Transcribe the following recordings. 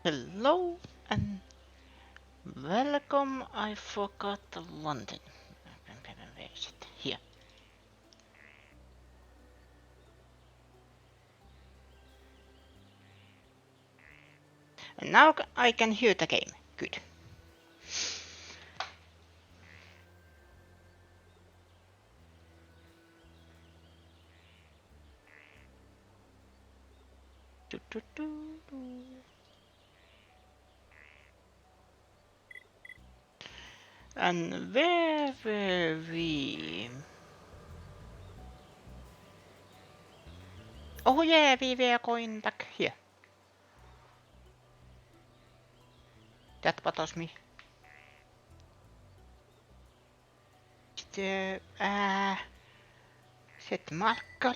Hello and welcome. I forgot one thing. Where is it? Here. And now I can hear the game. Good. Do, do, do, do. And where were we? Oh yeah, we were going back here. That bothers me. The set marker.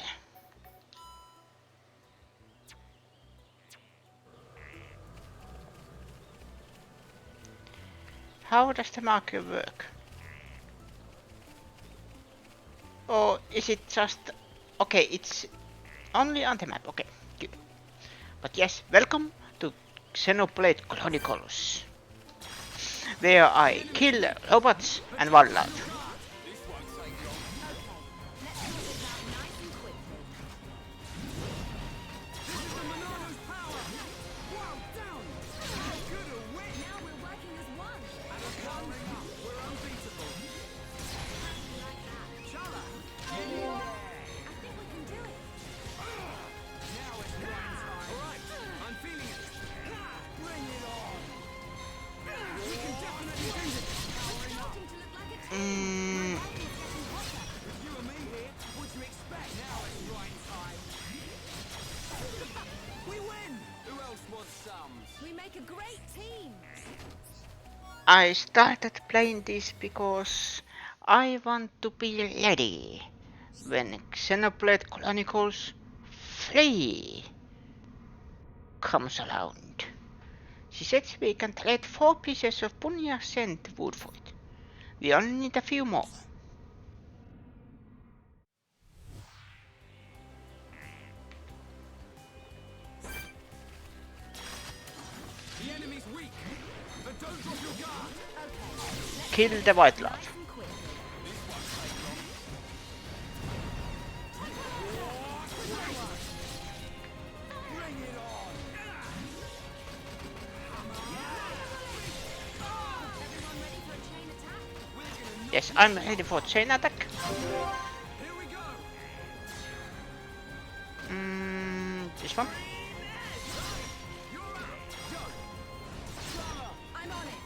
How does the marker work? Or is it just okay? It's only on the map. Okay, good. But yes, welcome to Xenoblade Chronicles, where I kill robots and wildlife. Mm, We make a great team. I started playing this because I want to be ready when Xenoblade Chronicles 3 comes around. She says we can trade 4 pieces of Punya scent wood for it. We only need a few more. The enemy's weak, but don't drop your guard. Kill the wildlife. Bring it on. Yes, I'm ready for chain attack. Here we go. This one. You're out. Go. I'm on it.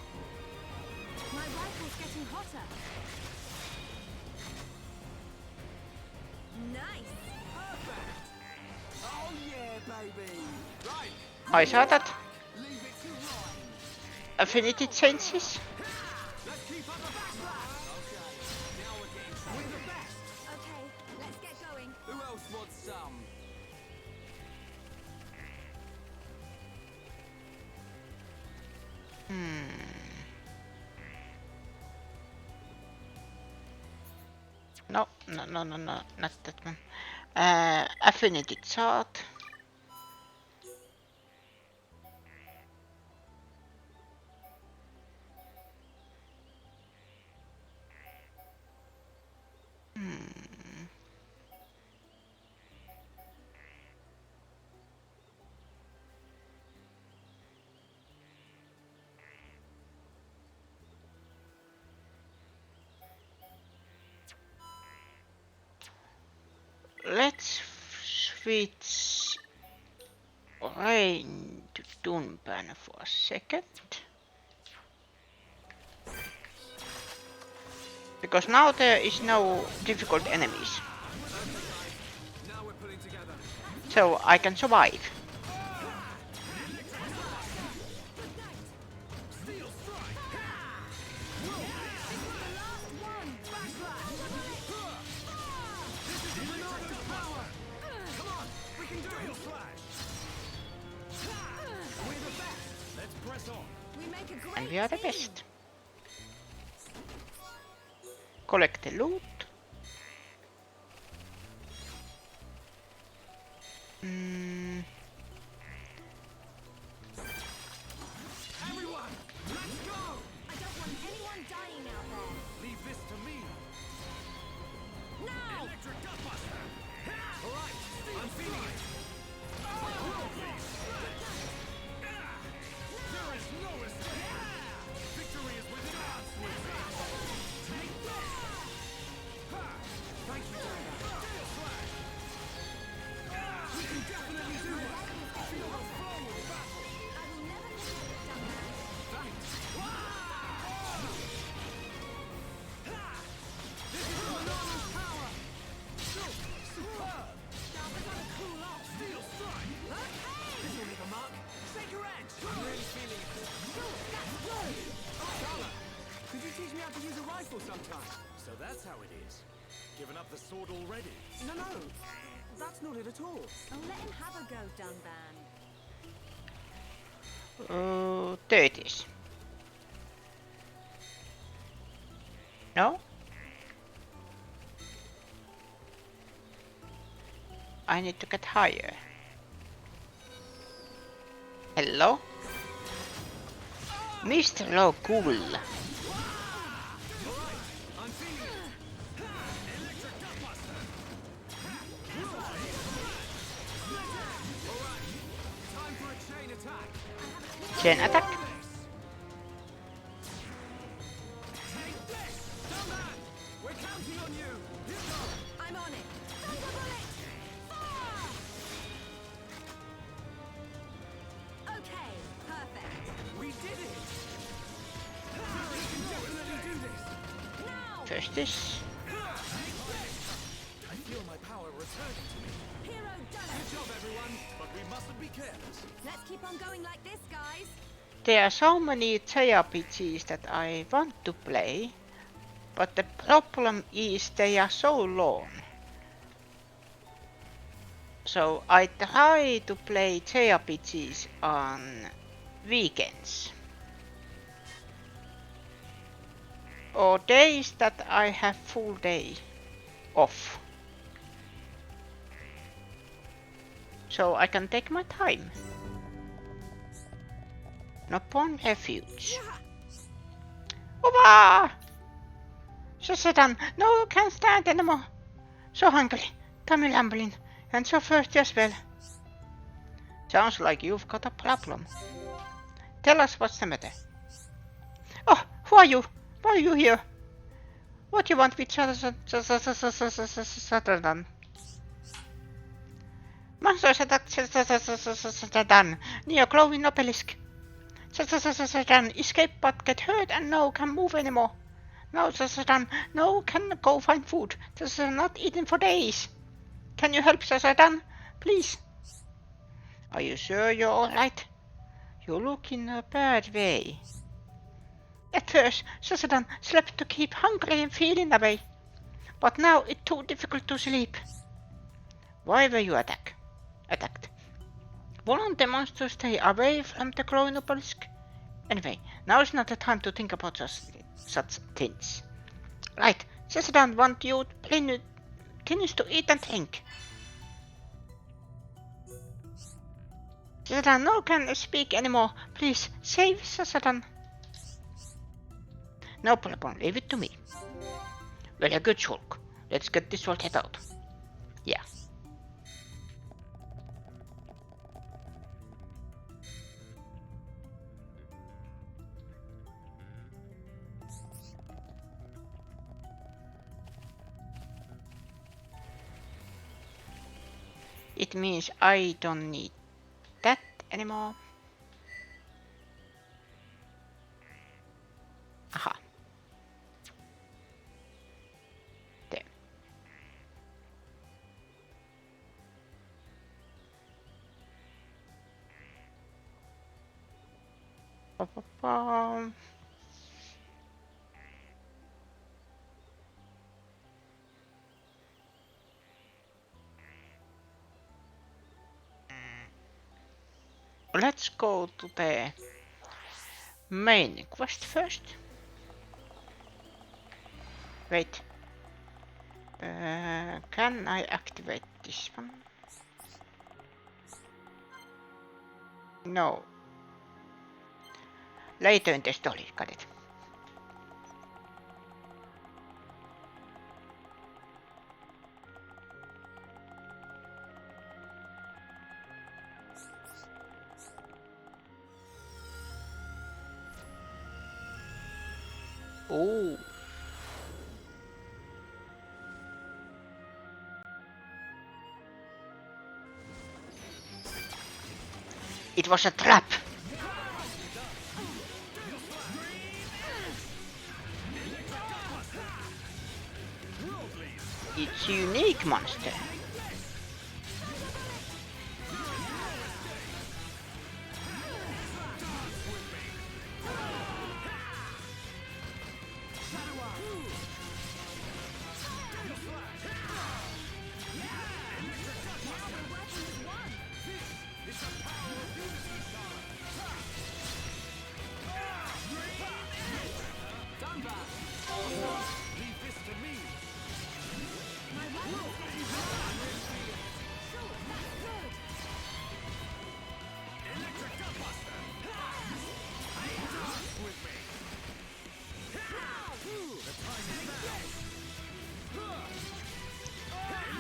My rifle's getting hotter. Nice. Perfect. Oh yeah, baby. Right. I saw that. Leave it to Ryan. Affinity changes. Let's keep up the backlash. Okay. Now we're getting we're the best. Okay, let's get going. Who else wants some? No, not that one. Affinity chart. Let's switch rain to Dunban for a second. Because now there is no difficult enemies. Now we're putting together. So I can survive. Steel strike. This is Leonardo's power. Come on, we can do it. Flash. We're the best. Let's press on. We make a great And we are the team. best. Collect the loot. useful sometimes. So that's how it is. Given up the sword already. No, that's not it at all. Oh, let him have a go, Dunban. 30s. No? I need to get higher. Hello? Mr. Low Cool. I'm feeling it. Electric Gutbuster. Alright, time for a chain attack. Chain attack. Take this! Dunban! We're counting on you! Here goes! I'm on it. Thunder bullet! Fire! Okay, perfect. We did it! We can definitely do this! Now! First this. I feel my power returning to me. Hero done Good it! job, everyone! But we mustn't be careless. Let's keep on going like this, guys. There are so many JRPGs that I want to play, but the problem is they are so long. So I try to play JRPGs on weekends. Or days that I have full day off. So I can take my time. Nopon Refuge. Opa! Shazam! No, can't stand anymore. So hungry, tummy rumbling, and so thirsty as well. Sounds like you've got a problem. Tell us what's the matter. Oh, who are you? Why are you here? What do you want with Saturn? Monsters attack Saturn near glowing obelisk. Saturn escape but get hurt and no can move anymore. No, Saturn, no can go find food. Saturn not eaten for days. Can you help Saturn, please? Are you sure you're alright? You look in a bad way. At first, Saturn slept to keep hungry and feeling away. But now it's too difficult to sleep. Why were you attacked? Won't the monster stay away from the glowing obelisk? Anyway, now is not the time to think about such things. Right, Saturn want you things to eat and drink. Saturn no can speak anymore. Please, save Saturn. No problem, leave it to me. Very good, Shulk. Let's get this sorted out. Yeah. It means I don't need that anymore. Aha. There. Ba-ba-ba. Let's go to the main quest first. Wait. Can I activate this one? No. Later in the story, got it. Oh. It was a trap. It's a unique monster.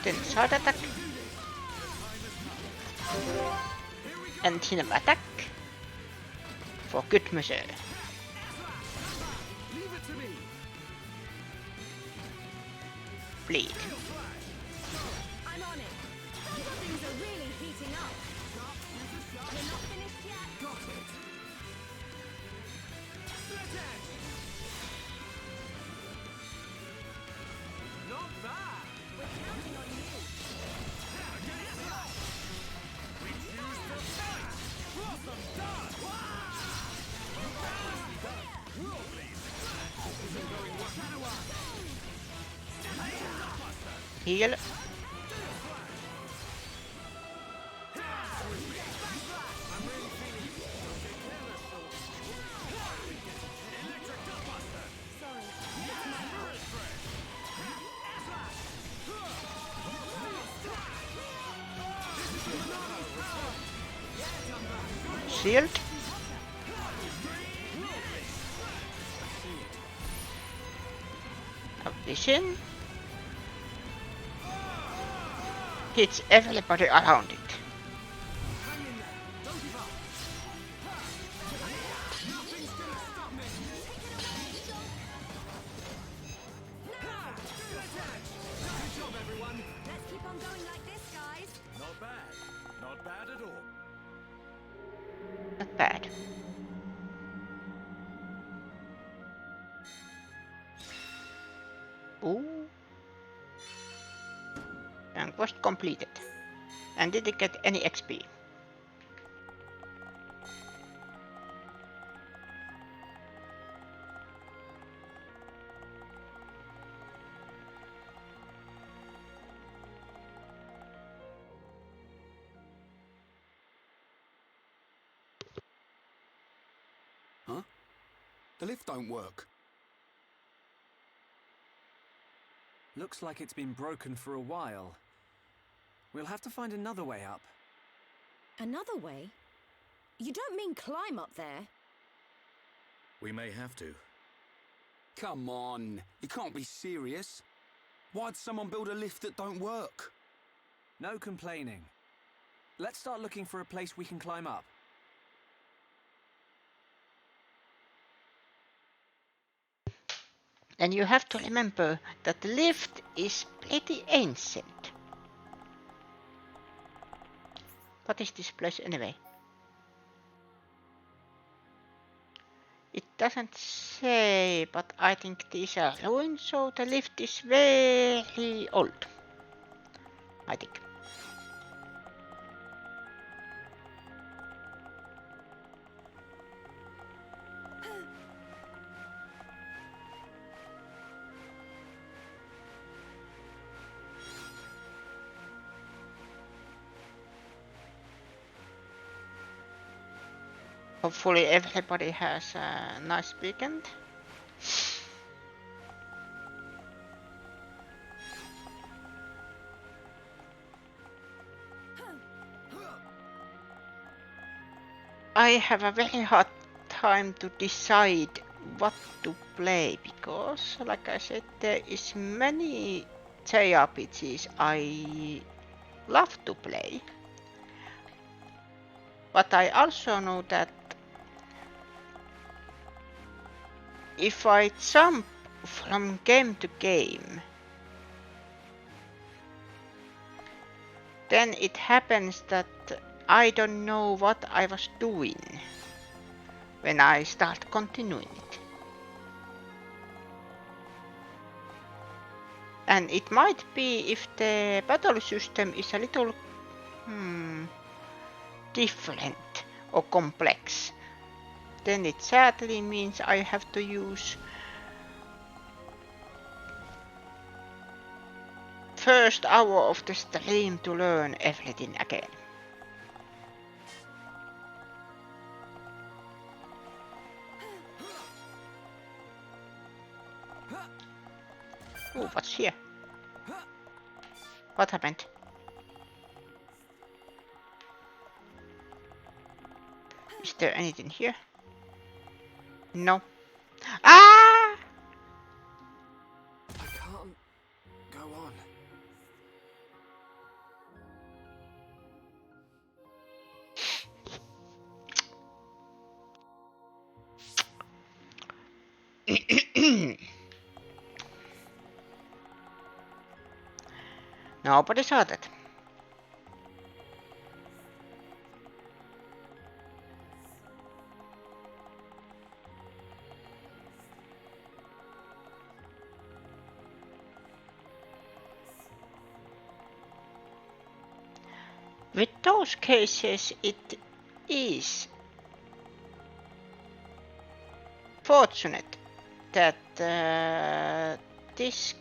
Then side attack. And him attack. For good measure. Leave it to me. Bleed. I'm on it. Things are really heating up. You're not finished yet. Got it. Split edge. Not bad. We're counting on you. We choose to fight. Awesome done. Heal. Sorry. Shield. A vision. Hits everybody around it. Hang in there. Don't give up. Nothing's gonna stop me. Split edge. Good job, everyone. Let's keep on going like this, guys. Not bad. Not bad at all. Not bad. Ooh. And quest completed. And did it get any XP? Huh? The lift don't work. Looks like it's been broken for a while. We'll have to find another way up. Another way? You don't mean climb up there? We may have to. Come on, you can't be serious. Why'd someone build a lift that don't work? No complaining. Let's start looking for a place we can climb up. And you have to remember that the lift is pretty ancient. What is this place anyway? It doesn't say, but I think these are ruins, so the lift is very old. I think. Hopefully everybody has a nice weekend. I have a very hard time to decide what to play because, like I said, there is many JRPGs I love to play. But I also know that if I jump from game to game, then it happens that I don't know what I was doing when I start continuing it. And it might be if the battle system is a little different or complex, then it sadly means I have to use first hour of the stream to learn everything again. Oh, what's here? What happened? Is there anything here? No. Ah! I can't go on. Nobody saw that. With those cases, it is fortunate that this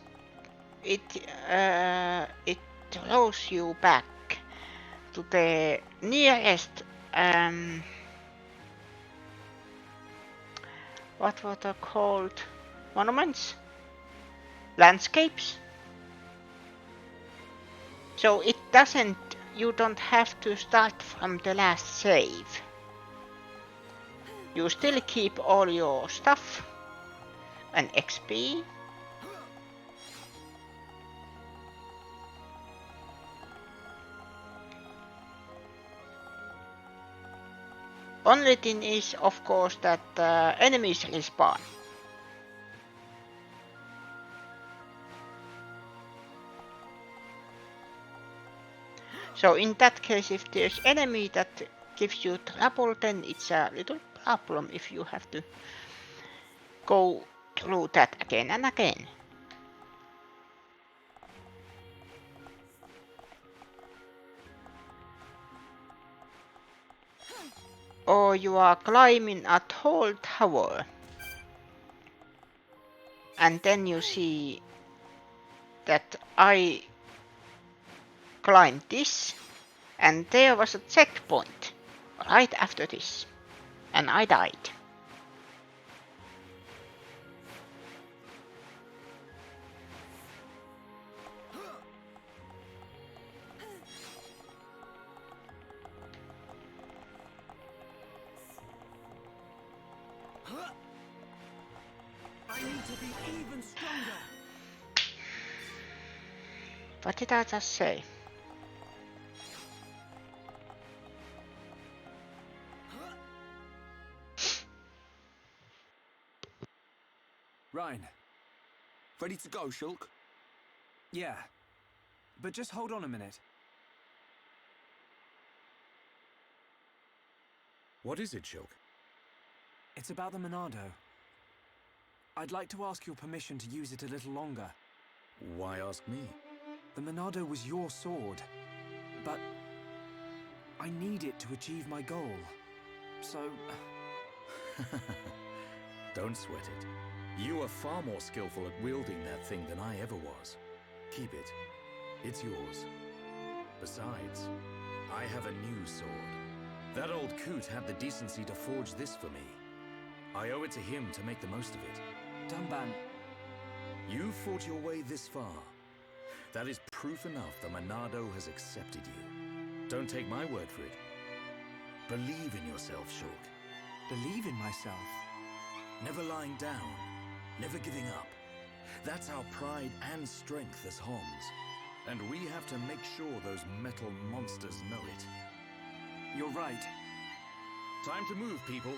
it throws you back to the nearest what were they called? Monuments? Landscapes? So it doesn't, you don't have to start from the last save. You still keep all your stuff and XP. Only thing is, of course, that enemies respawn. So in that case, if there's enemy that gives you trouble, then it's a little problem if you have to go through that again and again. Or you are climbing a tall tower and then you see that I climbed this and there was a checkpoint right after this and I died. I need to be even stronger. What did I just say? Ryan, ready to go, Shulk? Yeah. But just hold on a minute. What is it, Shulk? It's about the Monado. I'd like to ask your permission to use it a little longer. Why ask me? The Monado was your sword, but I need it to achieve my goal. So... Don't sweat it. You are far more skillful at wielding that thing than I ever was. Keep it. It's yours. Besides, I have a new sword. That old coot had the decency to forge this for me. I owe it to him to make the most of it. Dunban, You fought your way this far. That is proof enough the Monado has accepted you. Don't take my word for it. Believe in yourself, Shulk. believe in myself. Never lying down, never giving up. That's our pride and strength as Homs. And we have to make sure those metal monsters know it. You're right. Time to move, people.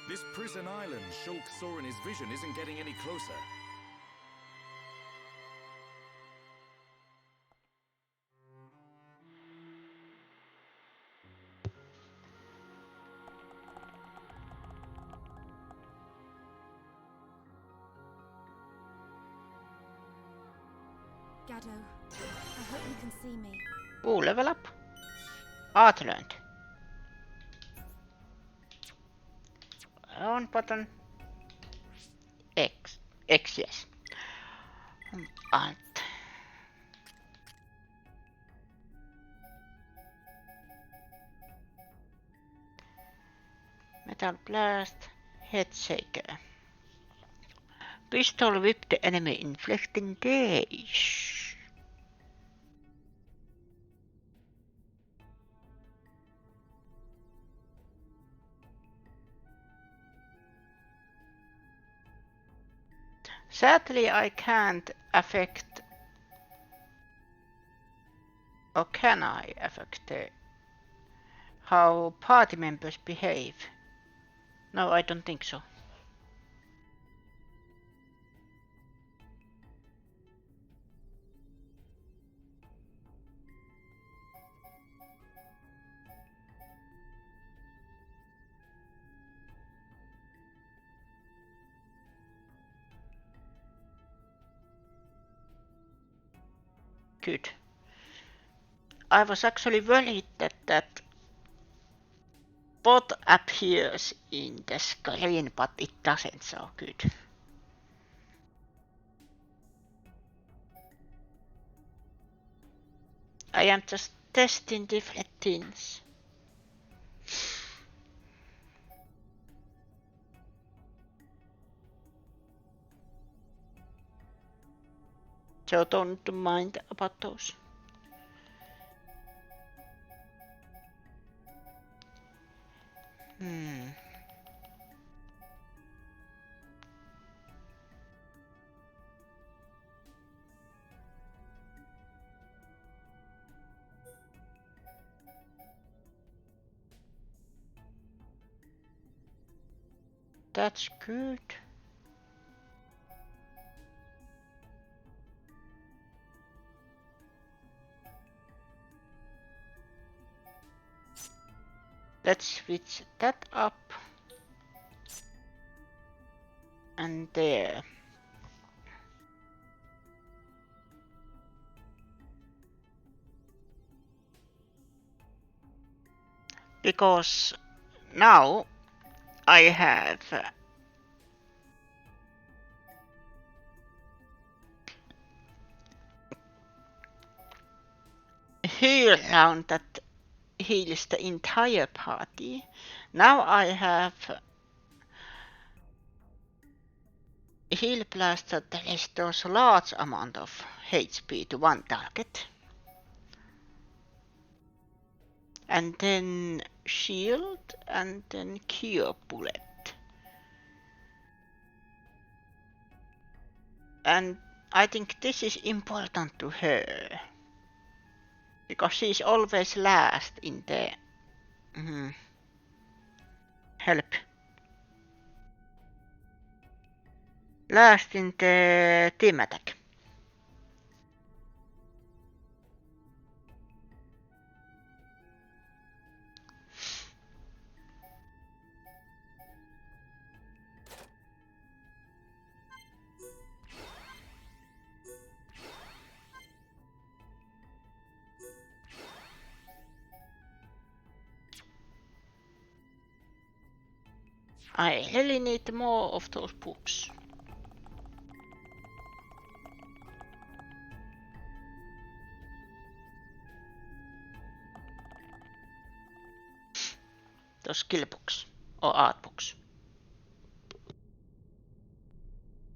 This prison island Shulk saw in his vision isn't getting any closer. Gado, I hope you can see me. Ooh, level up. Art learned. On button. X. X, yes. Alt. Metal blast. Head shaker. Pistol whip the enemy, inflicting damage. Sadly, I can't affect, or can I affect how party members behave? No, I don't think so. good. I was actually worried that that bot appears in the screen, but it doesn't, so good. I am just testing different things. So don't mind about those. That's good. Let's switch that up. And there. Because now I have heal round that heals the entire party. Now I have heal blast that restores a large amount of HP to one target. And then shield and then cure bullet. And I think this is important to her. Because she's always last in the help. Last in the team attack. I really need more of those books. Those skill books or art books.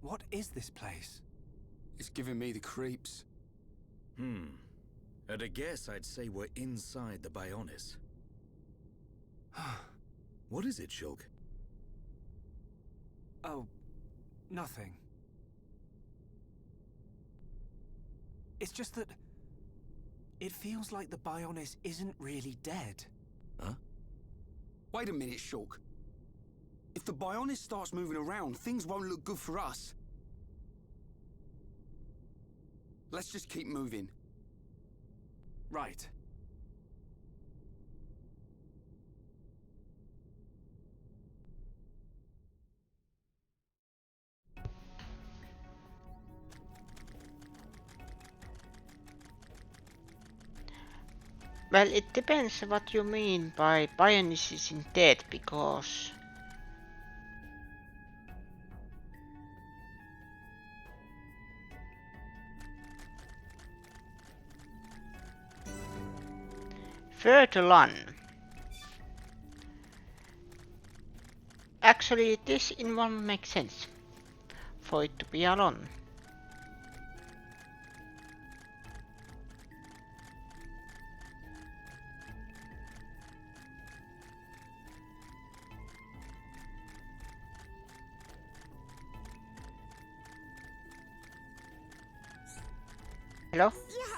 What is this place? It's giving me the creeps. At a guess, I'd say we're inside the Bionis. What is it, Shulk? Oh, nothing. It's just that it feels like the Bionis isn't really dead. Huh? Wait a minute, Shulk. If the Bionis starts moving around, things won't look good for us. Let's just keep moving. Right. Well, it depends what you mean by Bionis isn't dead, because Fertulon. Actually, this involvement makes sense for it to be alone. Hello? Yeah.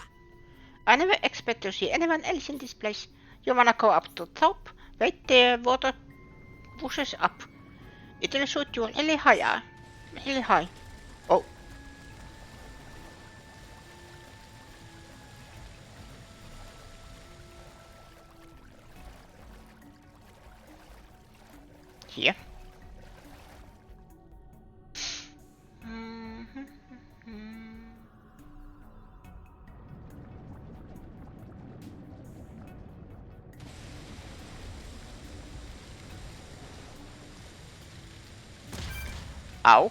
I never expect to see anyone else in this place. You wanna go up to top? Wait there, water pushes up. It will shoot you really high. Really high. Oh. Here. Ow.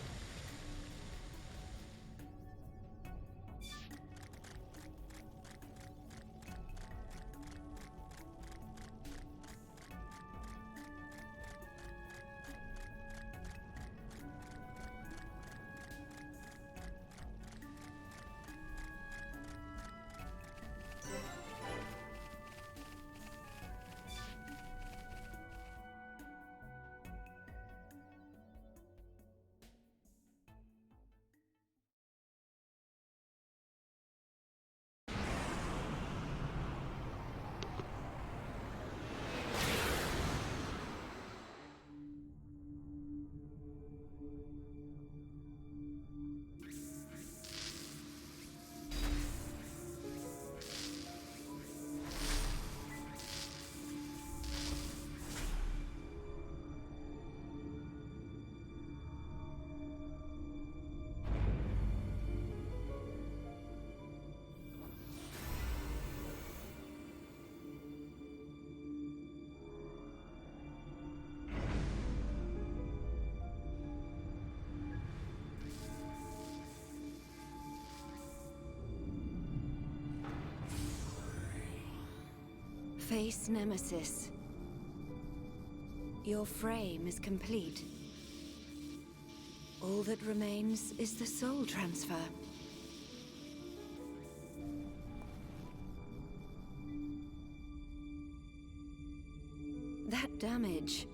Face Nemesis. Your frame is complete. All that remains is the soul transfer. That damage.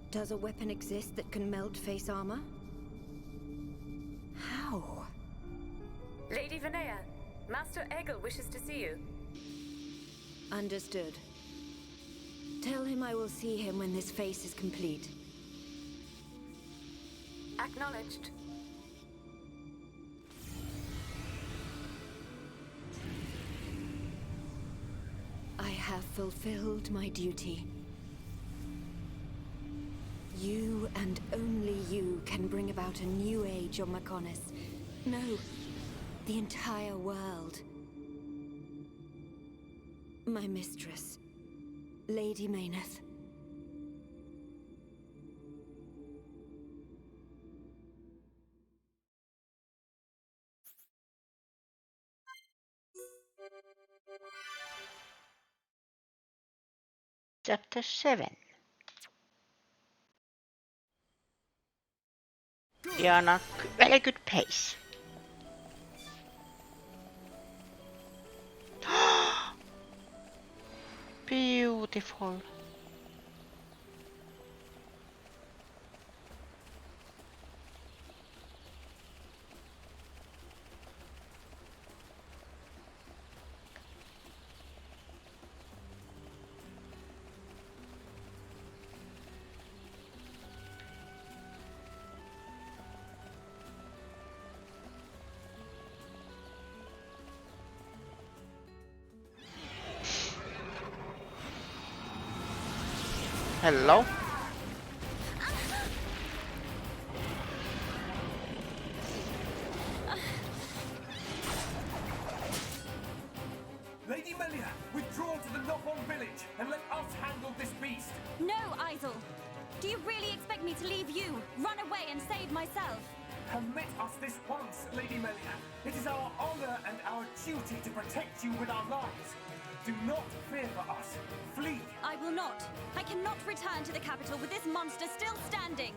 Does a weapon exist that can melt face armor? How? Lady Vinaya, Master Egil wishes to see you. Understood. Tell him I will see him when this face is complete. Acknowledged. I have fulfilled my duty. You and only you can bring about a new age on Mechonis. No, the entire world. My mistress, Lady Mayneth. Chapter 7. We are on a very good pace. Beautiful. Hello? Lady Melia, withdraw to the Nopon village and let us handle this beast. No, Isel! Do you really expect me to leave you, run away and save myself? Permit us this once, Lady Melia. It is our honor and our duty to protect you with our lives. Do not fear for us. Flee. I will not. I cannot return to the capital with this monster still standing.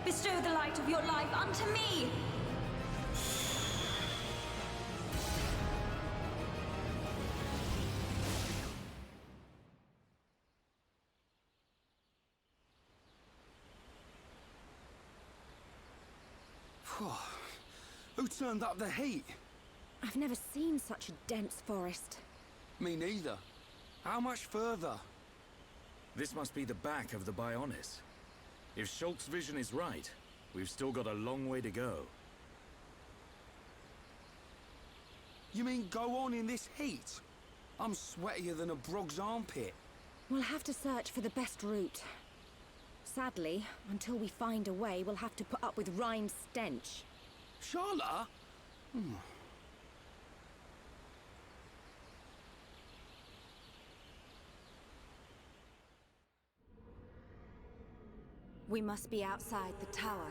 Bestow the light of your life unto me! Who turned up the heat? I've never seen such a dense forest. Me neither. How much further? This must be the back of the Bionis. If Schultz's vision is right, we've still got a long way to go. You mean go on in this heat? I'm sweatier than a brog's armpit. We'll have to search for the best route. Sadly, until we find a way, we'll have to put up with Rhine's stench. Charlotte? We must be outside the tower.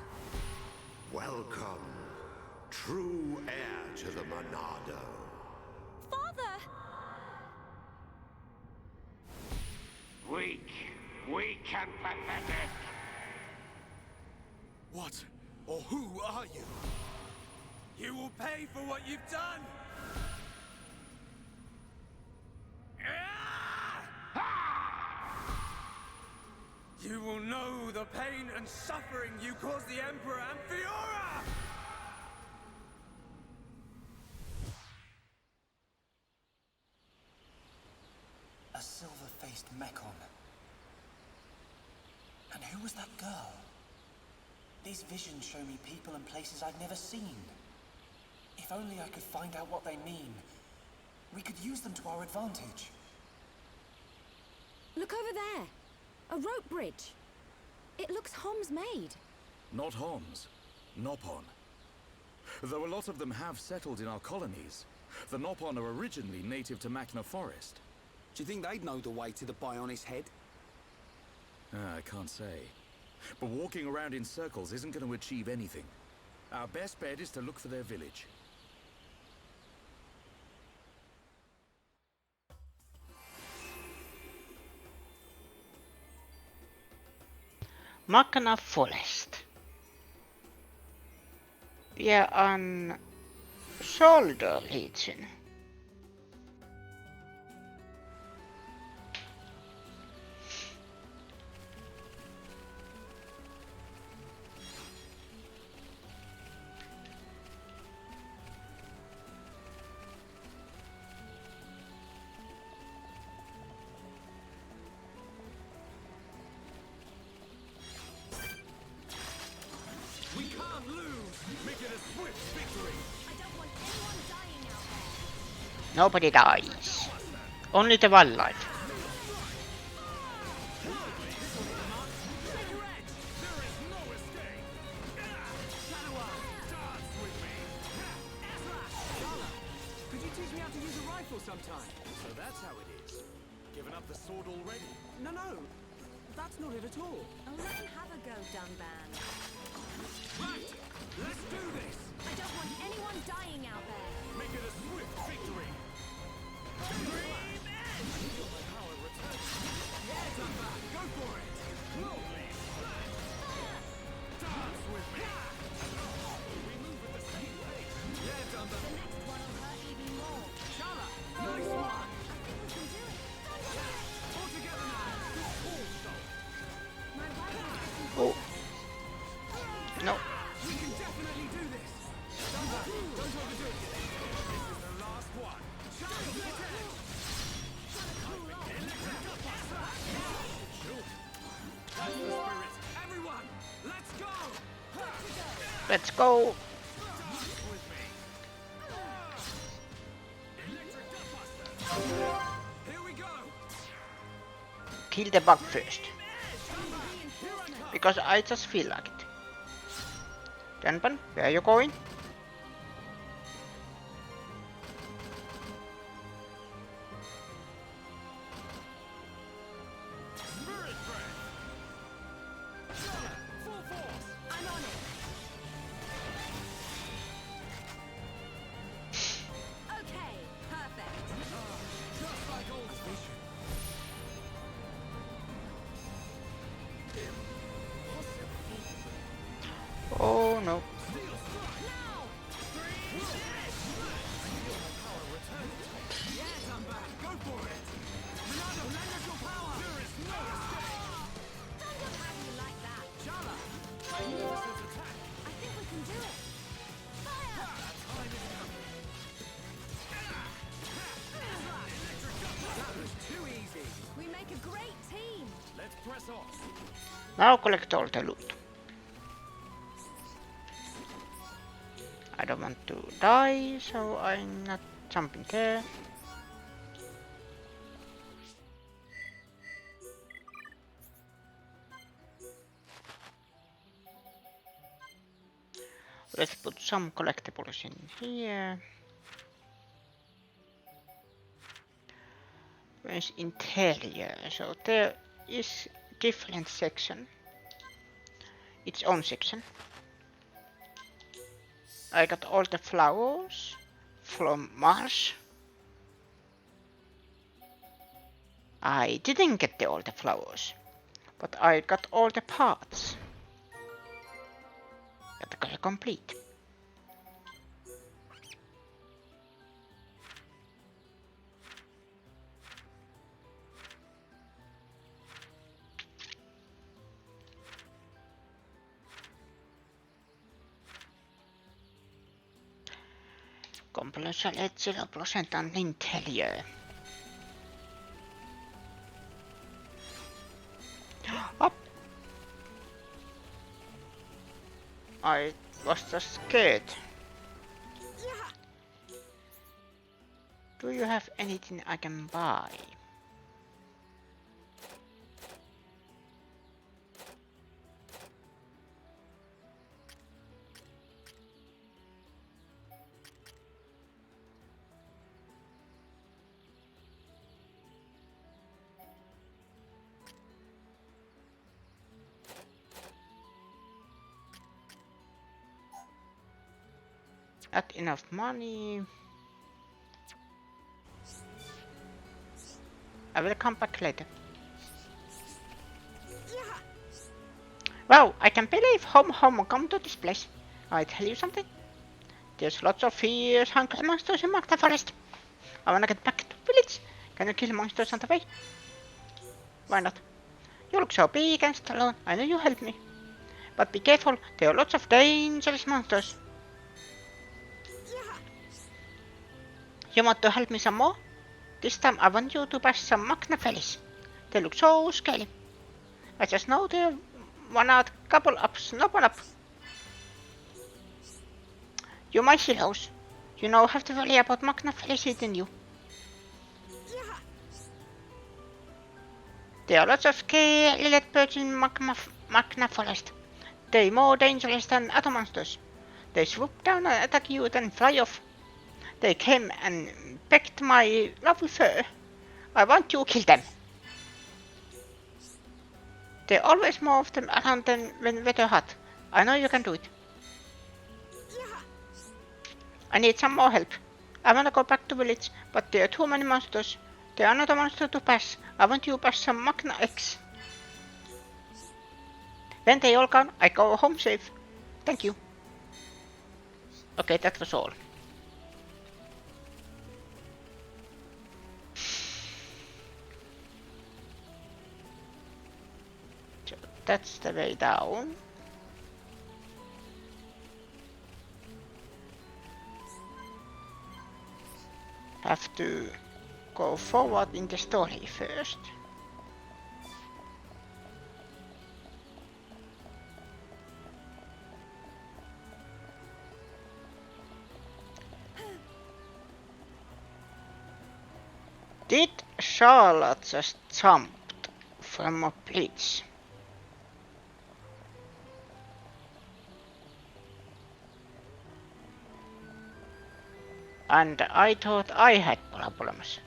Welcome, true heir to the Monado. Father! Weak and pathetic. What or who are you? You will pay for what you've done! You will know the pain and suffering you caused the Emperor and Fiora! A silver-faced Mechon. And who was that girl? These visions show me people and places I've never seen. If only I could find out what they mean, we could use them to our advantage. Look over there! A rope bridge. It looks Hom's made. Not Homs, Nopon. Though a lot of them have settled in our colonies, the Nopon are originally native to Machna Forest. Do you think they'd know the way to the Bionis head? I can't say. But walking around in circles isn't going to achieve anything. Our best bet is to look for their village. Machna Forest. Vi är en Shoulder Legion. Nobody dies. Only the wildlife. Could you teach me how to use a rifle sometime? So that's how it is. Given up the sword already? No, that's not it at all. Let him have a go, Dunban. Right! Let's do this! I don't want anyone dying out there. Make it a swift victory! Go for it! Slowly! Dance with me! We move at the same pace! Yeah, Dumba! The next one will hurt even more. Chala! Nice one! I think we can do it. All together now! My rival is getting Oh. No. We can definitely do this! Dumba, don't overdo it! This is the last one! Chala, get it! That's the spirit! Everyone, let's go! Let's go. Here we go! Kill the bug first. Because I just feel like it. Dunban, where are you going? Spirit breath! Full force! I'm on it. Okay, perfect. Just like old vision. Oh no. Yeah, Dumba, go for it! Ronaldo, lend us your power! There is no escape! How do you like that? Chala! Magnificent attack! I think we can do it. Fire! That was too easy! We make a great team. Let's press on. Now collect all the loot. I don't want to die, so I'm not jumping there. Let's put some collectibles in here. Where's interior? So there is different section. Its own section. I got all the flowers from Mars. I didn't get all the flowers, but I got all the parts. Got complete. Compilation at 0% on interior. Up! I was just scared. Do you have anything I can buy? Not enough money. I will come back later. Wow, I can't believe home come to this place. I tell you something. There's lots of fierce, hungry monsters in Magna Forest. I wanna get back to village. Can you kill monsters on the way? Why not? You look so big and strong. I know you help me. But be careful, there are lots of dangerous monsters. You want to help me some more? This time I want you to pass some Magna Fellies. They look so scary. I just know they're one out couple ups, Nopon up. You're my heroes. You know have to worry about Magna Fellies hitting you. There are lots of scary little birds in Magna Forest. They're more dangerous than other monsters. They swoop down and attack you, then fly off. They came and pecked my lovely fur. I want you to kill them. There are always more of them around than when weather hot. I know you can do it. I need some more help. I wanna go back to village, but there are too many monsters. There are another monster to pass. I want you to pass some Magna X. When they all gone, I go home safe. Thank you. Okay, that was all. So that's the way down. Have to go forward in the story first. Did Charlotte just jump from a bridge? And I thought I had problems.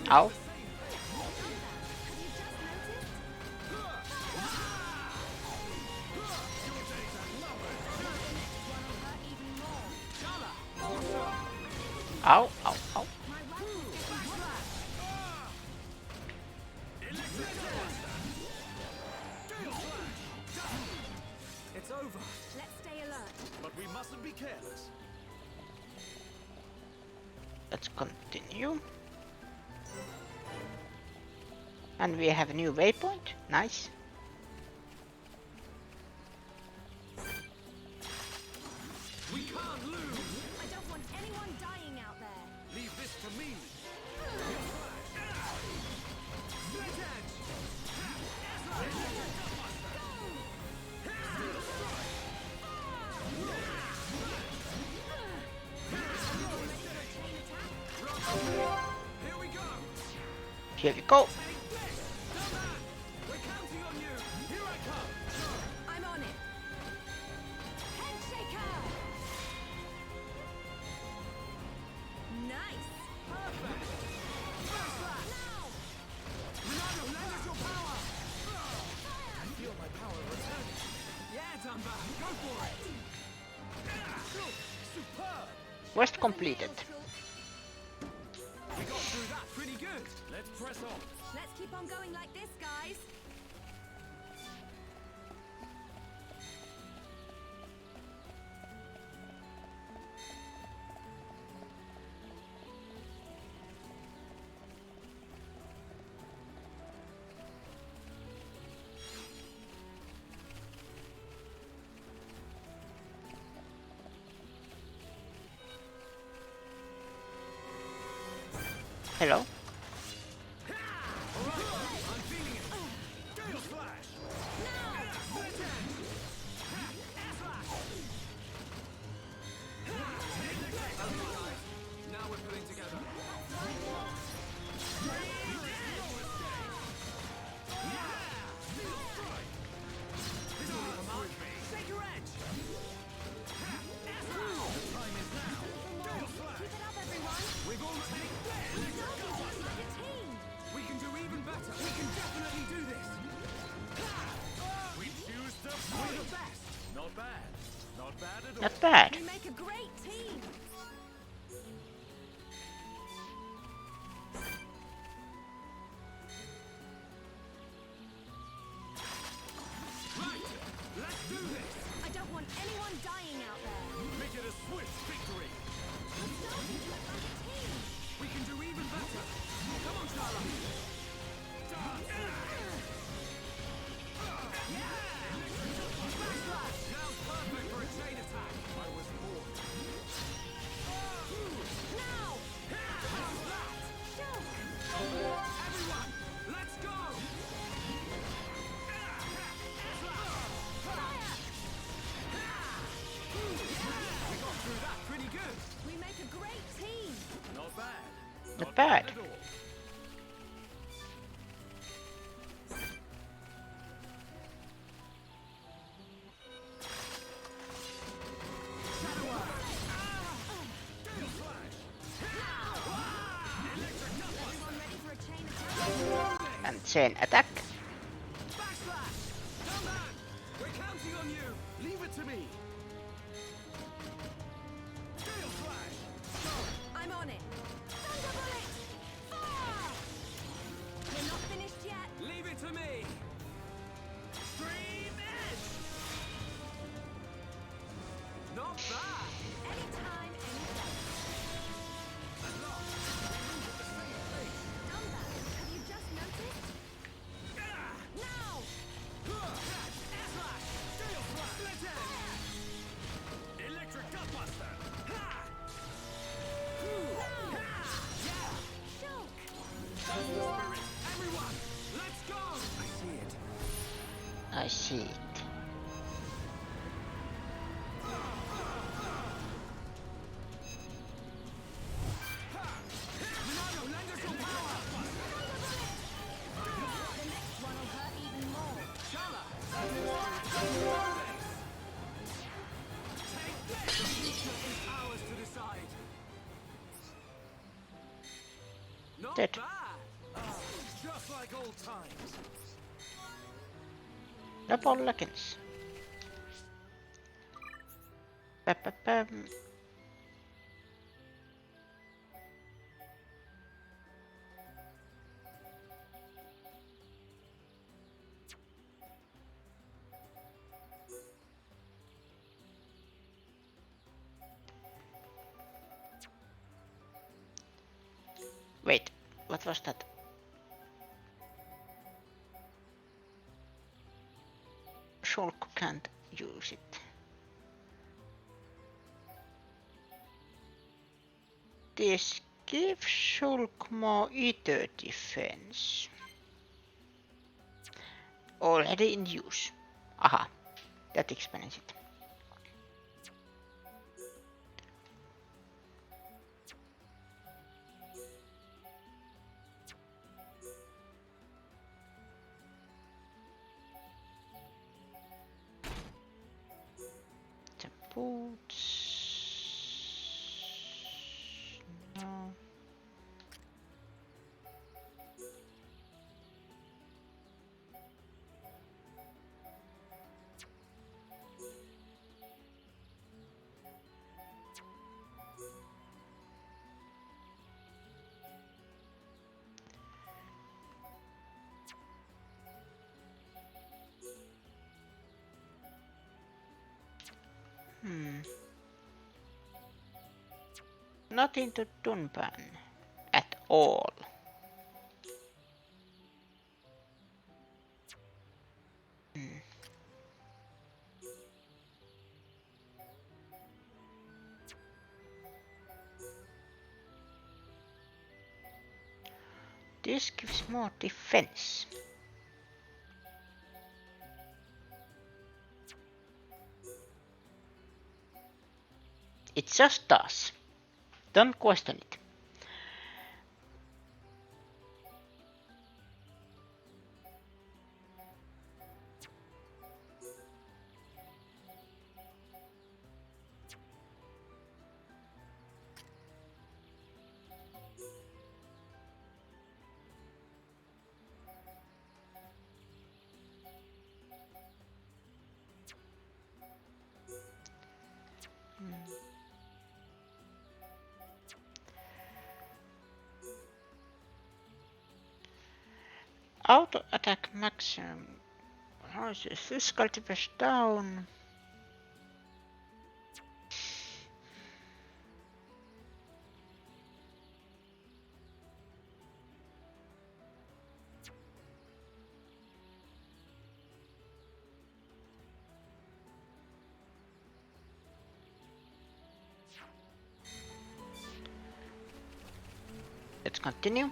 Ow. Let's continue. And we have a new waypoint. Nice. We can't lose! I don't want anyone dying out there. Leave this to me! Split edge! Here we go! Here we go. We're counting on you! Here I come! I'm on it. Head shaker. Nice. Perfect! First slash! Ronaldo, lend us your power! I feel my power returning. Yeah, Dumba, go for it! Superb! Quest completed. We got through that pretty good. Let's press on. Let's keep on going like this, guys. Hello. I'm feeling it. Gale slash. Split edge. Air slash. Okay, guys. Now we're putting together. Shake your edge. Air slash. The time is now. Gale slash. Keep it up, everyone. We're going to take this. Like a team. We can do even better. We can definitely do this. We choose to fight. We're the best. Not bad. Not bad at all. Not bad. We make a great team. Right. Let's do this. I don't want anyone dying out there. Make it a swift victory. We're starting to look like a team. We can do even better. Come on, Charlotte. Now's perfect for a chain attack. I was born. Now. How's that? Shoot. Everyone, let's go. Fire. We got through that pretty good. We make a great team. Not bad. Not bad. At all. Everyone ready for a chain attack? And chain attack. Backslash! Come on! We're counting on you! Leave it to me! Gale slash! I'm on it. Thunder bullet. Fire. We're not finished yet. Leave it to me! Stream edge! Not bad! Anytime, any place. At last, we move at the same pace. Dumba, have you just noticed? Now. Air slash! Gale slash! Split edge! Electric gutbuster! Ha! Shook. Spirit! Everyone! Let's go! I see it. I see it. Ronaldo, lend us your power! The next one will hurt even more. Chala! Take this! The future is ours to decide. Not Dead. bad! Just like old times. Nopon Legends. Ba-ba-bam. What was that? Shulk can't use it. This gives Shulk more ether defense. Already in use. Aha, that explains it. The boots. No. Not into Dunban at all. This gives more defense. It just does. Don't question it. Auto attack maximum. Physical defense down. Let's continue.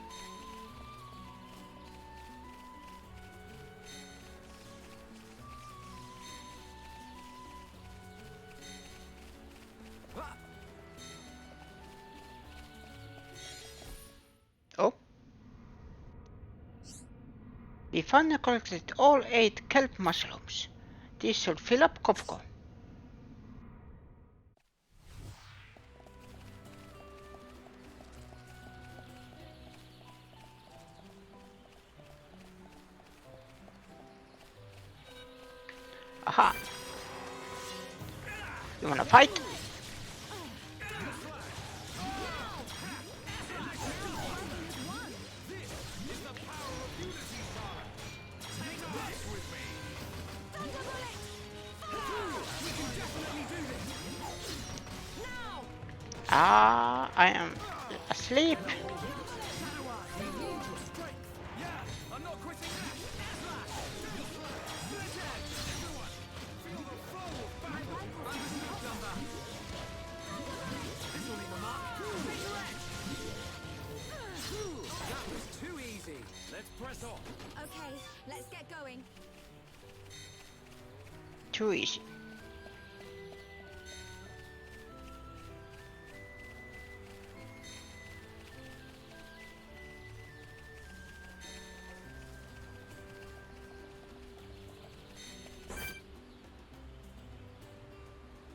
Oh. We finally collected all 8 kelp mushrooms. These should fill up Kovko. Aha. You wanna fight? Ah, I am asleep. Okay, let's get going. Too easy.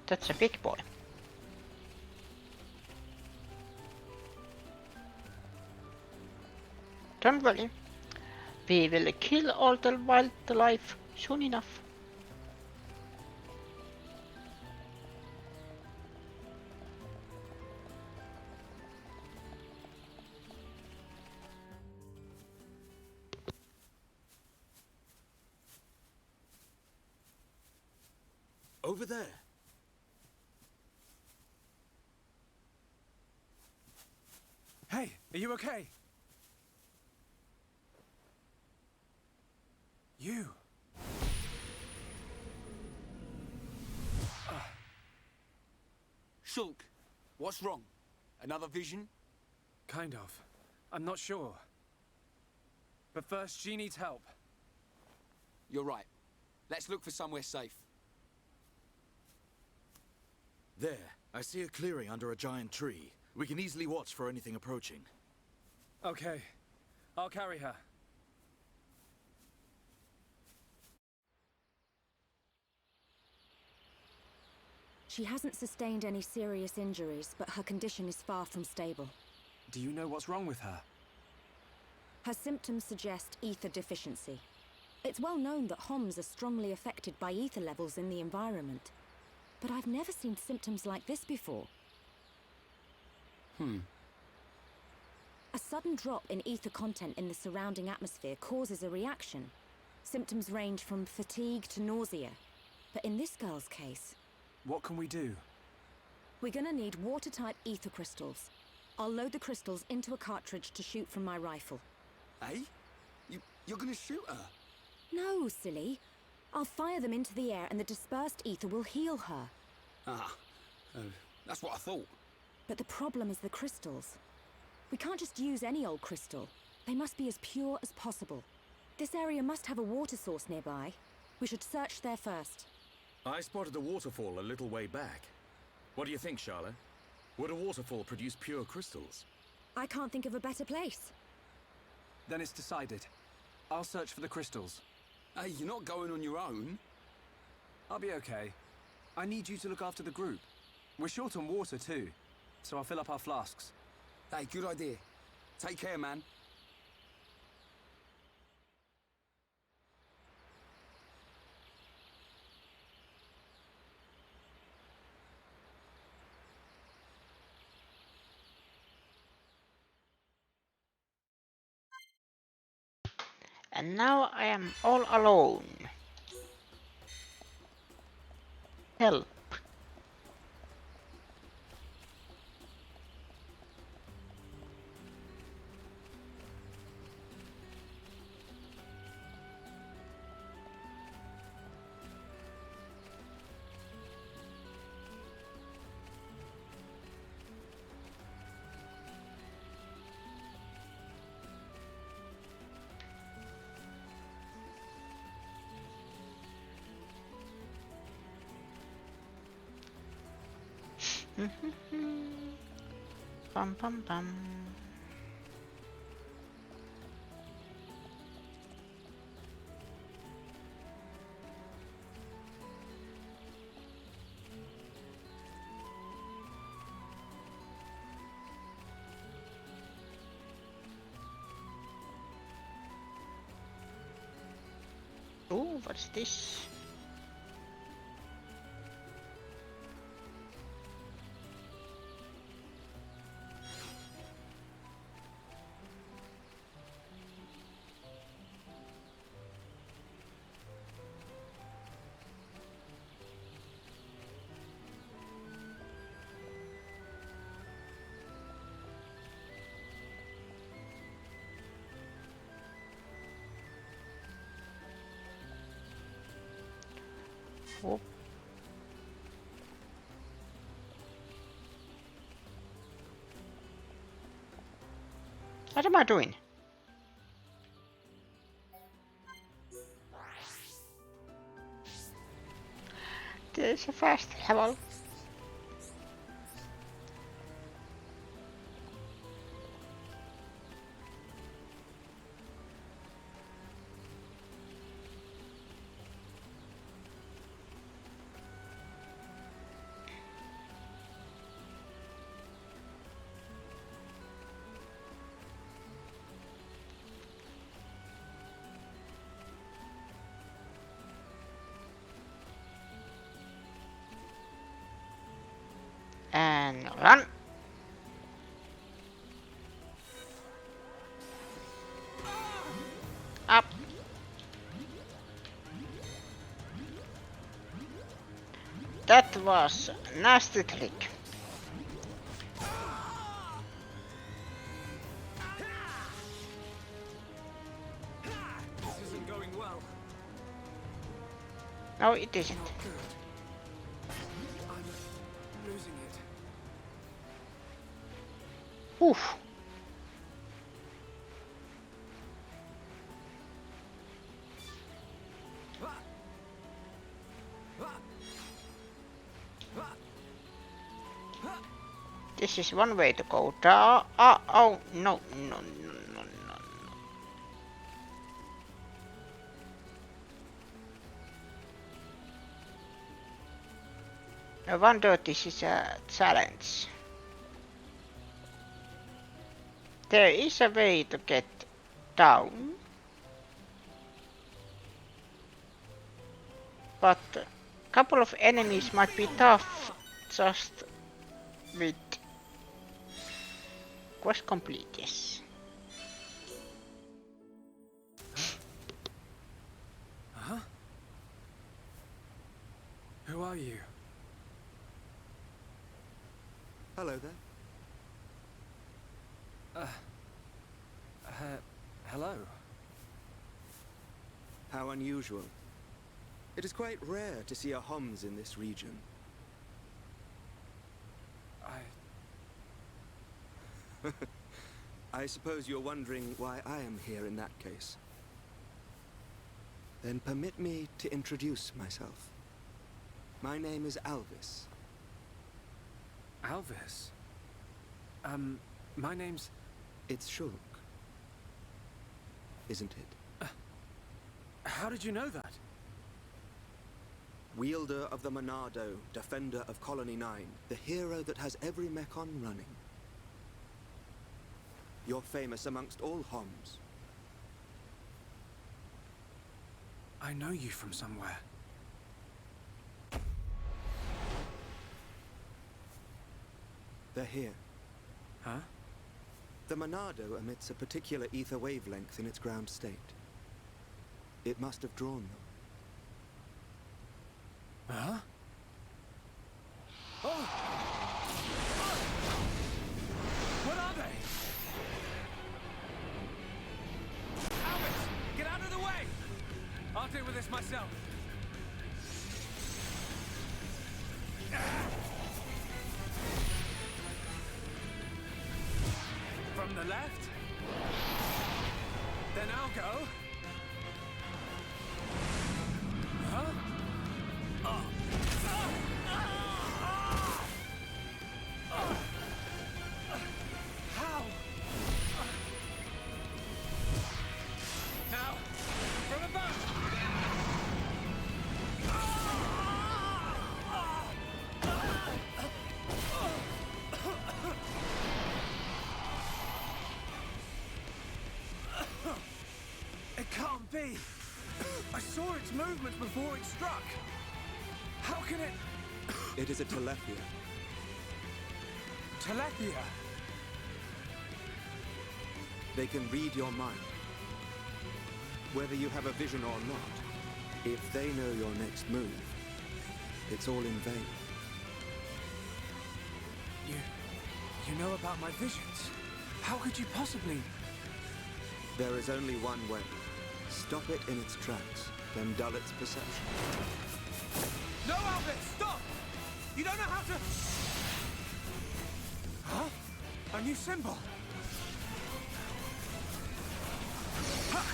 That's a big boy. Don't worry. We will kill all the wildlife soon enough. Over there. Hey, are you okay? You! Shulk, what's wrong? Another vision? Kind of. I'm not sure. But first, she needs help. You're right. Let's look for somewhere safe. There, I see a clearing under a giant tree. We can easily watch for anything approaching. Okay. I'll carry her. She hasn't sustained any serious injuries, but her condition is far from stable. Do you know what's wrong with her? Her symptoms suggest ether deficiency. It's well known that Homs are strongly affected by ether levels in the environment. But I've never seen symptoms like this before. A sudden drop in ether content in the surrounding atmosphere causes a reaction. Symptoms range from fatigue to nausea. But in this girl's case... What can we do? We're gonna need watertight ether crystals. I'll load the crystals into a cartridge to shoot from my rifle. Hey? You're gonna shoot her? No, silly. I'll fire them into the air and the dispersed ether will heal her. That's what I thought. But the problem is the crystals. We can't just use any old crystal. They must be as pure as possible. This area must have a water source nearby. We should search there first. I spotted a waterfall a little way back. What do you think, Charlotte? Would a waterfall produce pure crystals? I can't think of a better place. Then it's decided. I'll search for the crystals. Hey, you're not going on your own. I'll be okay. I need you to look after the group. We're short on water too, so I'll fill up our flasks. Hey, good idea. Take care, man. And now I am all alone. Help. Pam pam pam. Oh, what's this? Oh. What am I doing? There's a fast level. And run. Up. That was a nasty trick. This isn't going well. No, it isn't. Not good. I'm losing it. Oof. This is one way to go down. Oh, no, no, no, no, no. No wonder this is a challenge. There is a way to get down. But a couple of enemies might be tough just with quest complete, yes. Huh? Who are you? Hello there. Hello. How unusual. It is quite rare to see a Homs in this region. I suppose you're wondering why I am here in that case. Then permit me to introduce myself. My name is Alvis. Alvis? My name's... It's Shulk. Isn't it? How did you know that? Wielder of the Monado, defender of Colony 9, the hero that has every mechon running. You're famous amongst all Homs. I know you from somewhere. They're here. Huh? The Monado emits a particular ether wavelength in its ground state. It must have drawn them. Huh? Oh! What are they? Albus! Get out of the way! I'll deal with this myself. From the left? Then I'll go. Huh? How? Now, from above! It can't be! I saw its movements before it struck! How can it... It is a telephia. Telephia? They can read your mind. Whether you have a vision or not, if they know your next move, it's all in vain. You know about my visions? How could you possibly... There is only one way. Stop it in its tracks, then dull its perception. No, Albert, stop! You don't know how to... Huh? A new symbol? Ha!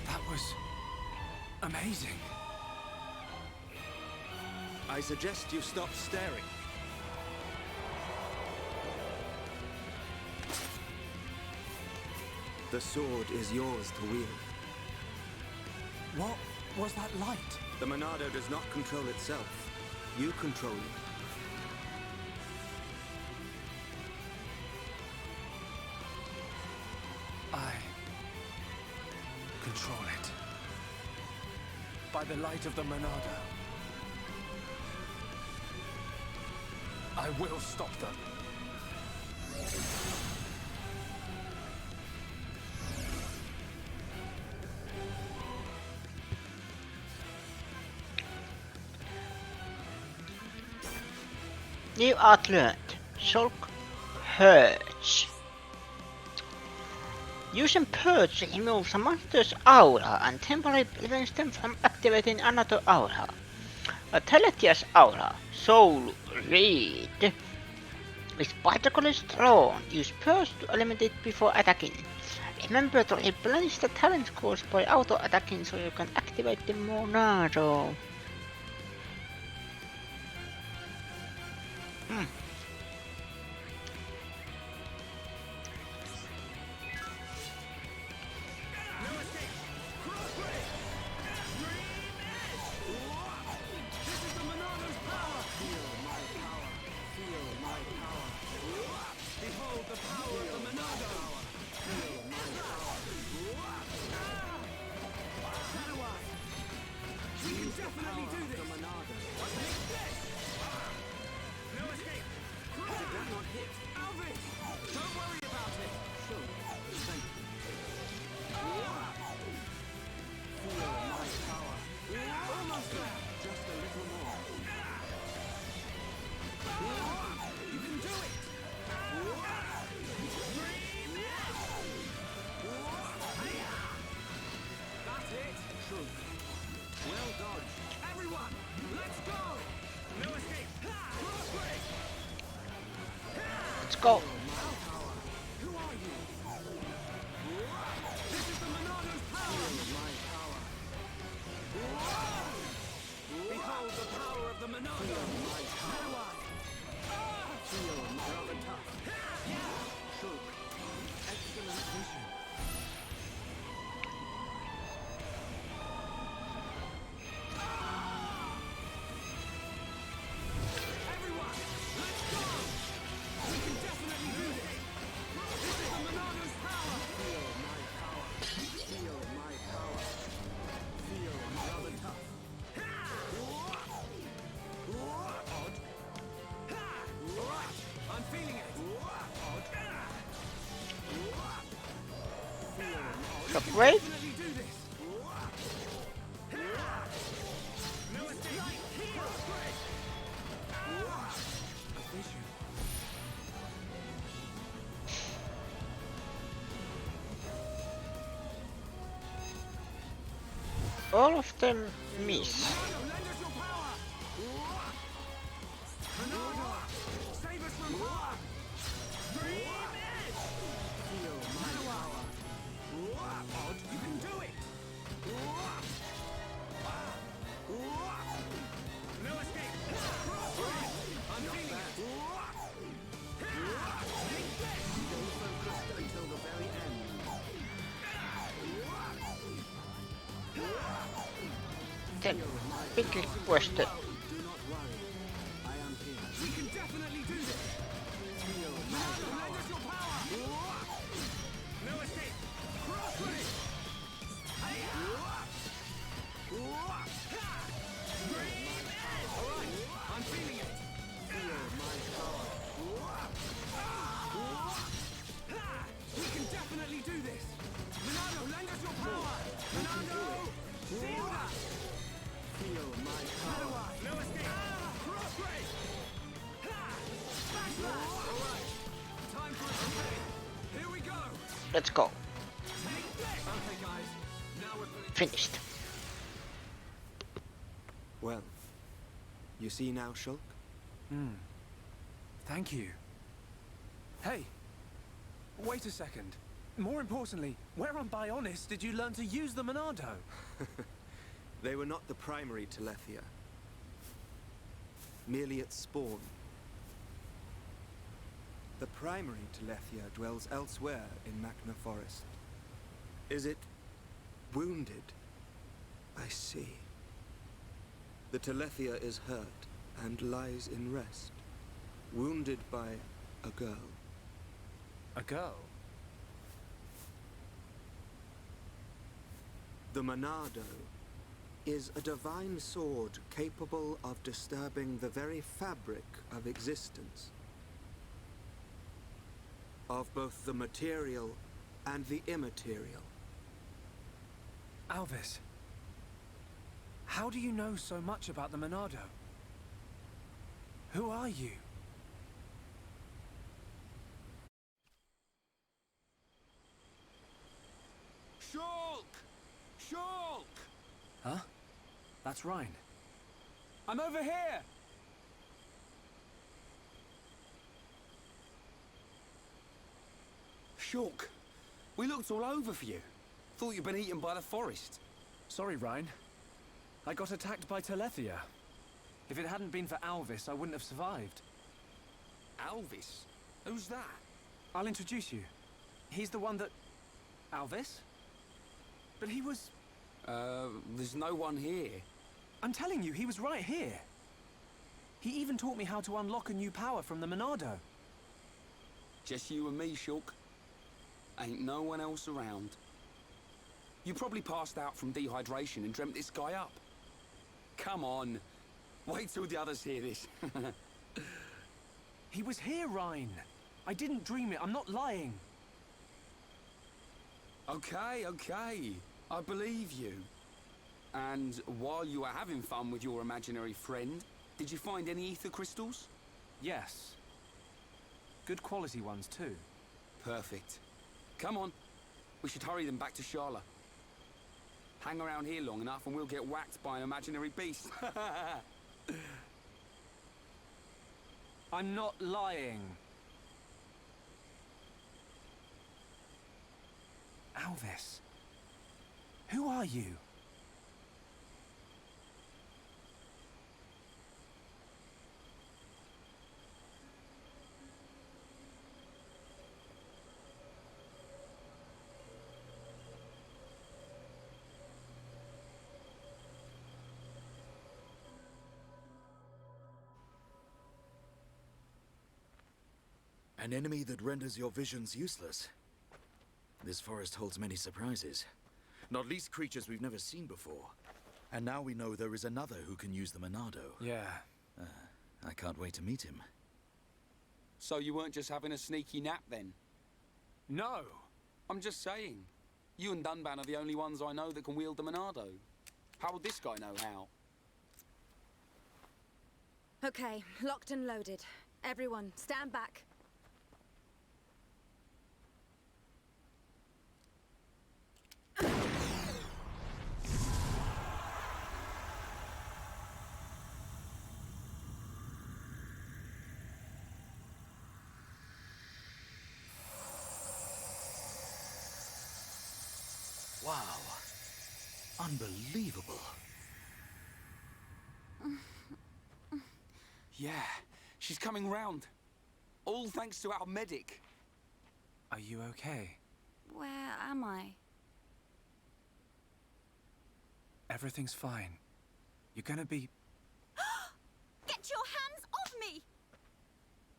That was... amazing. I suggest you stop staring. The sword is yours to wield. What was that light? The Monado does not control itself. You control it. I control it. By the light of the Monado. I will stop them. New art learned. Shulk Purge. Using Purge removes a monster's aura and temporarily prevents them from activating another aura. A Teletia's aura, Soul Reed, is particularly strong. Use Purge to eliminate it before attacking. Remember to replenish the talent scores by auto-attacking so you can activate the Monado. Let's go. Great. All of them miss. The big question. Let's go. Finished. Well, you see now, Shulk? Thank you. Hey, wait a second. More importantly, where on Bionis did you learn to use the Monado? They were not the primary Telethia. Merely its spawn. The primary Telethia dwells elsewhere in Machna Forest. Is it wounded? I see. The Telethia is hurt and lies in rest, wounded by a girl. A girl? The Monado is a divine sword capable of disturbing the very fabric of existence. Of both the material and the immaterial. Alvis, how do you know so much about the Monado? Who are you? Shulk! Huh? That's Ryan. I'm over here! Shulk, we looked all over for you. Thought you'd been eaten by the forest. Sorry, Ryan. I got attacked by Telethia. If it hadn't been for Alvis, I wouldn't have survived. Alvis? Who's that? I'll introduce you. He's the one that... Alvis? But he was... There's no one here. I'm telling you, he was right here. He even taught me how to unlock a new power from the Monado. Just you and me, Shulk. Ain't no one else around. You probably passed out from dehydration and dreamt this guy up. Come on. Wait till the others hear this. He was here, Ryan. I didn't dream it. I'm not lying. Okay, okay. I believe you. And while you were having fun with your imaginary friend, did you find any ether crystals? Yes. Good quality ones, too. Perfect. Come on. We should hurry them back to Sharla. Hang around here long enough and we'll get whacked by an imaginary beast. I'm not lying. Alvis, who are you? An enemy that renders your visions useless. This forest holds many surprises. Not least creatures we've never seen before. And now we know there is another who can use the Monado. Yeah. I can't wait to meet him. So you weren't just having a sneaky nap then? No. I'm just saying. You and Dunban are the only ones I know that can wield the Monado. How would this guy know how? Okay, locked and loaded. Everyone, stand back. Wow. Unbelievable. Yeah, she's coming round. All thanks to our medic. Are you okay? Where am I? Everything's fine. You're gonna be... Get your hands off me!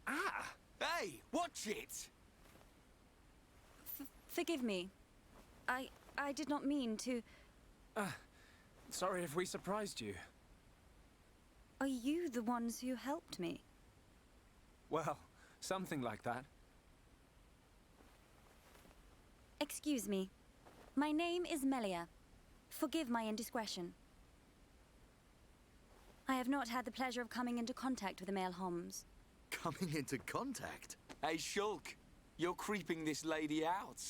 Ah! Hey, watch it! Forgive me. I did not mean to... Sorry if we surprised you. Are you the ones who helped me? Well, something like that. Excuse me. My name is Melia. Forgive my indiscretion. I have not had the pleasure of coming into contact with the male Homs. Coming into contact? Hey, Shulk, you're creeping this lady out.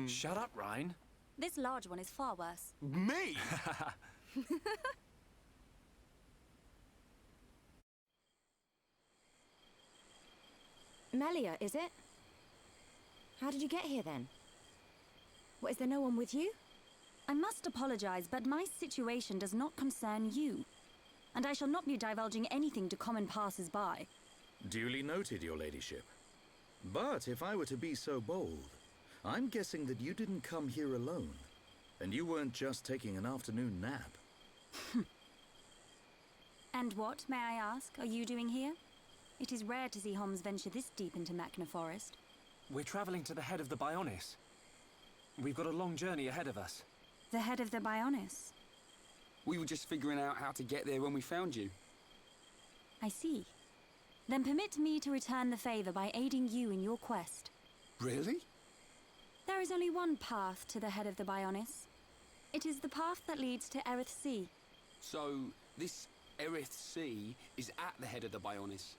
Shut up, Ryan. This large one is far worse. Me? Melia, is it? How did you get here then? What, is there no one with you? I must apologize, but my situation does not concern you. And I shall not be divulging anything to common passers-by. Duly noted, your ladyship. But if I were to be so bold, I'm guessing that you didn't come here alone. And you weren't just taking an afternoon nap. And what, may I ask, are you doing here? It is rare to see Homs venture this deep into Machna Forest. We're traveling to the head of the Bionis. We've got a long journey ahead of us. The head of the Bionis? We were just figuring out how to get there when we found you. I see. Then permit me to return the favor by aiding you in your quest. Really? There is only one path to the head of the Bionis. It is the path that leads to Erith Sea. So, this Erith Sea is at the head of the Bionis.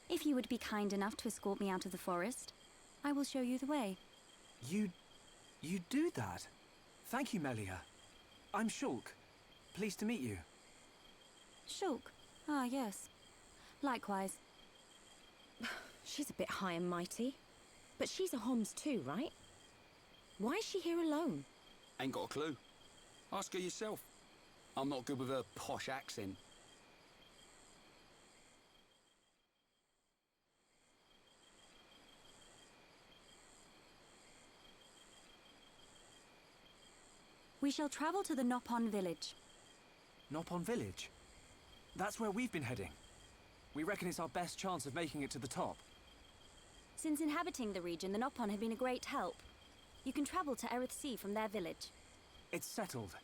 If you would be kind enough to escort me out of the forest, I will show you the way. You do that? Thank you, Melia. I'm Shulk. Pleased to meet you. Shulk. Ah, yes. Likewise. She's a bit high and mighty. But she's a Homs too, right? Why is she here alone? Ain't got a clue. Ask her yourself. I'm not good with her posh accent. We shall travel to the Nopon village. Nopon village? That's where we've been heading. We reckon it's our best chance of making it to the top. Since inhabiting the region, the Nopon have been a great help. You can travel to Erith Sea from their village. It's settled.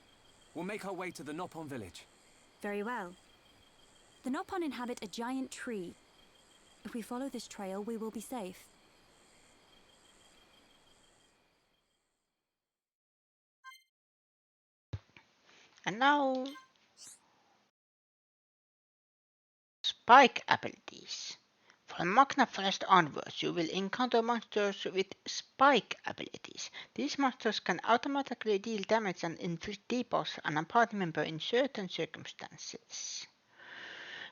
We'll make our way to the Nopon village. Very well. The Nopon inhabit a giant tree. If we follow this trail, we will be safe. And now spike abilities. From Magna Forest onwards, you will encounter monsters with spike abilities. These monsters can automatically deal damage and inflict debuffs on a party member in certain circumstances.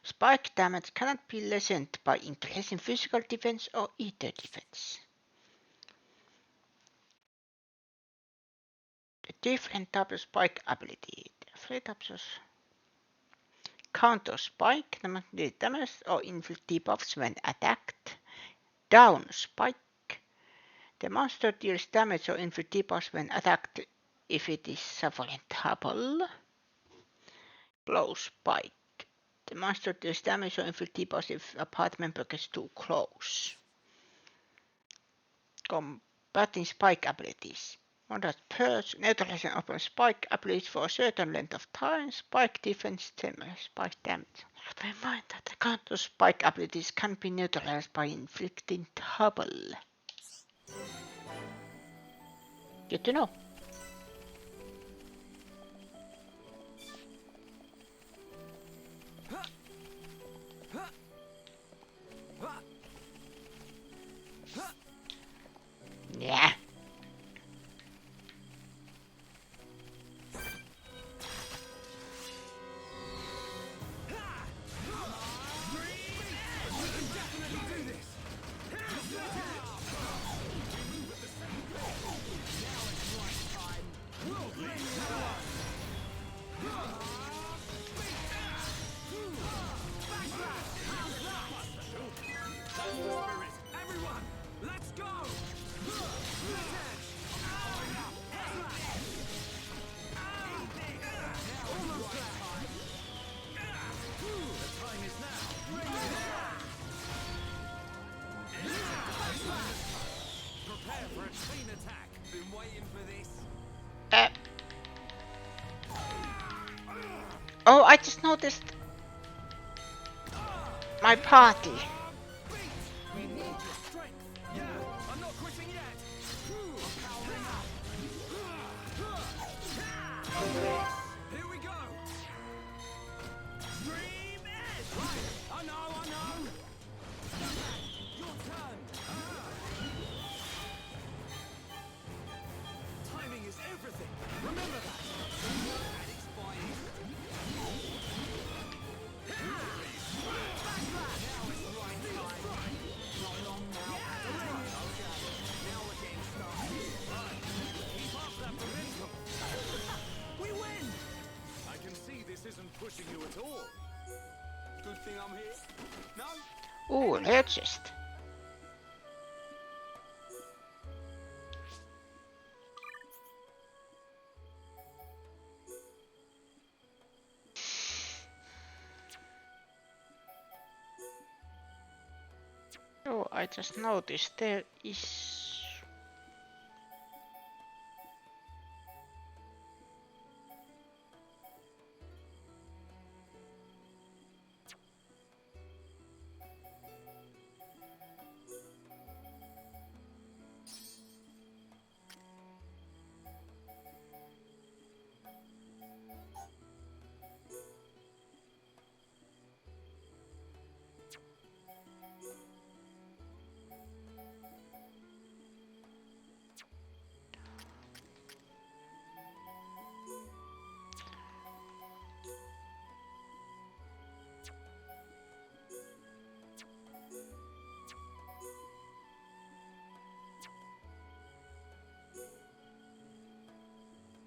Spike damage cannot be lessened by increasing physical defense or ether defense. The different types of spike ability. Three types of counter spike, damage or inflict debuffs when attacked. Down spike. The monster deals damage or inflict debuffs when attacked if it is suffering trouble. Close spike. The monster deals damage or inflict debuffs if a party member gets too close. Combating spike abilities. On that perch, neutralizing open spike abilities for a certain length of time. Spike defense, spike damage. Keep in mind that the counter spike abilities can be neutralized by inflicting trouble. Good to know. Yeah. Oh, I just noticed my party. Here we go! Dream Edge! I know! Your turn! Timing is everything! Remember that! And it's fine! Now it's right time! Not long now! Now we're getting started! Keep up that momentum! We win! I can see this isn't pushing you at all. Good thing I'm here. No? Ooh, rare chest. Oh, I just noticed there is...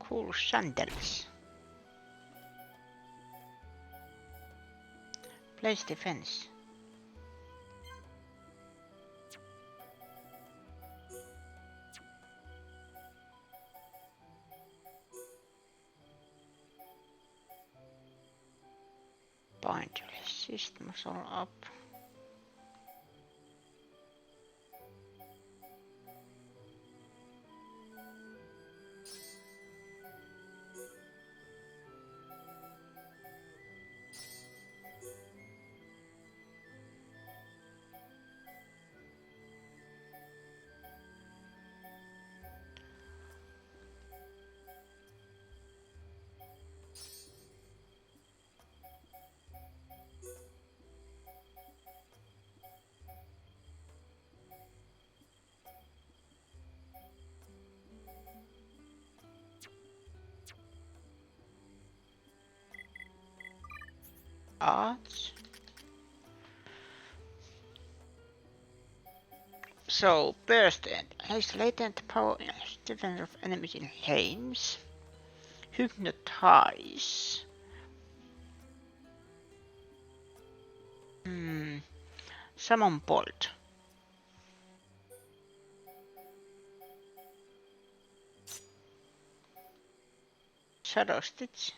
Cool sandals. Place defense. Bind resist muscle up. Arts. So, burst end. Has latent power in defense of enemies in range. Hypnotize. Summon bolt. Shadow stitch.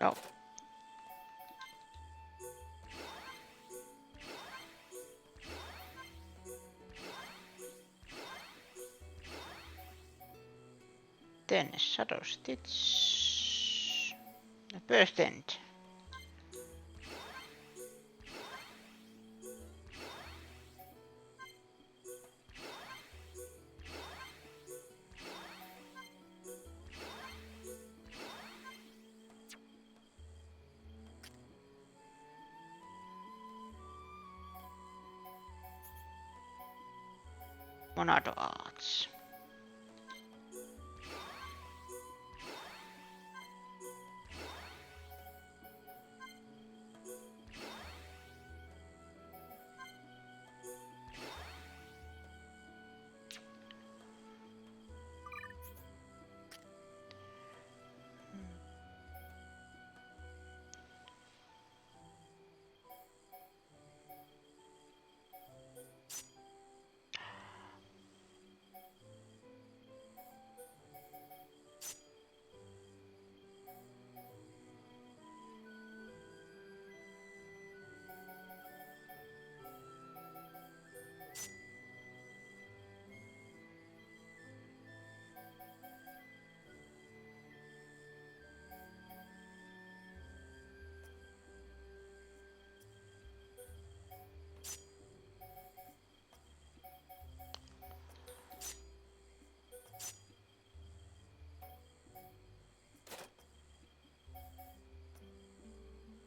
No. Then shadow stitch. Burst end. Monado arts.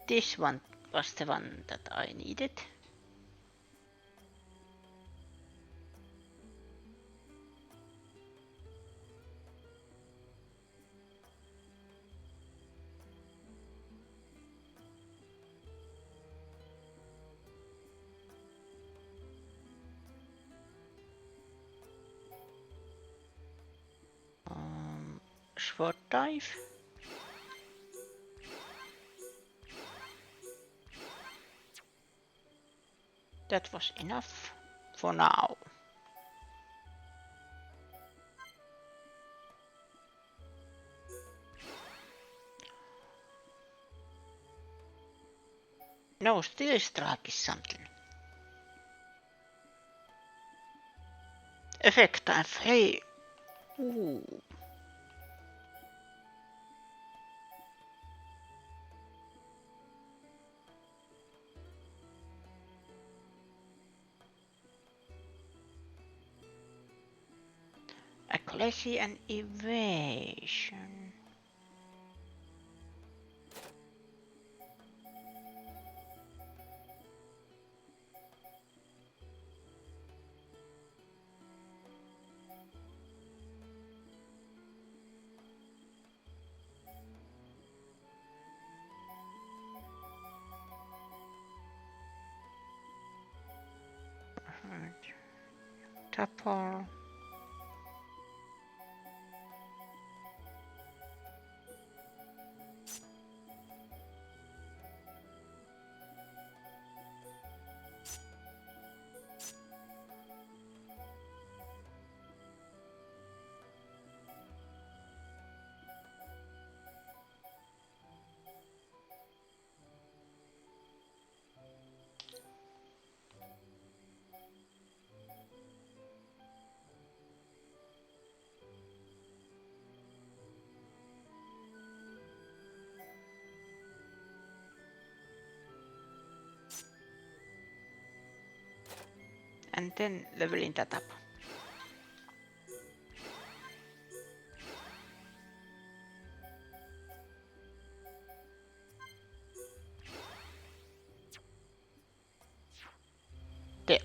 This one was the one that I needed. Sword dive. That was enough for now. No, steel strike is something. Effect time 3. Ooh. Accuracy and evasion. Tapal. And then leveling that up. There.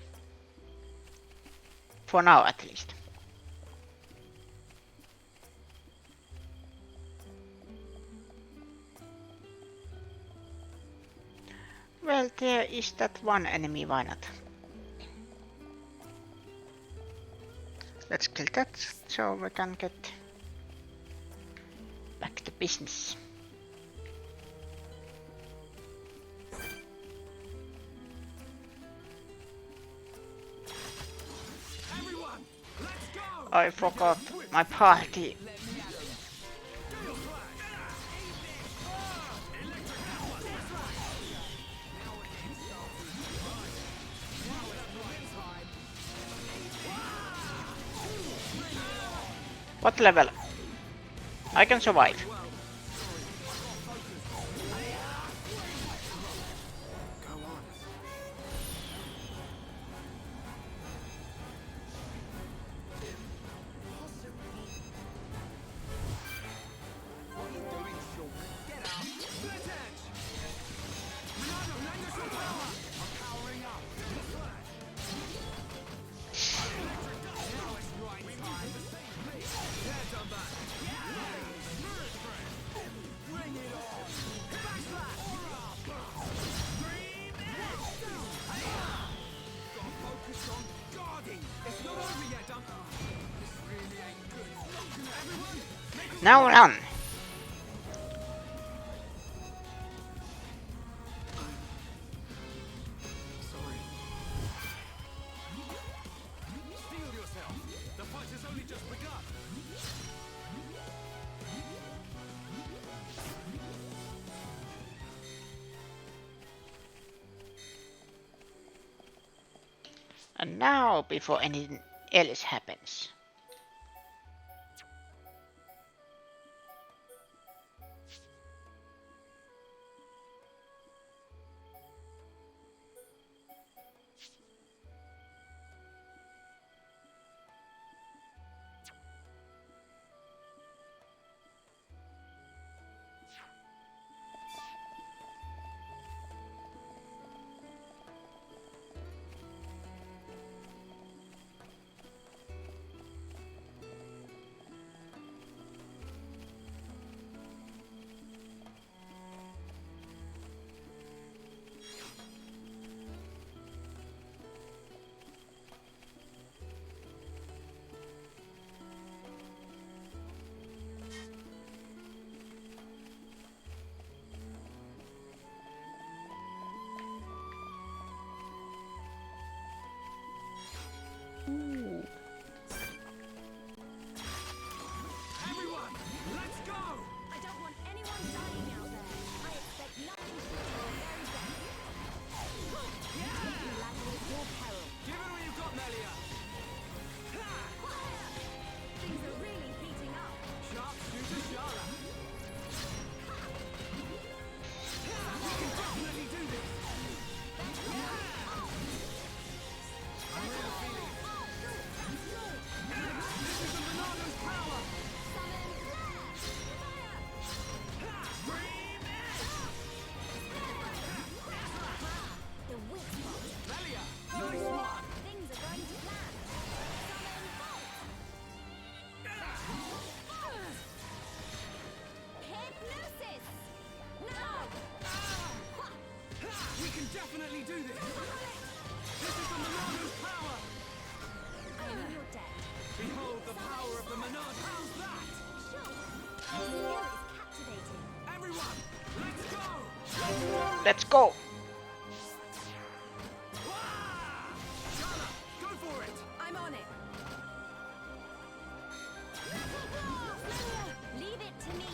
For now at least. Well, there is that one enemy, why not? Let's kill that so we can get back to business. Everyone, let's go! I forgot my party. What level? I can survive. What are you doing, Shulk? Get out! Split edge! Ronaldo, lend us your power! I'm powering up. Now it's right time. Heads on back. Bring it on! Backslash! Scream it! Gotta focus on guarding. It's not over yet, Duncan. This really ain't good. Everyone, make Now run! Steel yourself. The fight has only just begun. And now, before anything else happens. Let's go! Go for it! I'm on it. Leave it to me.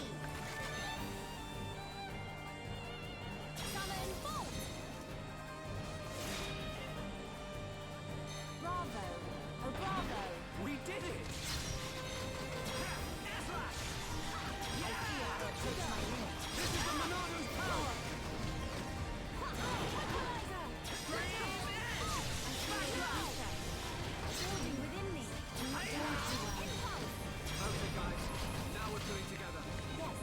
Summon bolt. Bravo. Oh, bravo. We did it! This is the Monado's power! Building within me. Okay, guys. Now we're pulling together. Yes,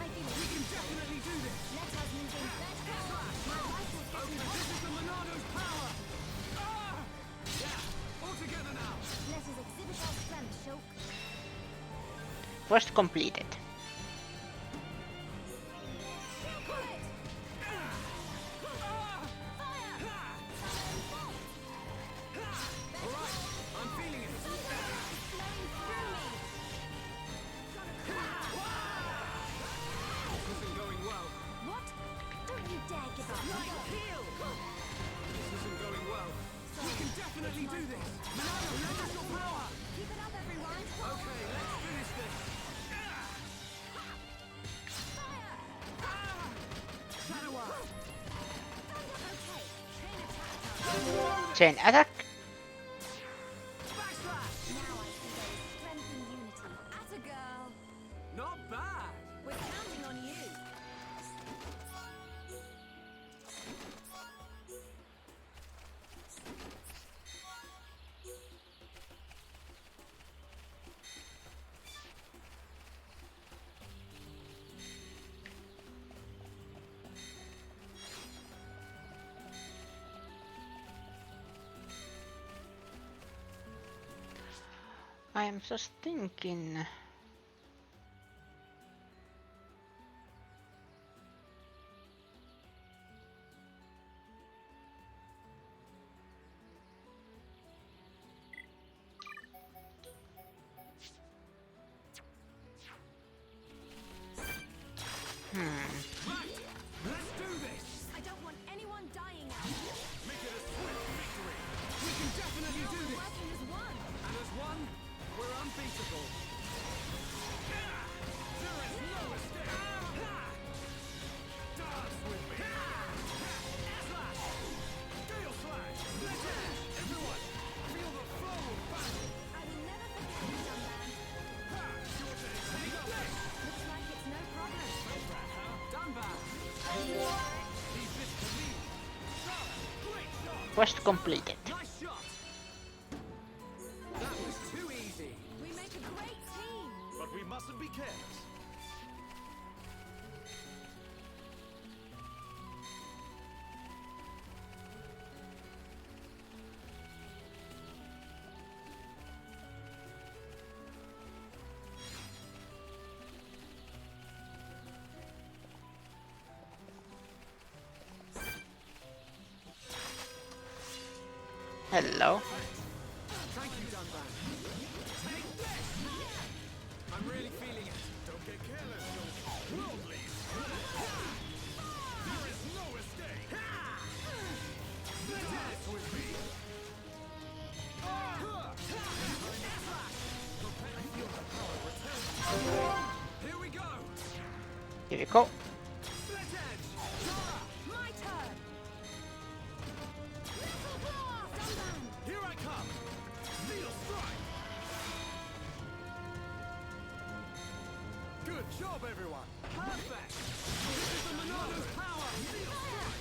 I feel it. We can definitely do this! Let us move in. Let's go. My rifle's Okay, getting hot. this is the Monado's power! Ah! Yeah! All together now! Let us exhibit our strength, Shulk. Quest completed. Alright, I'm feeling it! This isn't going well. What? Don't you dare give up. This isn't going well. We can definitely do this! Monado, lend us your power! Keep it up, everyone. Okay, let's finish this! Shadow Eye! Okay, chain attack. Chain attack. Backslash! Now I see there is strength in unity. At a girl. Not bad! We're counting on you. I am just thinking. Let's do this! I don't want anyone dying out. Make it a swift victory! We can definitely do this! Working as one. And as one, we're unbeatable. There is no escape! Dance with me! Slash! Gale Slash! Split Edge! Everyone, feel the flow of battle! I will never forget you, Dunban. Sure to take this! Looks like it's no problem. Done bad! Leave this to me! Great shot! Quest completed. Nice shot! That was too easy! We make a great team. But we mustn't be careless. Hello. Thank you, Dunban. Take this! I'm really feeling it. Don't get careless, Worldly! There is no escape! Split Edge with me! Feel the power return. Here we go! Here we go. Split Edge! Zora! My turn. Little blast, Dunban. Here I come! Steel Strike! Good job, everyone! Perfect! This is the Monado's power! Steel Strike!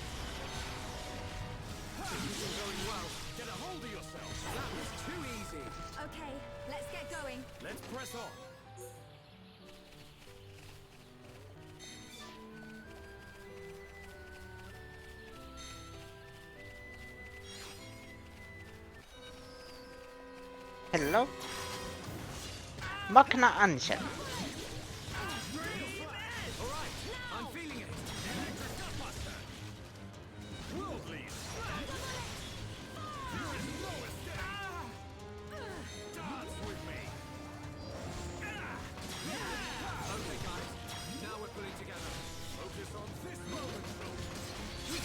This isn't going well. Get a hold of yourself! That was too easy! Okay, let's get going. Let's press on! Hello. Magna Ansel. Alright, I'm feeling it! Electric Gutbuster! Worldly! There is no escape! Dance with me! Okay, guys, now we're pulling together. Focus on this moment, folks. We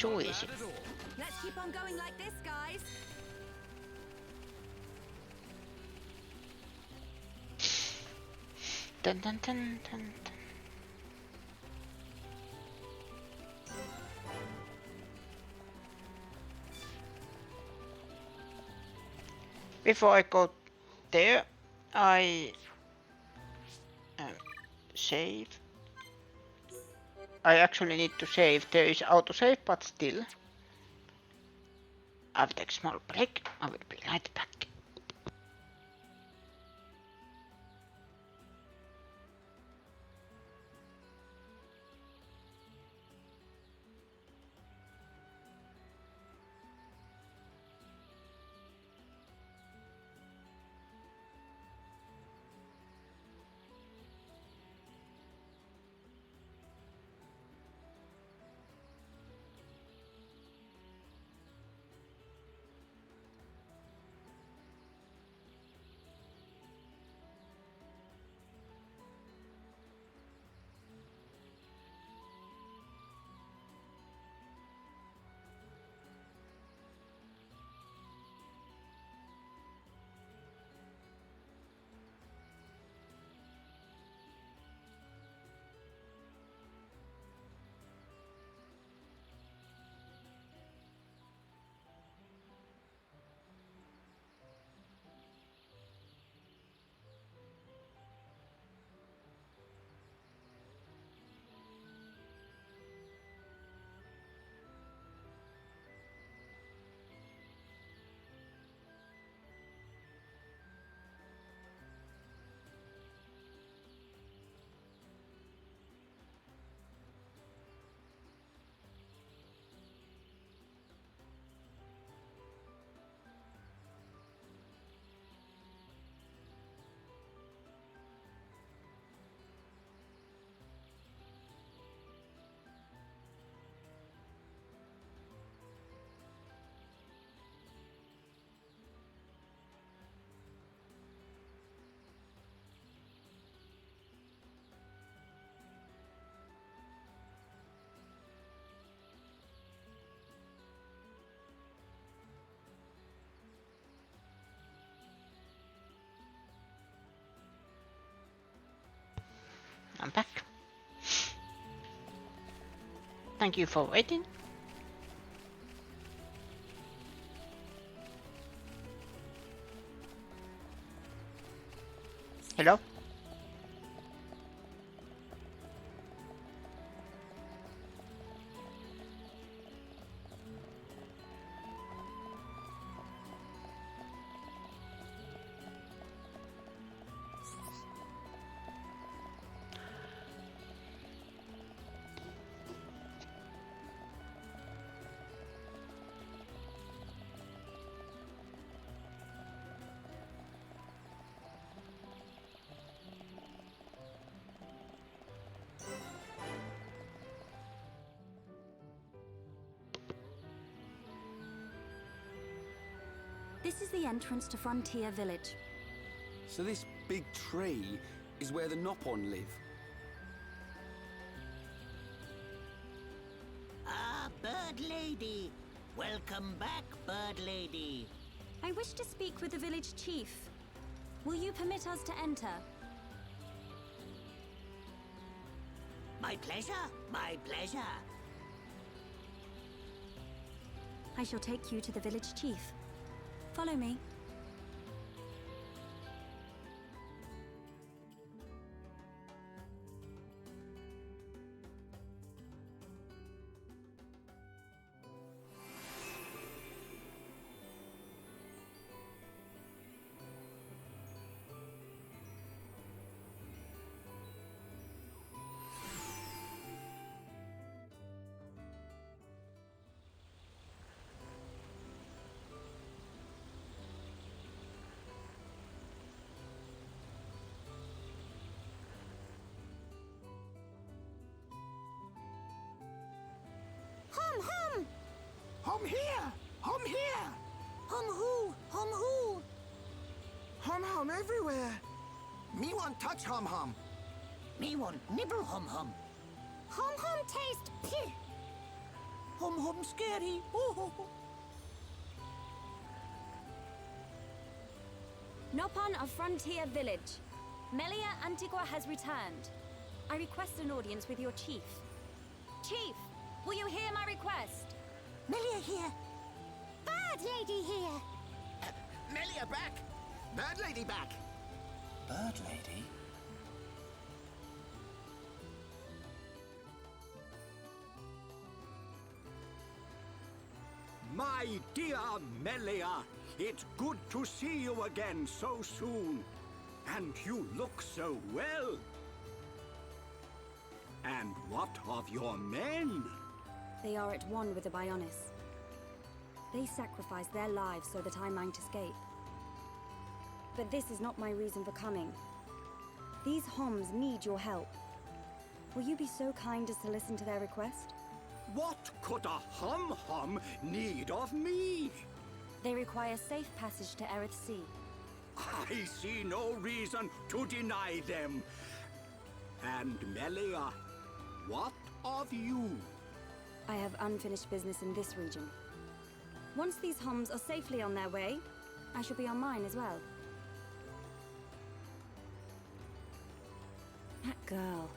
too easy. Let's keep on going like this, guys. Dun, dun, dun, dun, dun. Before I go there, I save. I actually need to save. There is autosave, but still. I will take a small break. I will be right back. I'm back. Thank you for waiting. Hello? This is the entrance to Frontier Village. So this big tree is where the Nopon live. Ah, Bird Lady. Welcome back, Bird Lady. I wish to speak with the village chief. Will you permit us to enter? My pleasure, my pleasure. I shall take you to the village chief. Follow me. Hum hum! Hum here! Hum here! Hum who? Hum who? Hum hum everywhere! Me want touch hum hum. Me want nibble hum hum. Hum hum taste pih. hum scary. Ooh. Nopon of Frontier Village. Melia Antigua has returned. I request an audience with your chief. Chief, will you hear my request? Melia here. Bird lady here. Melia back! Bird lady back! Bird lady? My dear Melia, it's good to see you again so soon. And you look so well. And what of your men? They are at one with the Bionis. They sacrificed their lives so that I might escape. But this is not my reason for coming. These Homs need your help. Will you be so kind as to listen to their request? What could a hum need of me? They require safe passage to Erith Sea. I see no reason to deny them. And Melia, what of you? I have unfinished business in this region. Once these Homs are safely on their way, I shall be on mine as well. That girl.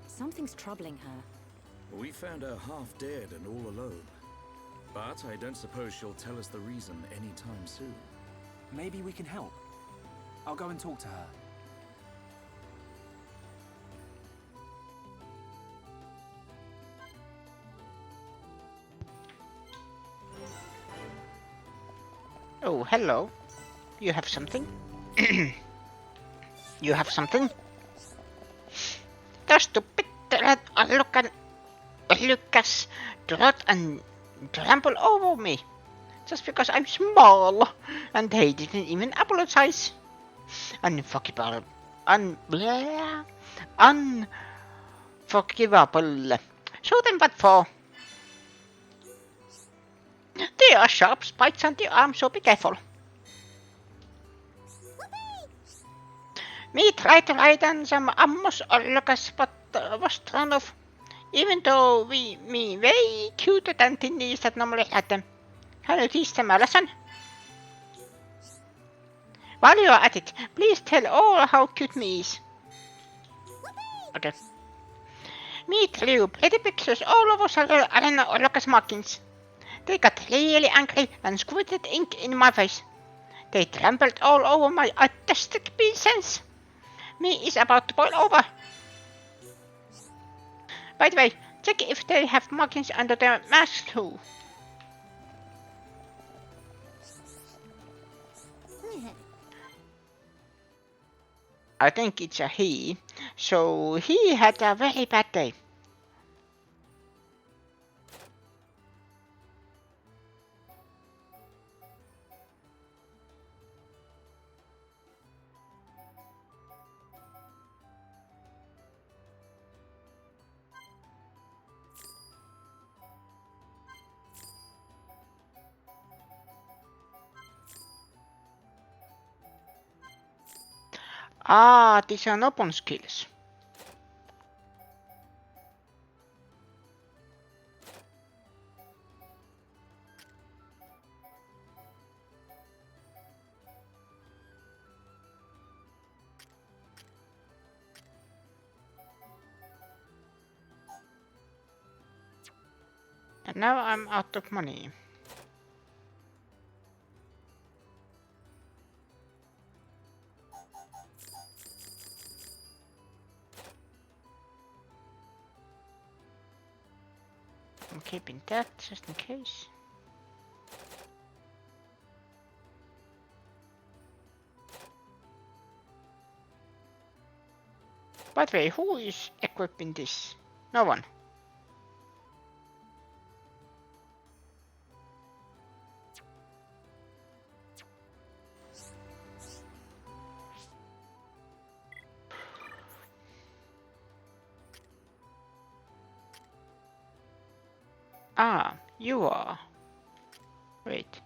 Something's troubling her. We found her half dead and all alone. But I don't suppose she'll tell us the reason anytime soon. Maybe we can help. I'll go and talk to her. Oh, hello. You have something? You have something? The stupid rat Lucas trot and trample over me. Just because I'm small. And they didn't even apologize. Unforgivable. Unforgivable. So then what for? There are sharp spikes on the arm, so be careful. Me tried to ride on some Amos or Lucas, but was thrown off. Even though me way cuter than thinnies that normally had them. Can you teach them a lesson? While you are at it, please tell all how cute me is. Okay. Me drew pretty pictures all over several arena or Lucas markings. They got really angry and squirted ink in my face. They trampled all over my artistic sense. Me is about to boil over. By the way, check if they have markings under their masks too. I think it's a he, so he had a very bad day. Ah, these are Nopon skills. And now I'm out of money. I'm keeping that just in case. By the way, who is equipping this? No one. Ah, you are. Wait.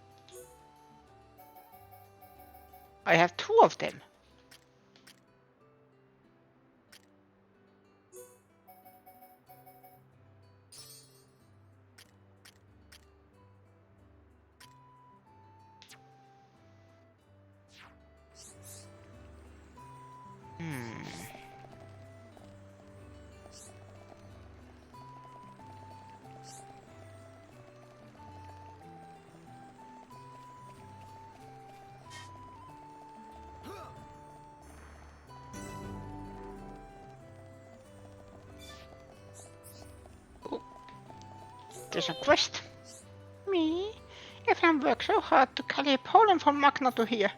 I have two of them. There's a quest. Me? Everyone worked so hard to carry pollen from Magna to here.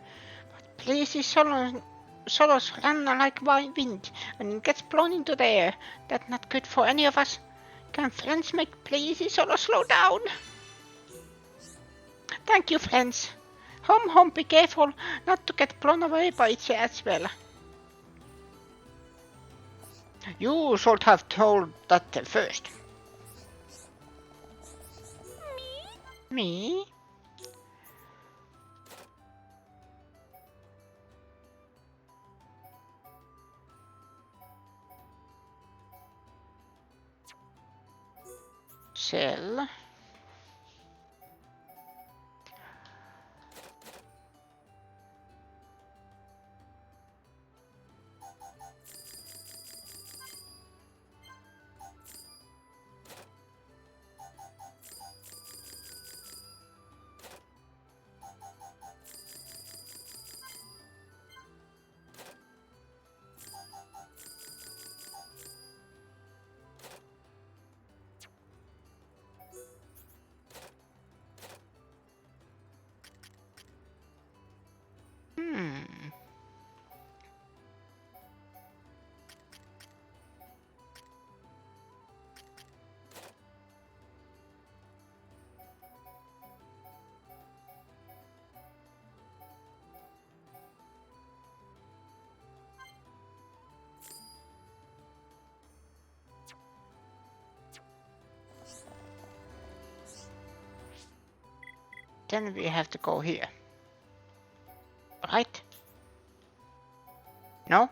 But places solos run like wind and it gets blown into the air. That's not good for any of us. Can friends make places solo slow down? Thank you, friends. Home, be careful not to get blown away by it as well. You should have told that first. Me? Sell. Then we have to go here. Right? No?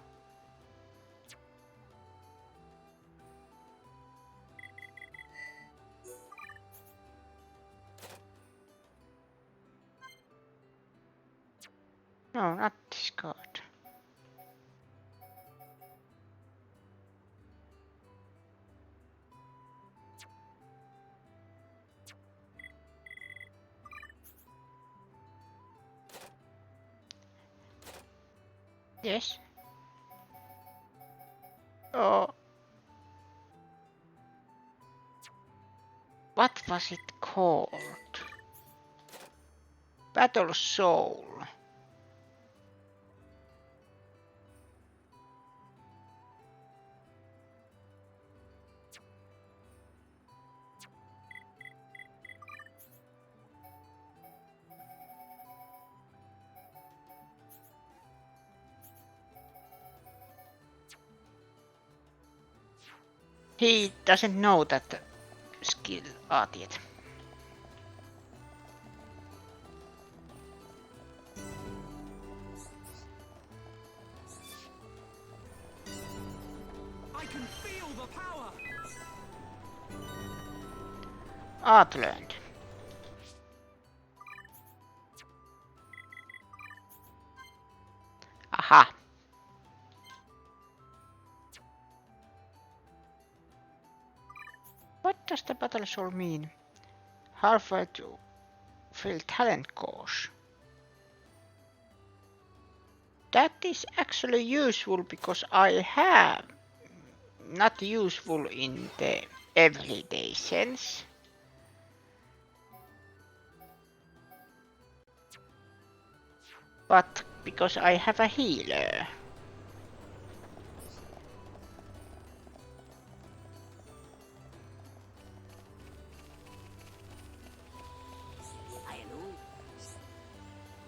No, not this card. Yes. Oh. What was it called? Battle Soul. He doesn't know that skill art yet. I can feel the power. Art learned. Aha. What does the battle soul mean? Halfway to fill talent course. That is actually useful because I have not useful in the everyday sense. But because I have a healer.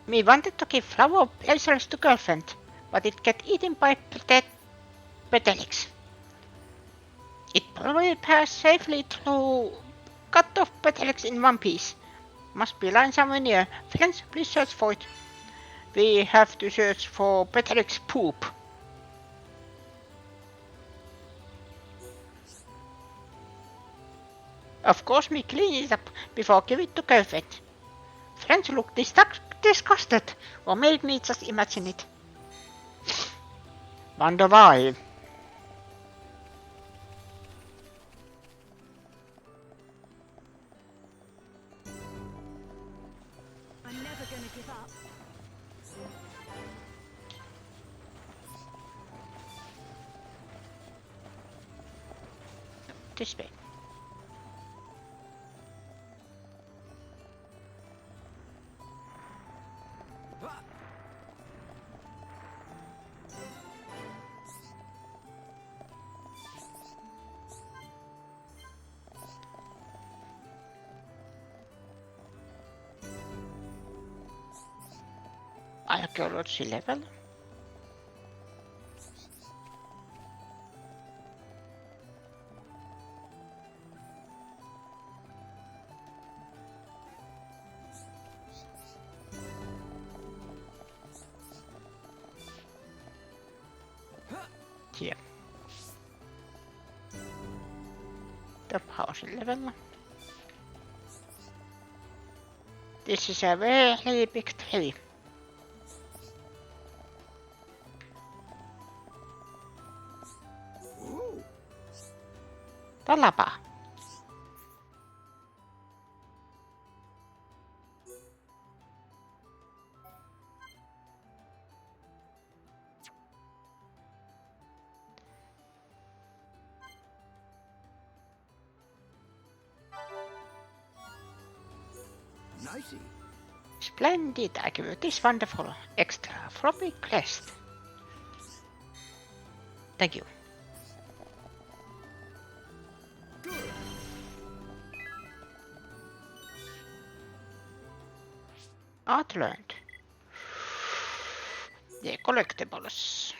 Me wanted to give flower blazers to girlfriend, but it get eaten by petalix. It probably passed safely through cut off petalix in one piece. Must be lying somewhere near. Friends, please search for it. We have to search for petalix poop. Of course, me clean it up before give it to girlfriend. Friends look disgusted, or maybe just imagine it. Wonder why. I'm never gonna give up. This way. Archaeology level. Here. The house level. This is a very big tree. Talapa. Nicey. Splendid, I give you this wonderful extra floppy crest. Thank you. Art learned. The collectibles.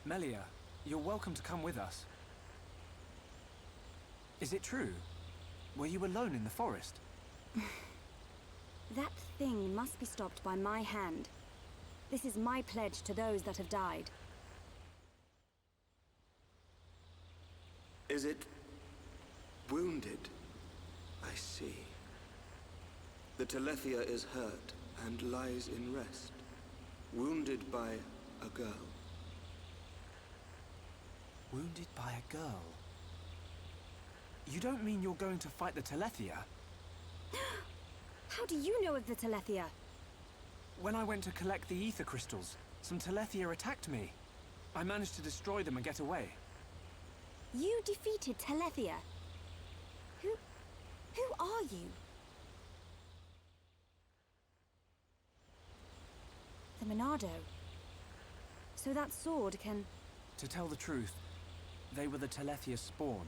Melia, you're welcome to come with us. Is it true? Were you alone in the forest? That thing must be stopped by my hand. This is my pledge to those that have died. Is it wounded? I see. The Telethia is hurt and lies in rest, wounded by a girl. Wounded by a girl? You don't mean you're going to fight the Telethia? How do you know of the Telethia? When I went to collect the ether crystals, some Telethia attacked me. I managed to destroy them and get away. You defeated Telethia? Who are you? The Monado. So that sword can... To tell the truth, they were the Telethia spawn.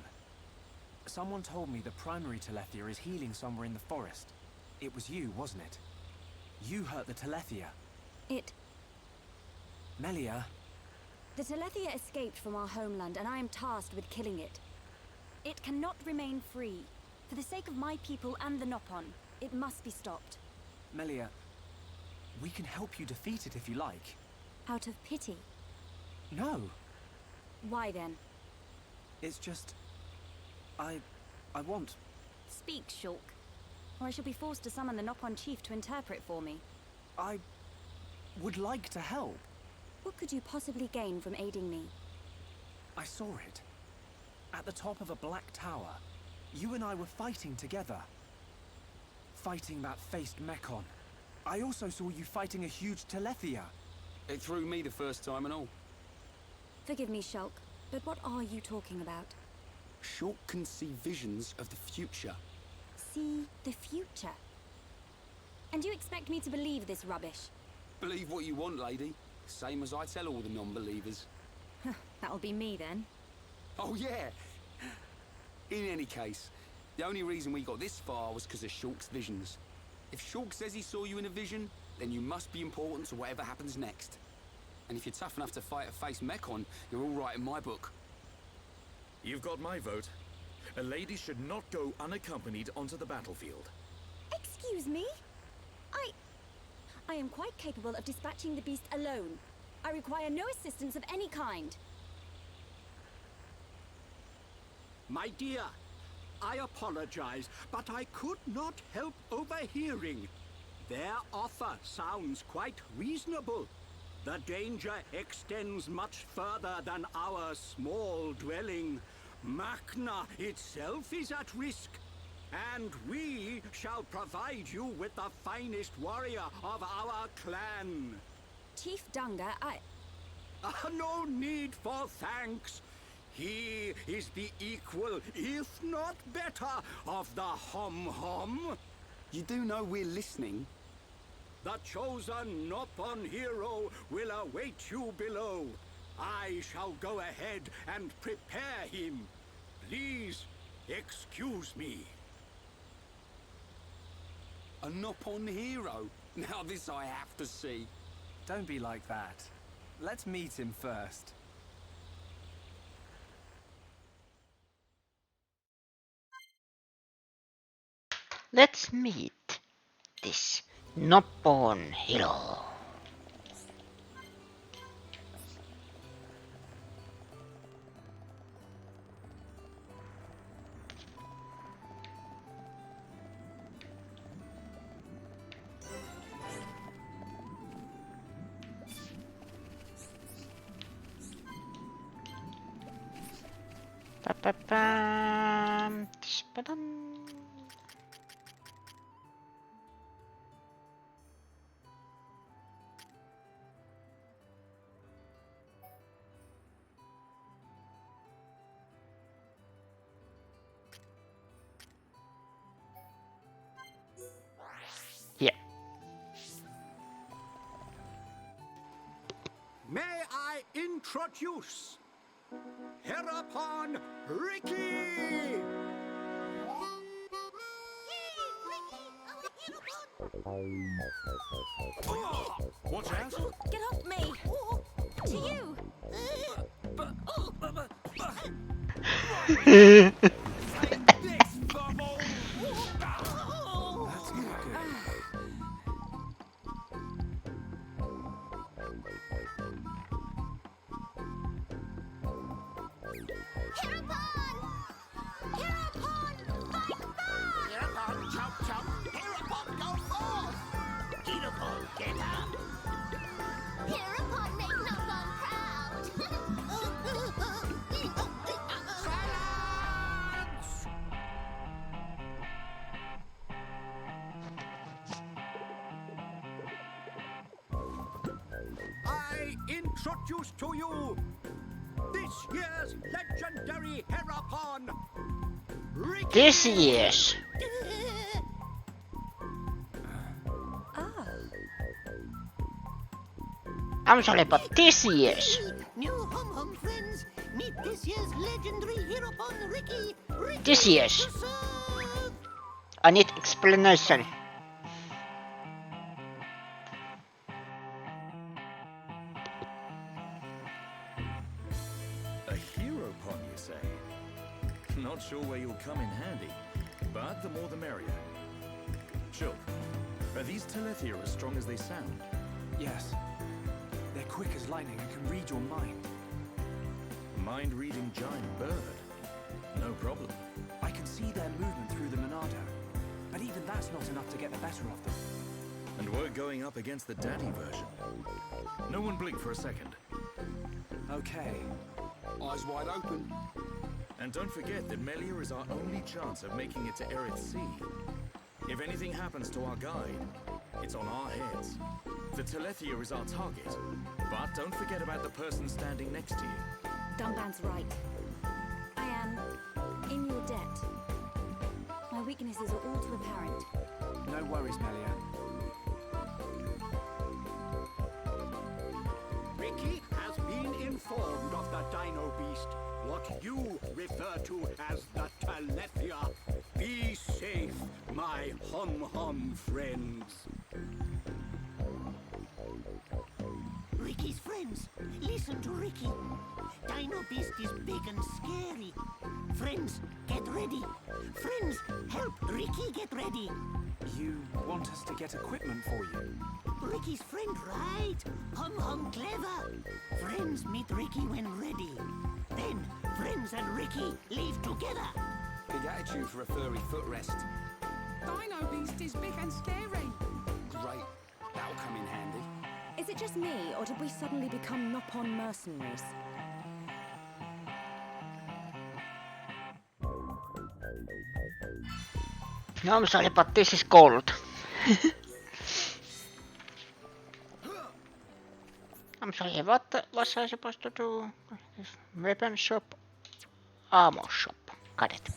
Someone told me the primary Telethia is healing somewhere in the forest. It was you, wasn't it? You hurt the Telethia. It... Melia. The Telethia escaped from our homeland, and I am tasked with killing it. It cannot remain free. For the sake of my people and the Nopon, it must be stopped. Melia, we can help you defeat it if you like. Out of pity? No. Why then? It's just... I want... Speak, Shulk, or I shall be forced to summon the Nopon chief to interpret for me. I would like to help. What could you possibly gain from aiding me? I saw it. At the top of a black tower. You and I were fighting together. Fighting that faced Mekon. I also saw you fighting a huge Telethia. It threw me the first time and all. Forgive me, Shulk, but what are you talking about? Shulk can see visions of the future. See the future? And you expect me to believe this rubbish? Believe what you want, lady. Same as I tell all the non-believers. That'll be me then. Oh, yeah! In any case, the only reason we got this far was because of Shulk's visions. If Shulk says he saw you in a vision, then you must be important to whatever happens next. And if you're tough enough to fight a face Mekon, you're all right in my book. You've got my vote. A lady should not go unaccompanied onto the battlefield. Excuse me? I am quite capable of dispatching the beast alone. I require no assistance of any kind. My dear, I apologize, but I could not help overhearing. Their offer sounds quite reasonable. The danger extends much further than our small dwelling. Makna itself is at risk, and we shall provide you with the finest warrior of our clan. Chief Dunga, No need for thanks. He is the equal, if not better, of the Hom-Hom. You do know we're listening? The chosen Nopon hero will await you below. I shall go ahead and prepare him. Please, excuse me. A Nopon hero? Now this I have to see. Don't be like that. Let's meet him first. Let's meet this Nopon hero. Ba-ba-bam, tish-ba-dum. Yeah. May I introduce Heropon Ricky! Watch out! get off me! To you! That's not good. Heropon! Heropon! Fight back! Heropon, chomp chomp. Heropon, go forth. Heropon, get up. Heropon, make Nopon proud! I introduce to you this year's legendary Heropon, Ricky! This year's. Ah. I'm sorry, but this year's. New hum-hum friends, meet this year's legendary Heropon, Ricky. Ricky This year's. to serve. I need explanation. A Heropon, you say? Not sure where you'll come in handy, but the more the merrier. Shulk, are these Telethia as strong as they sound? Yes. They're quick as lightning and can read your mind. Mind-reading giant bird? No problem. I can see their movement through the Monado, but even that's not enough to get the better of them. And we're going up against the daddy version. No one blink for a second. Okay. Eyes wide open. And don't forget that Melia is our only chance of making it to Aerith Sea. If anything happens to our guide, it's on our heads. The Telethia is our target, but don't forget about the person standing next to you. Dunban's right. I am in your debt. My weaknesses are all too apparent. No worries, Melia. Ricky has been informed of the Dino Beast, what you refer to as the Telethia. Be safe, my Hom-Hom friends. Ricky's friends, listen to Ricky. Dino Beast is big and scary. Friends, get ready. Friends, help Ricky get ready. You want us to get equipment for you? Ricky's friend, right? Hum clever. Friends meet Ricky when ready. Then, friends and Ricky leave together. Big attitude for a furry footrest. Dino Beast is big and scary. Great. That'll come in handy. Is it just me, or did we suddenly become Nopon mercenaries? No, I'm sorry, but this is cold. I'm sorry, what was I supposed to do? Weapon shop, armor shop. Got it.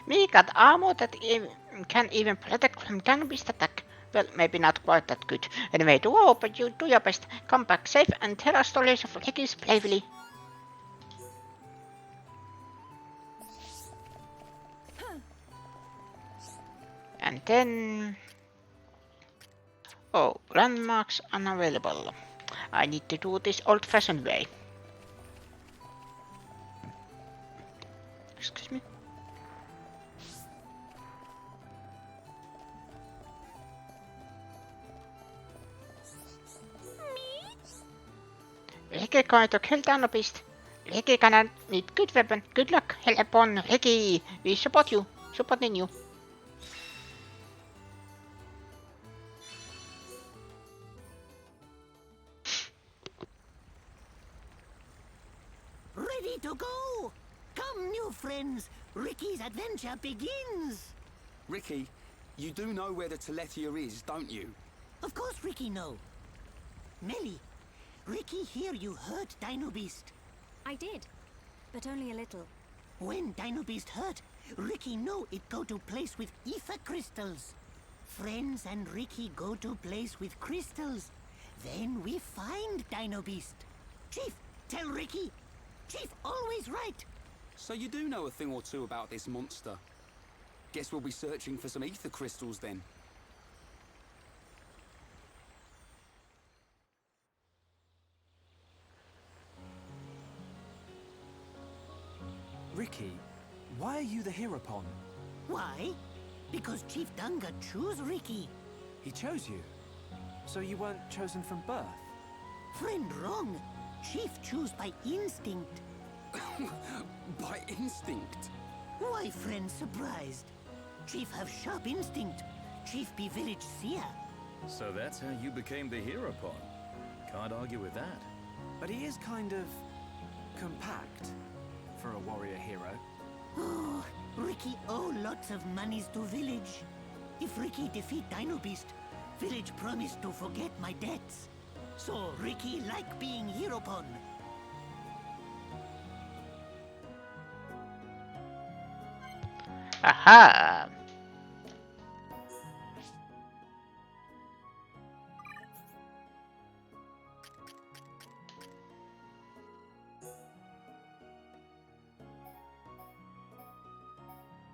We got armor that can even protect from Dino Beast attack. Well, maybe not quite that good. Anyway, duo, but you do your best. Come back safe and tell us stories of Ricky's bravely. And then... Oh, landmarks unavailable. I need to do this old-fashioned way. Excuse me. Ricky going to kill Dino Beast. Ricky gonna need good weapon. Good luck, Heropon, Ricky. We support you. Supporting you. Ready to go! Come, new friends. Ricky's adventure begins. Ricky, you do know where the Telethia is, don't you? Of course Ricky know. Melly, Ricky hear you hurt Dino Beast. I did, but only a little. When Dino Beast hurt, Ricky know it go to place with ether crystals. Friends and Ricky go to place with crystals. Then we find Dino Beast. Chief, tell Ricky. Chief always right. So you do know a thing or two about this monster. Guess we'll be searching for some ether crystals then. Ricky, why are you the Heropon? Why? Because Chief Dunga choose Ricky. He chose you? So you weren't chosen from birth? Friend wrong. Chief choose by instinct. By instinct? Why friend surprised? Chief have sharp instinct. Chief be village seer. So that's how you became the Heropon. Can't argue with that. But he is kind of... compact for a warrior hero. Oh, Ricky owe lots of monies to village. If Ricky defeat Dino Beast, village promise to forget my debts. So Ricky like being Heropon. Aha!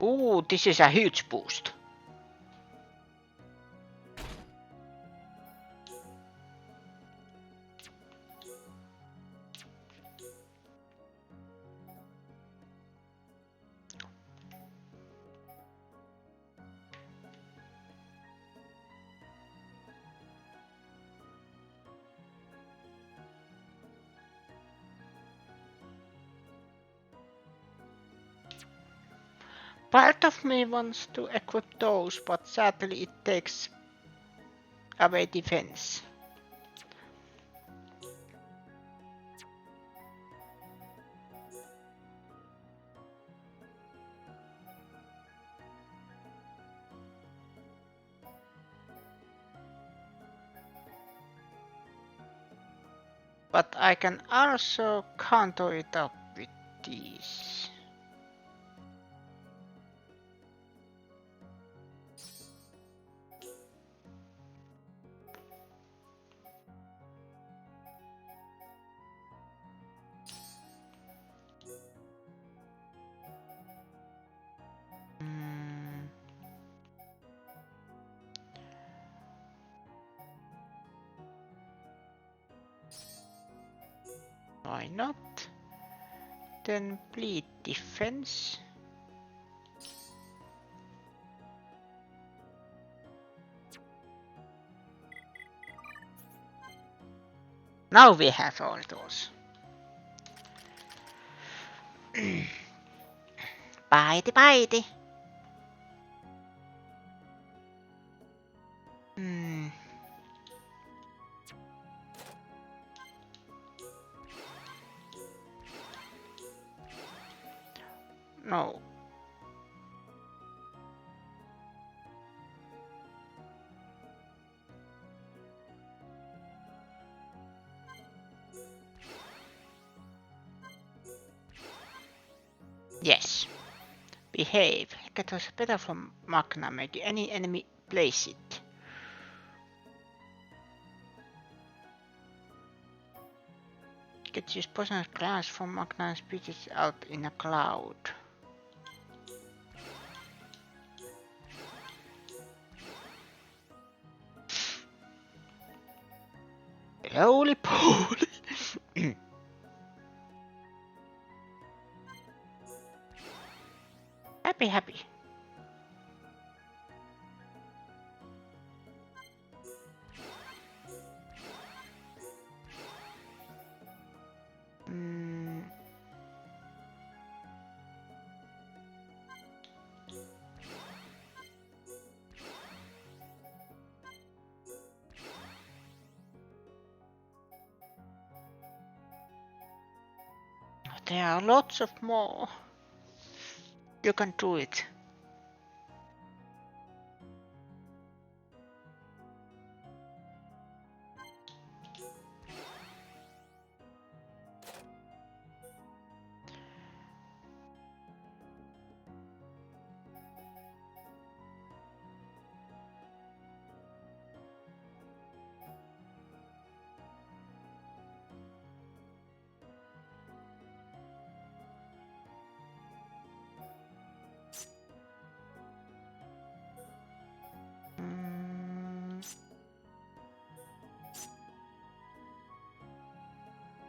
Ooh, this is a huge boost. Part of me wants to equip those, but sadly it takes away defense. But I can also counter it up with these. Why not? Then bleed defense. Now we have all those. Bite. No. Yes. Behave. Get us better from Magna. Make any enemy place it. Get use poisonous glass from Magna and spit it out in a cloud. Holy poly! Happy. There are lots of more. You can do it.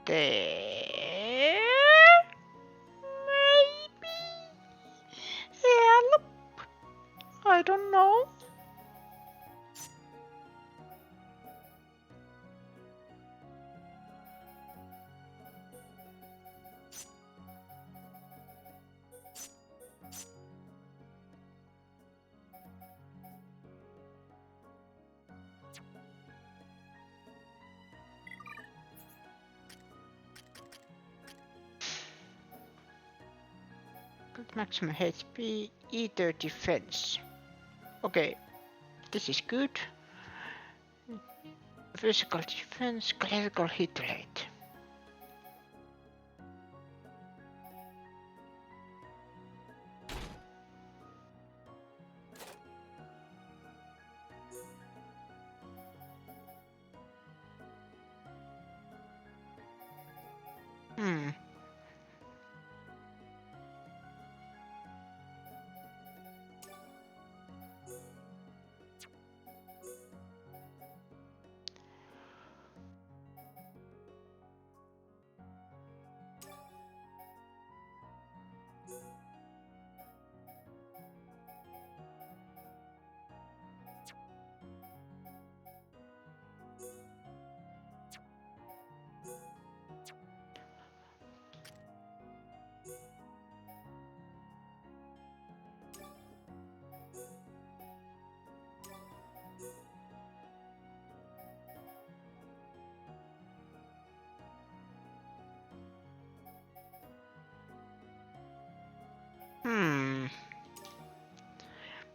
There, maybe help. I don't know. Good maximum HP, either defense. Okay, this is good. Physical defense, clerical hit rate.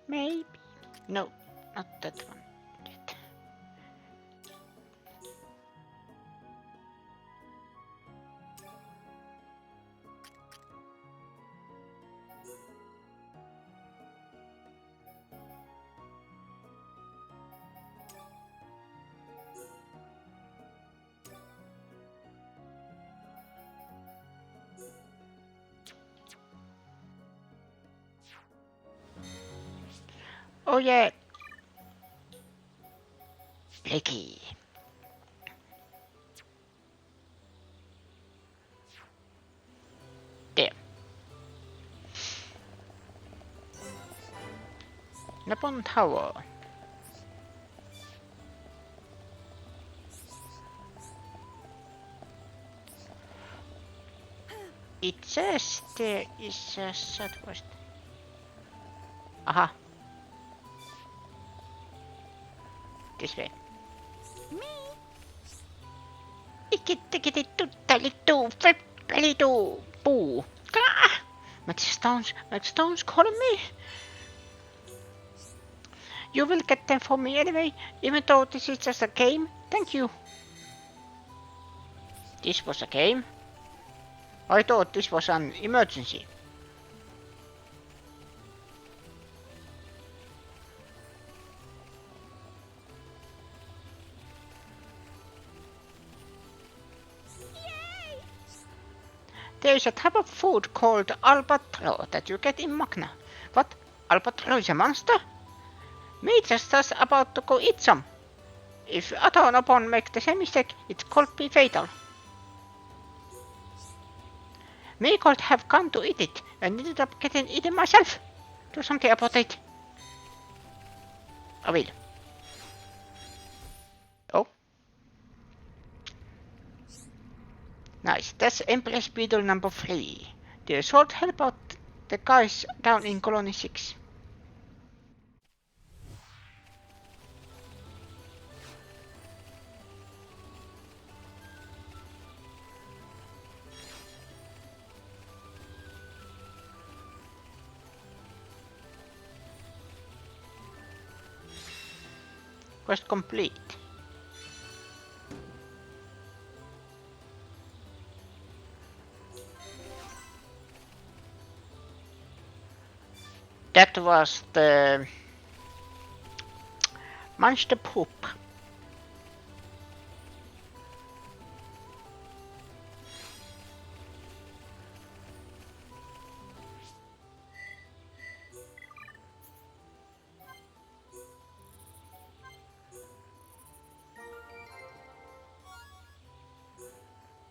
Maybe. No, not that one. Yet. Oh yeah. Blicky. Nopon Tower. It says there is a southwest. Aha. This way. Ikki tuttalittu, flippalitu, puu. Stone's calling me. You will get them for me anyway, even though this is just a game. Thank you. This was a game. I thought this was an emergency. Yay! There is a type of food called albatro that you get in Magna. What? Albatro is a monster? Me just was about to go eat some. If other Nopon make the same mistake, it could be fatal. Me could have gone to eat it and ended up getting eaten myself. Do something about it. I will. Oh. Nice. That's Empress Beetle number 3. The assault help out the guys down in Colony 6. Quest complete. That was the monster poop.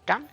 Done.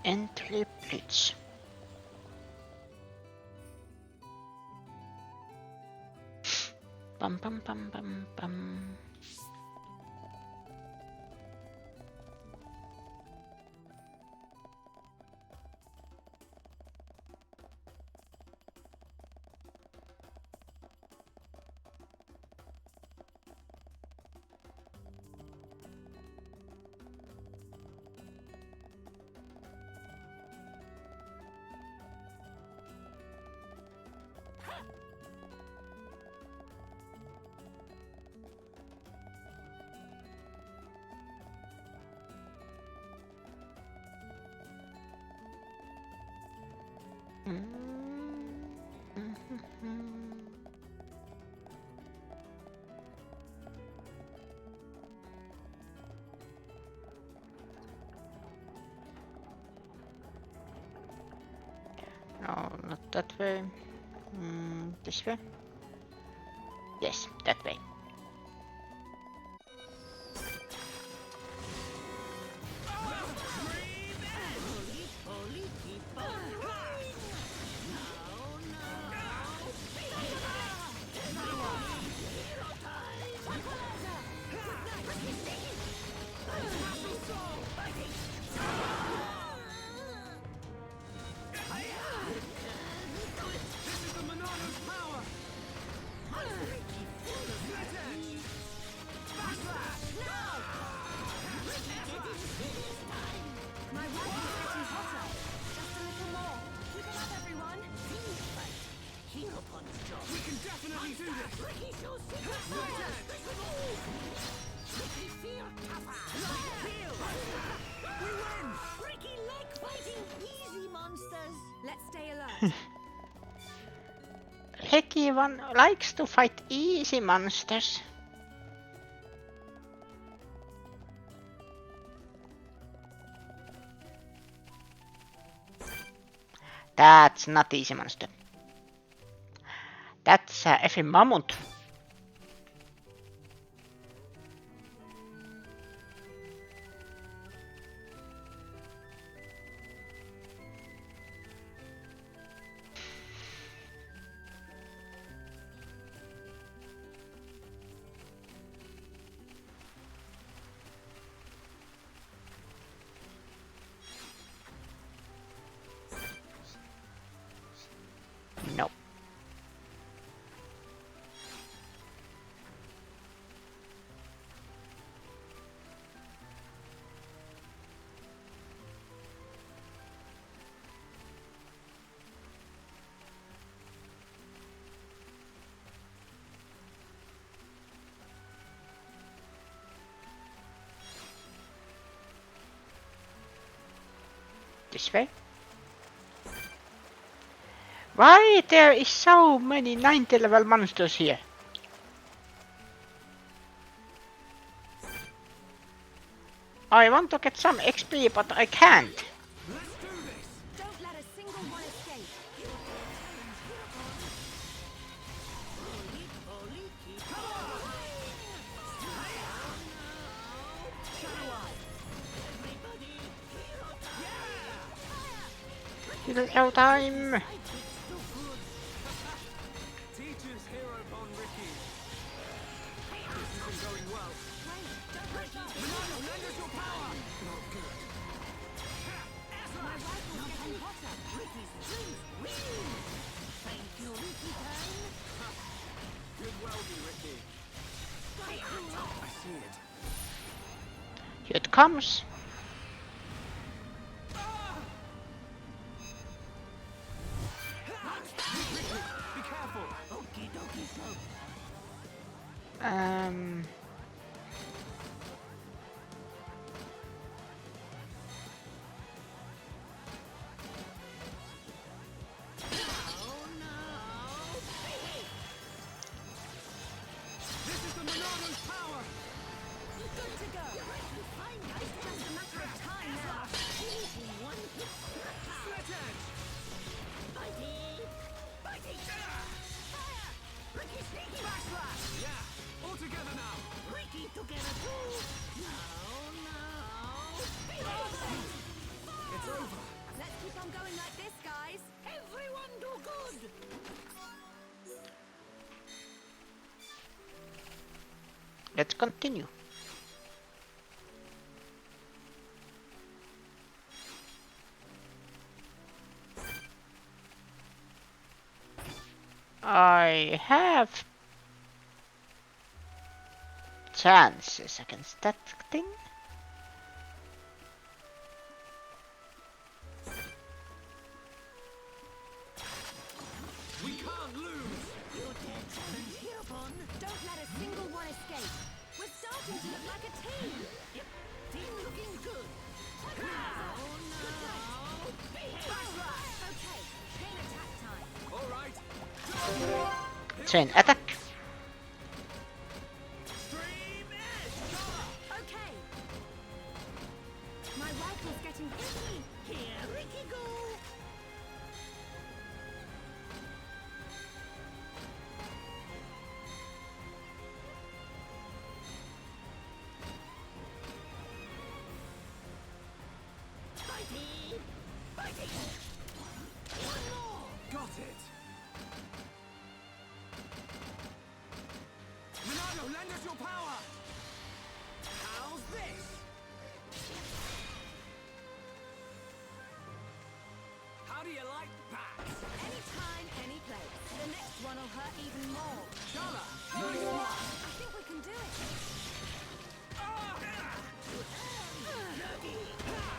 Entry Blitz. Bum bum bum bum bum. No, not that way. This way? Yes, that way. This is the Monada's power! everyone likes to fight easy monsters. That's not easy monster. That's a mammoth. No. This way. Why there is so many 90 level monsters here? I want to get some XP, but I can't. Don't let a single one escape. Little time. Teachers Heropon, Ricky. This isn't going well. Milano, lend us your power! Not good. My rifle's getting hotter. Ricky's strings win. Thank you, Ricky time. Good welding, Ricky. I see it. Here it comes. Be careful. Okie dokie, so. This is the Milano's power. Good to go. Fine, guys. Just a matter of time now. One hit. Slit edge. Fighting! Fire! Ricky sneaky! Backslash. Yeah. All together now. Ricky together too! No! It's over. Let's keep on going like this, guys. Everyone do good! Let's continue. I have chances against that thing. We can't lose. You dare challenge Heropon? Don't let a single one escape. We're starting to look like a team. Yep, team looking good. Good night. Okay, chain attack time. All right. Chain attack. Stream edge. Okay. My rifle's getting busy. Here Ricky go! Fighting! Fighting! One more! Got it. Milano, lend us your power. How's this? How do you like that? Anytime, any place. The next one will hurt even more. Chala, nice one. I think we can do it.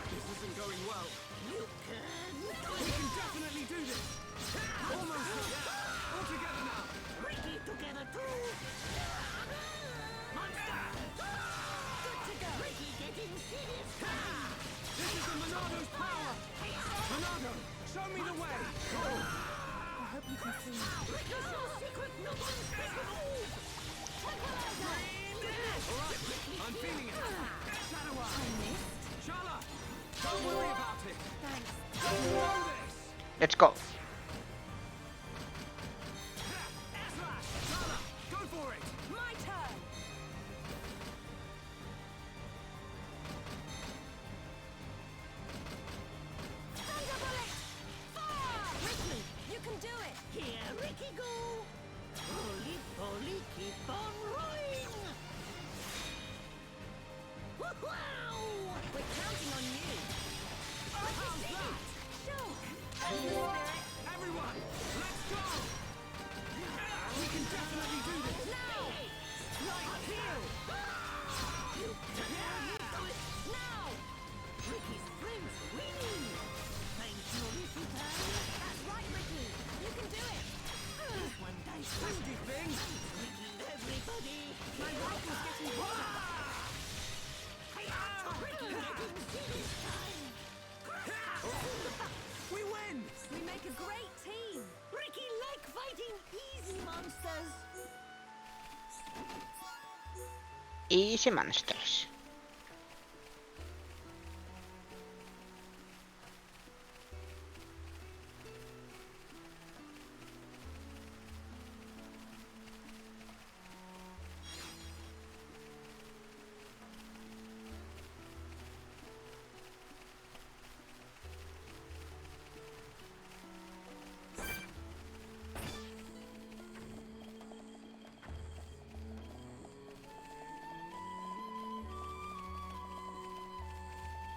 This isn't going well. You can! We can definitely do this. Almost there. All together now. Ricky together too! Monster! Good to go. Ricky getting serious! This is the Monardo's power. Monardo, show me the way. I hope you you can see. I'm feeling it. Shadow I missed. Shala, don't worry about it. Thanks. Let's go. Shala, go for it. My turn. Thunder bullet! Fire! Ricky, you can do it. Here, Ricky, go! Holy poly, keep on rolling! Wow! We're counting on you. How's that? Shulk! Spirit. Everyone, let's go. We can definitely do this. Now! Right here. Now! Ricky's friends winning! Thank you, Ricky. That's right, Ricky. You can do it. This one dice. Pesky thing. Ricky, everybody! My rifle's getting hotter. Ricky getting serious time! We win. We make a great team. Ricky like fighting easy monsters! Easy monsters.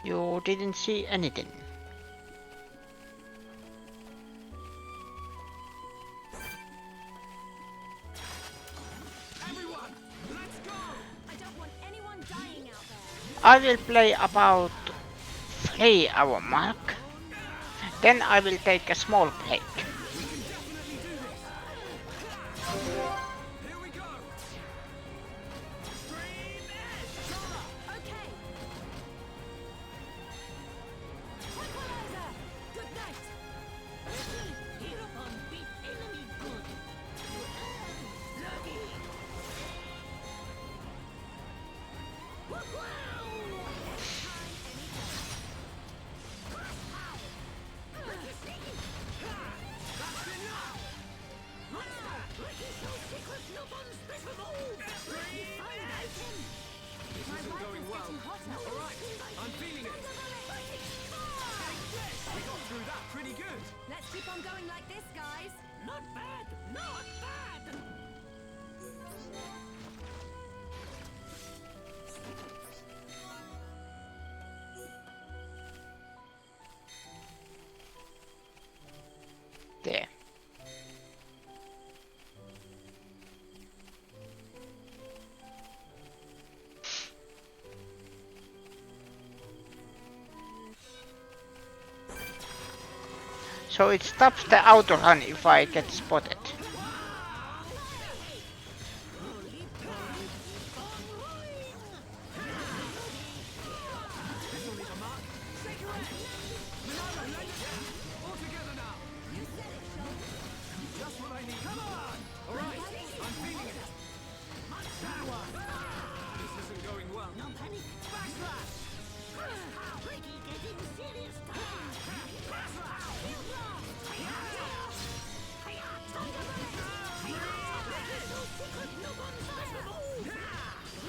You didn't see anything. Everyone, let's go. I don't want anyone dying out there. I will play about 3 hour mark. Then I will take a small break. Here we go. Stream edge. Okay. Tranquilizer! Good night. Ricky, Heropon beat enemy good! Lucky! Wow! Ricky sneaky! That's enough. Ricky shows secret Nopon special move! Ricky find item! This isn't going well. All right, I'm feeling it. We got through that pretty good. Let's keep on going like this, guys. Not bad! Not bad! There. So it stops the auto run if I get spotted. All together now. Just what I need. Come on. All right, I'm feeling it. This isn't going well. No panic! Backslash. Ricky getting serious time! Secret Nopon special move!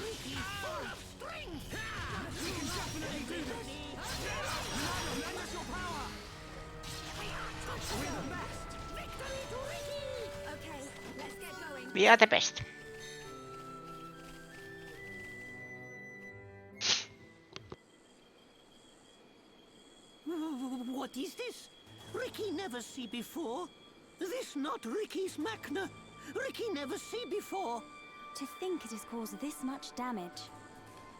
Ricky full of strength! We can definitely do this. Lend us your power. We're the best. Victory to Ricky! Okay, let's get going. We are the best. What is this? Ricky never see before. This not Ricky's Machna. Ricky never see before. To think it has caused this much damage.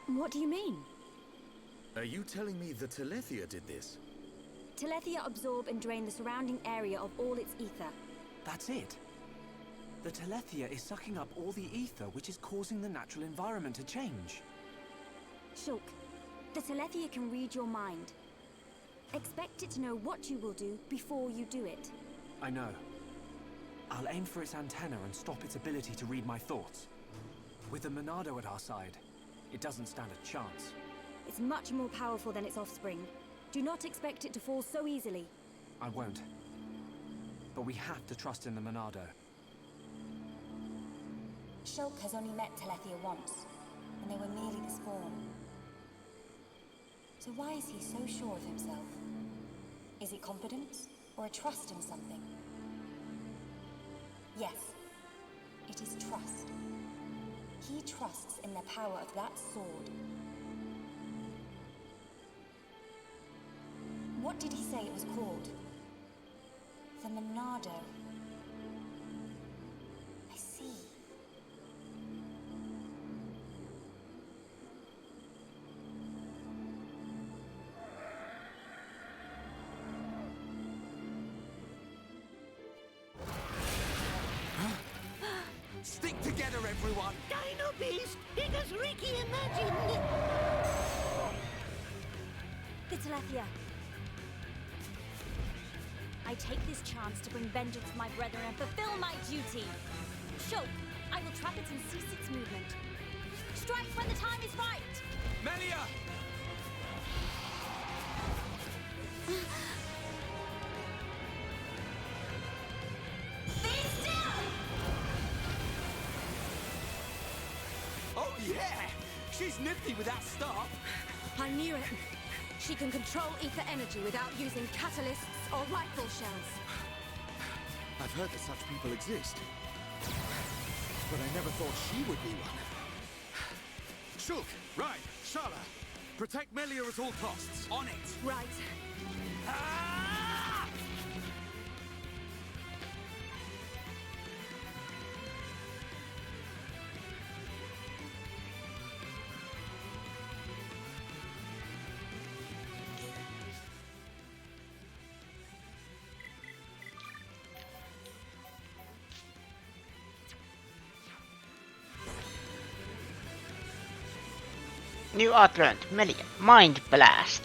What do you mean? Are you telling me the Telethia did this? Telethia absorb and drain the surrounding area of all its ether. That's it. The Telethia is sucking up all the ether, which is causing the natural environment to change. Shulk, the Telethia can read your mind. Expect it to know what you will do before you do it. I know. I'll aim for its antenna and stop its ability to read my thoughts. With the Monado at our side, it doesn't stand a chance. It's much more powerful than its offspring. Do not expect it to fall so easily. I won't. But we have to trust in the Monado. Shulk has only met Telethia once, and they were merely the spawn. So why is he so sure of himself? Is it confidence, or a trust in something? Yes, it is trust. He trusts in the power of that sword. What did he say it was called? The Monado. I see. Stick together, everyone! Dino Beast, big as Ricky imagined! The Telethia. I take this chance to bring vengeance to my brethren and fulfill my duty. Shulk, I will trap it and cease its movement. Strike when the time is right! Melia! Be still! Oh yeah! She's nifty with that staff! I knew it. She can control ether energy without using catalysts or rifle shells. I've heard that such people exist. But I never thought she would be one. Shulk! Right, Shala! Protect Melia at all costs. On it! Right. Ah! New Outland, Melia, Mind Blast.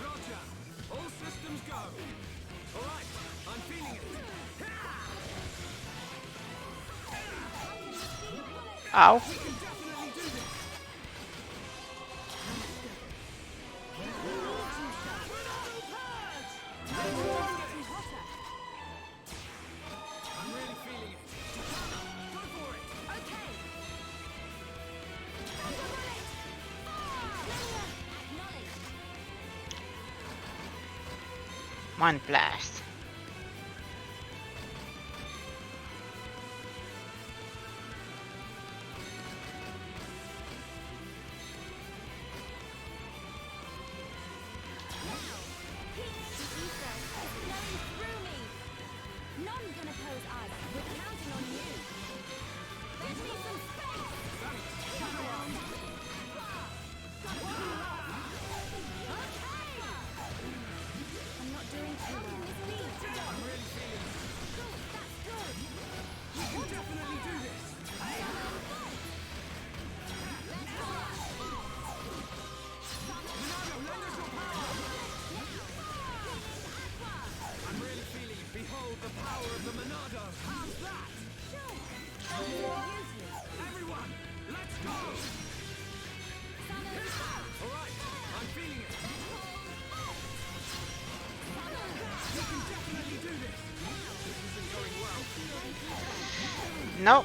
Roger! All systems go! Alright, I'm feeling it! Ow. Mind Blast. None can oppose us. We're counting on you. Give me some space! I'm not doing too well. I'm really feeling it! That's good. You can definitely do this! Monado, lend us your power! I'm really feeling it! Behold the power of the Monado! How's that? Everyone, let's go! Alright, I'm feeling it! You can definitely do this! This isn't going well. No.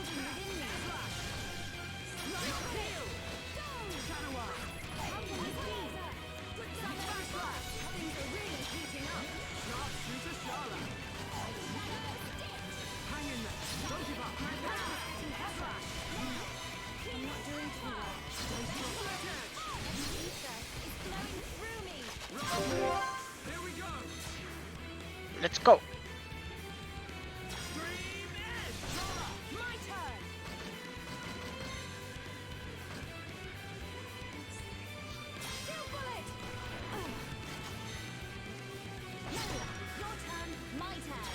Hang in there! Don't give up! I'm not doing too well. It's flowing through me. Here we go! Let's go. My turn. Still bullet. Your turn. My turn.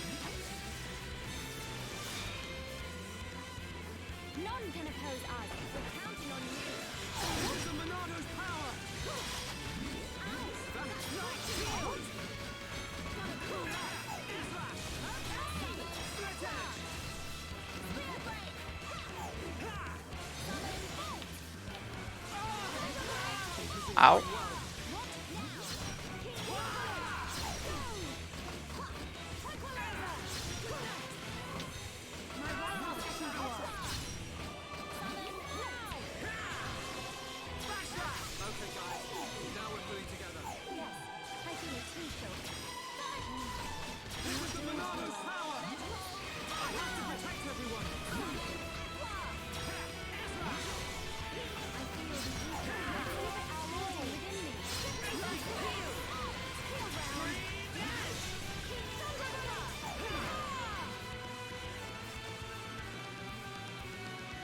None None can oppose us. We're counting on you. What's the Monado's power? Ow.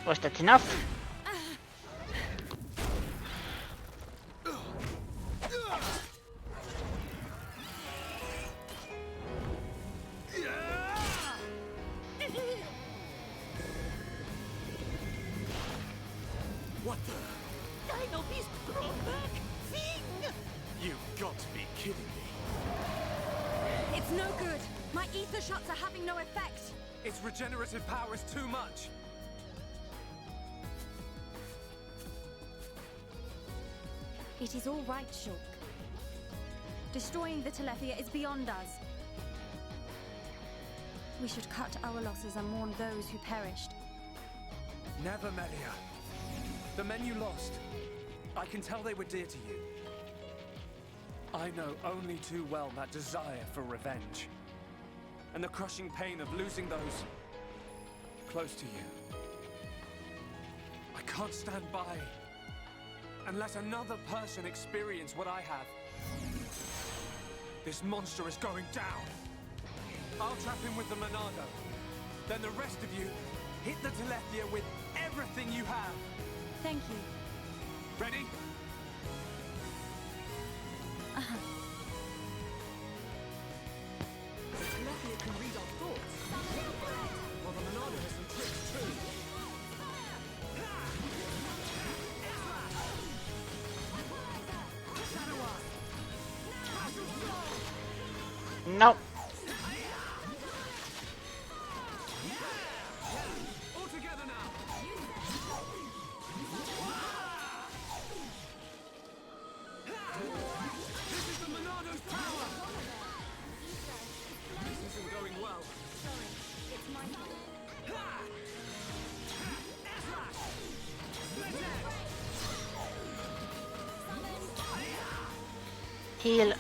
Was that enough? What the? Dino Beast brought back thing! You've got to be kidding me. It's no good. My ether shots are having no effect. Its regenerative power is too much. It is all right, Shulk. Destroying the Telethia is beyond us. We should cut our losses and mourn those who perished. Never, Melia. The men you lost, I can tell they were dear to you. I know only too well that desire for revenge. And the crushing pain of losing those close to you. I can't stand by and let another person experience what I have. This monster is going down. I'll trap him with the Monado. Then the rest of you hit the Telethia with everything you have. Thank you. Ready? The Telethia can read our thoughts. Well, the Monado has some tricks too. No. All together now. This is the Monado's power. This isn't going well. Heal.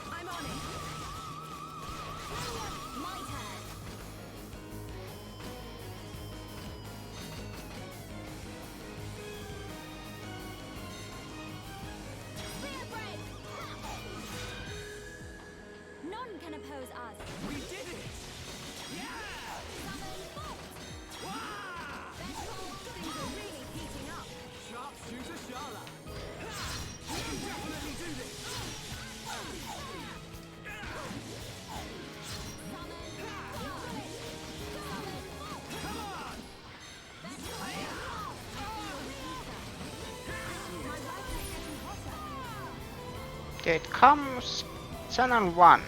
I'm on it. My turn. Spear break. None can oppose us. We did it! Summon bolt. Things are really heating up. Sharpshooter Shala. We can definitely do this. Here it comes. Channel 1.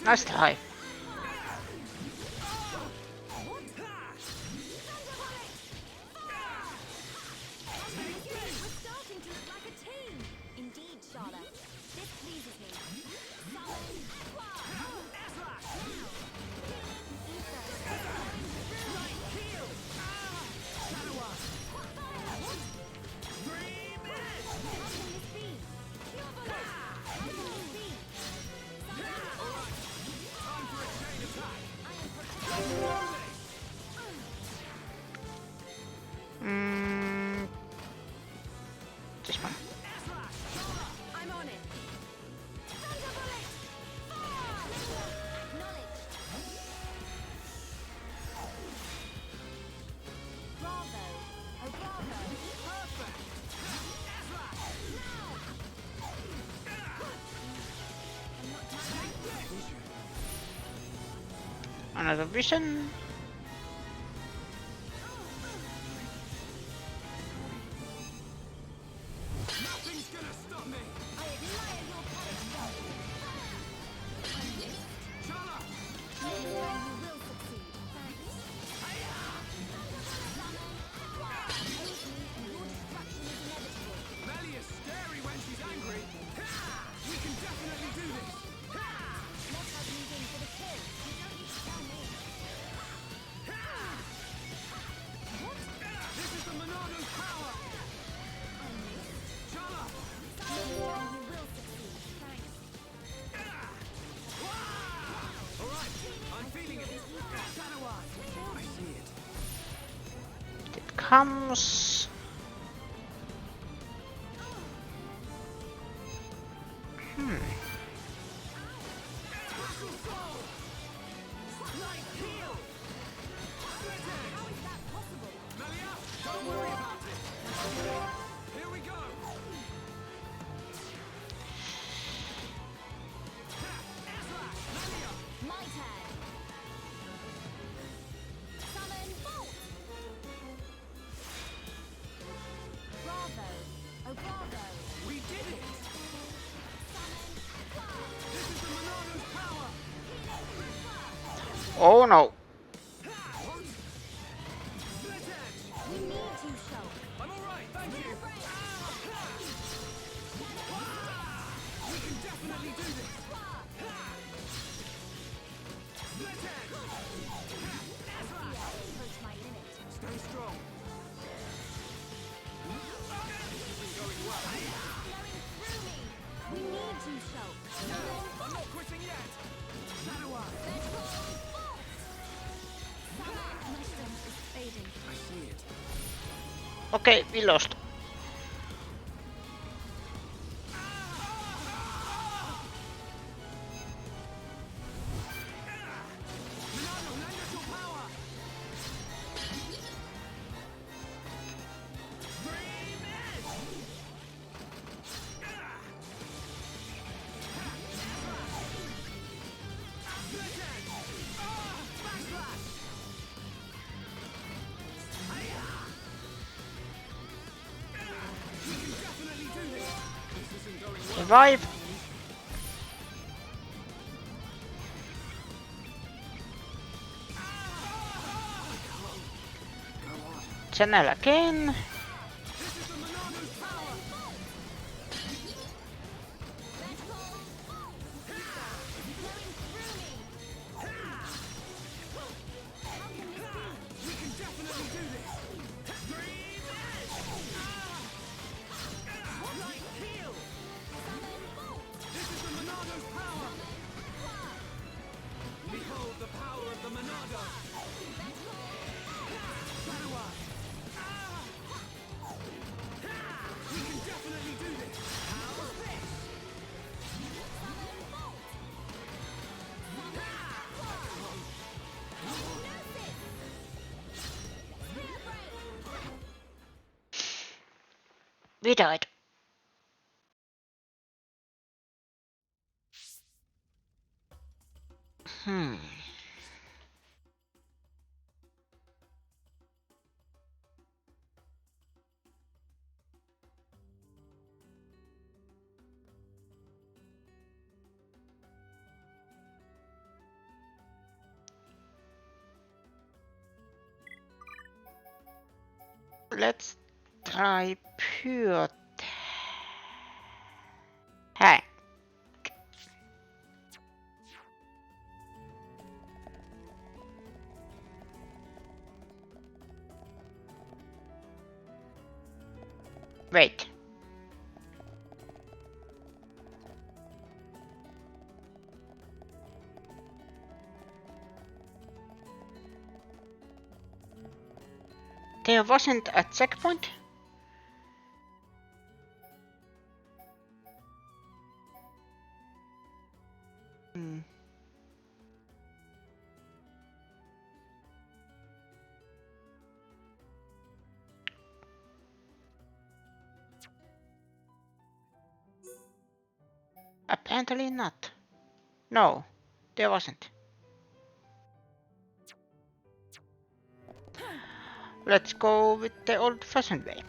Nice try. We're starting to look like a team. Indeed, Charlotte. This pleases me. Summon Another vision. Nothing's gonna stop me! I admire your courage, though. Chala! Next time you will succeed. Thanks. Your destruction is inevitable. Melly is scary when she's angry. We can definitely do this. Let us move in for the kill. You don't need to tell me. This is the Monado's power. Chala! Next time you will succeed. Thanks. All right, I'm feeling it. I see it. It comes. Melia, don't worry about it. Here we go. My turn. Summon Bolt. Bravo. Oh, bravo. We did it. Summon Flash. This is the Monado's power. Oh no. Split edge. We need you, Shulk. I'm all right, thank you. We can definitely do this. Split edge. Approach my limit. Stay strong. This is going well. Flowing through me. We need you, Shulk. I'm not quitting yet. Shadow Eye. My strength is fading. I see it. Okay, we lost. Monado, lend us your power. Dream edge. Split edge. Backslash. We can definitely do this. This isn't going well. Revive. Channel again. This is the Monado's power. We can definitely do this. Dream edge. Right heel. This is the Monado's power. Behold the power of the Monado. Shadow Eye. We can definitely do this. How's this? We died. Let's try pure hack. Wait. There wasn't a checkpoint? Apparently not. No, there wasn't. let's go with the old-fashioned way.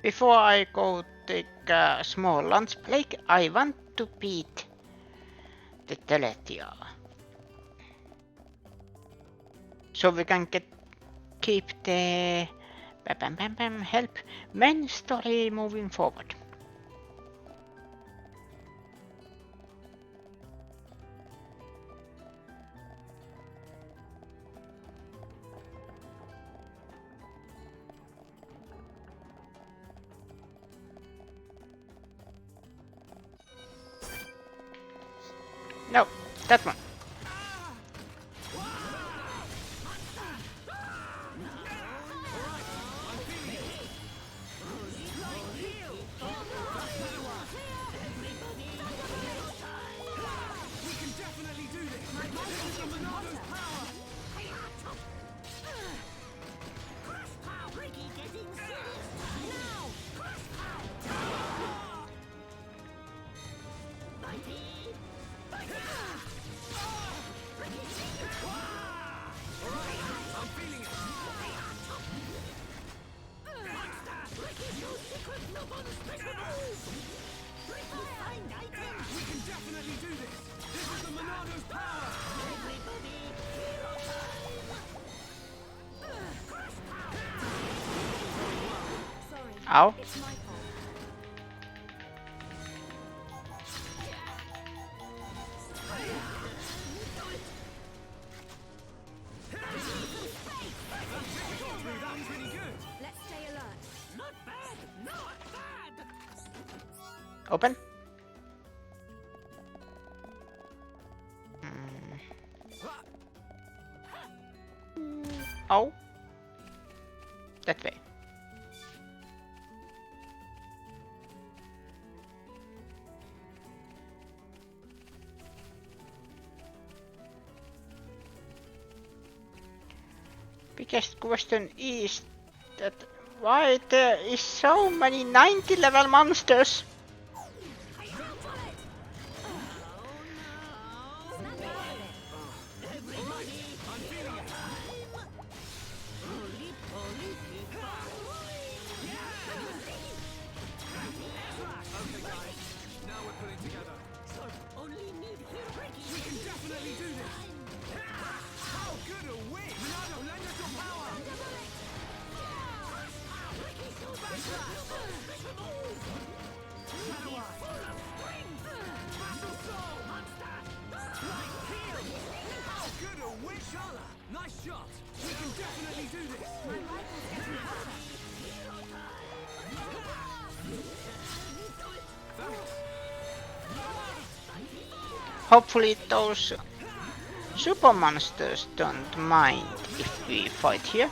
Before I go take a small lunch break, I want to beat the Teletia. So we can keep the help main story moving forward. No, that one. Ow. Open. Oh. That way. Biggest question is that why there is so many 90 level monsters? Hopefully those super monsters don't mind if we fight here.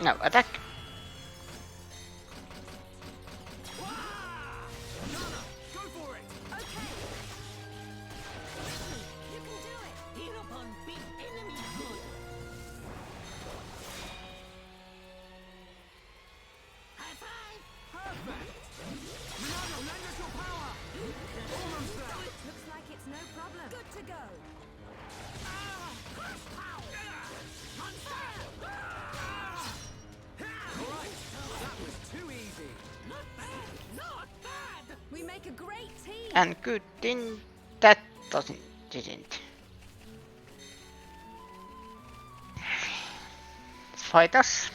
No, attack. Heropon beat enemy good. High five. Perfect. Ronaldo, lend us your power. Almost there. Looks like it's no problem. Good to go. We make a great team. And good thing that didn't. Fight us.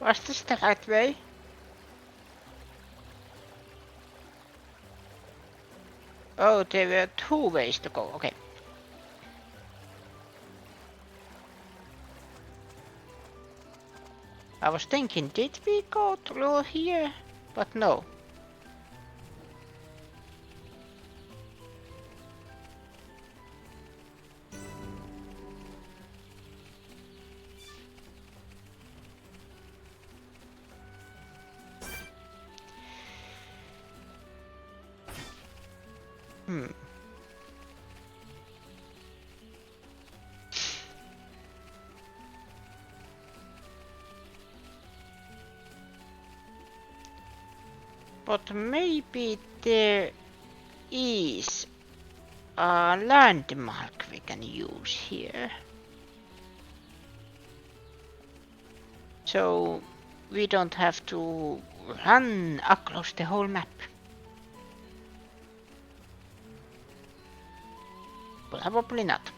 Was this the right way? Oh, there were two ways to go. Okay. I was thinking, did we go through here? But no. But maybe there is a landmark we can use here. So we don't have to run across the whole map. Probably not.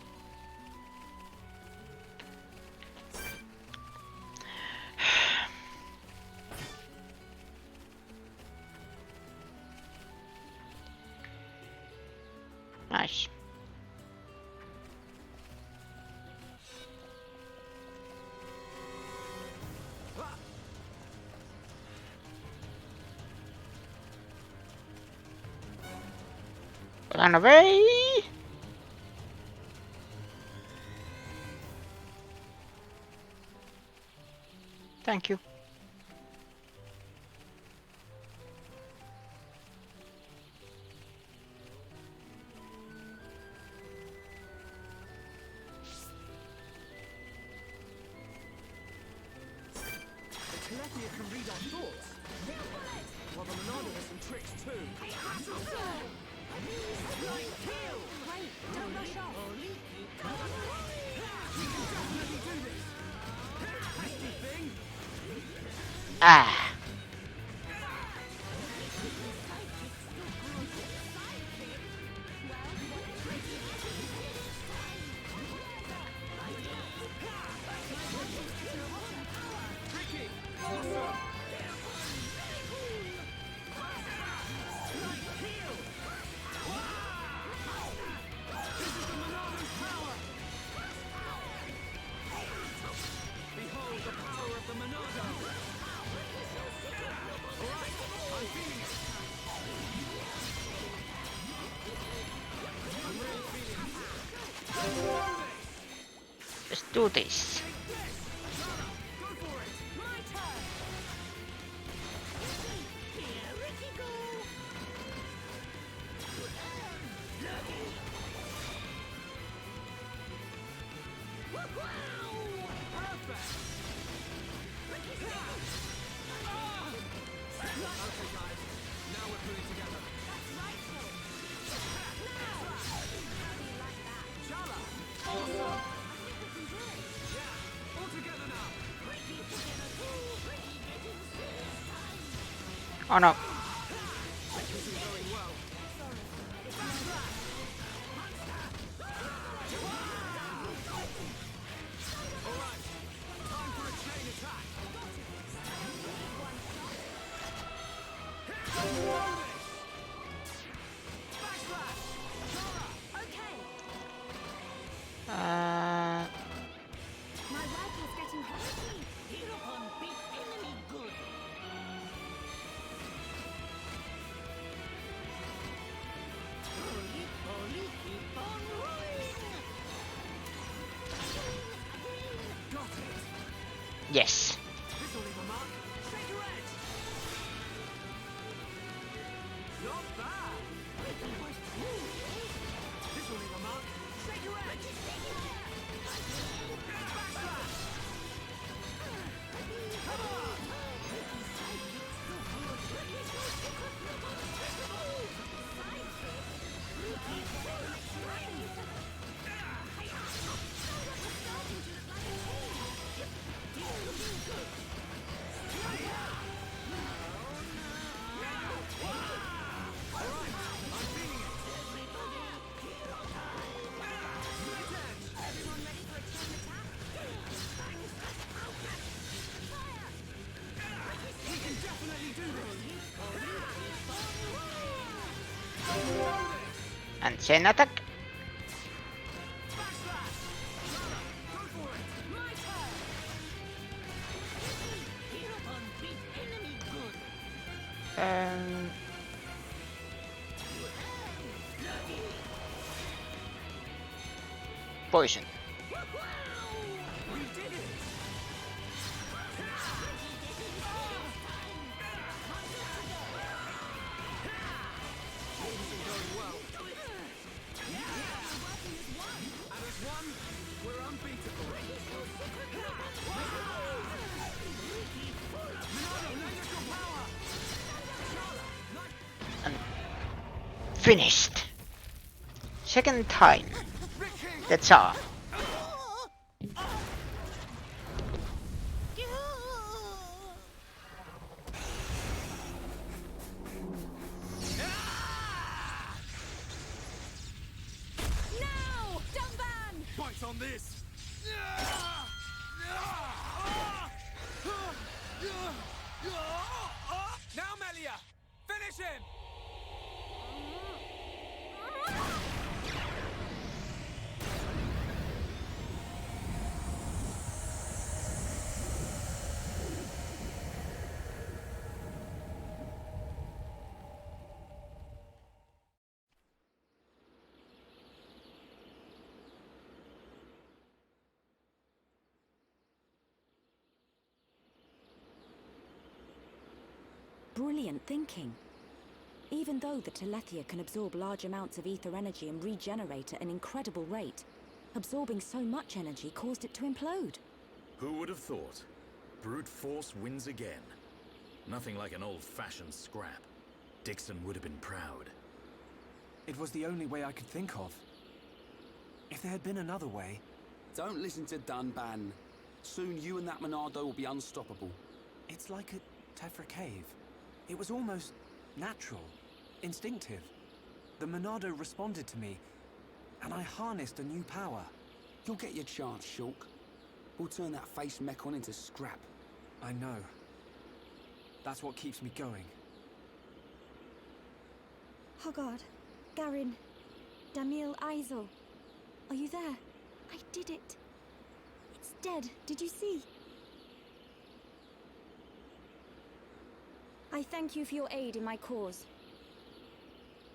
Nice. Run away! Thank you. Telethia can read our thoughts. Well, the Monado has some tricks too. Wait, don't rush off. We can definitely do this. Pesky thing. Ah. Behold the power of the Monado. Alright, I'm feeling it. I'm really feeling it. Let's do this. Go for it. My turn. Okay, guys. Now we're pulling together. Chala! Awesome! Yeah! All together now! Oh no. This isn't going well. Alright. Time for a chain attack. Backslash! Okay. Uh, My work is getting hot. Heropon beat enemy good. Holy, keep on rolling. Got it! yes. This'll leave a mark. Shake your edge! Not bad! This'll leave a mark. Shake your edge! Backslash! Come on! And chain attack. Um, Poison. And finished. Second time. That's all. Now! Dumban! Bite on this! Now, Melia! Finish him! Brilliant thinking. Even though the Telethia can absorb large amounts of ether energy and regenerate at an incredible rate, absorbing so much energy caused it to implode. Who would have thought? Brute force wins again. Nothing like an old-fashioned scrap. Dixon would have been proud. It was the only way I could think of. If there had been another way... Don't listen to Dunban. Soon you and that Monado will be unstoppable. It's like a Tephra cave. It was almost natural, instinctive. The Monado responded to me, and I harnessed a new power. You'll get your chance, Shulk. We'll turn that face Mekon into scrap. I know. That's what keeps me going. Hogard, Garin, Damil Aizel. Are you there? I did it. It's dead. Did you see? I thank you for your aid in my cause.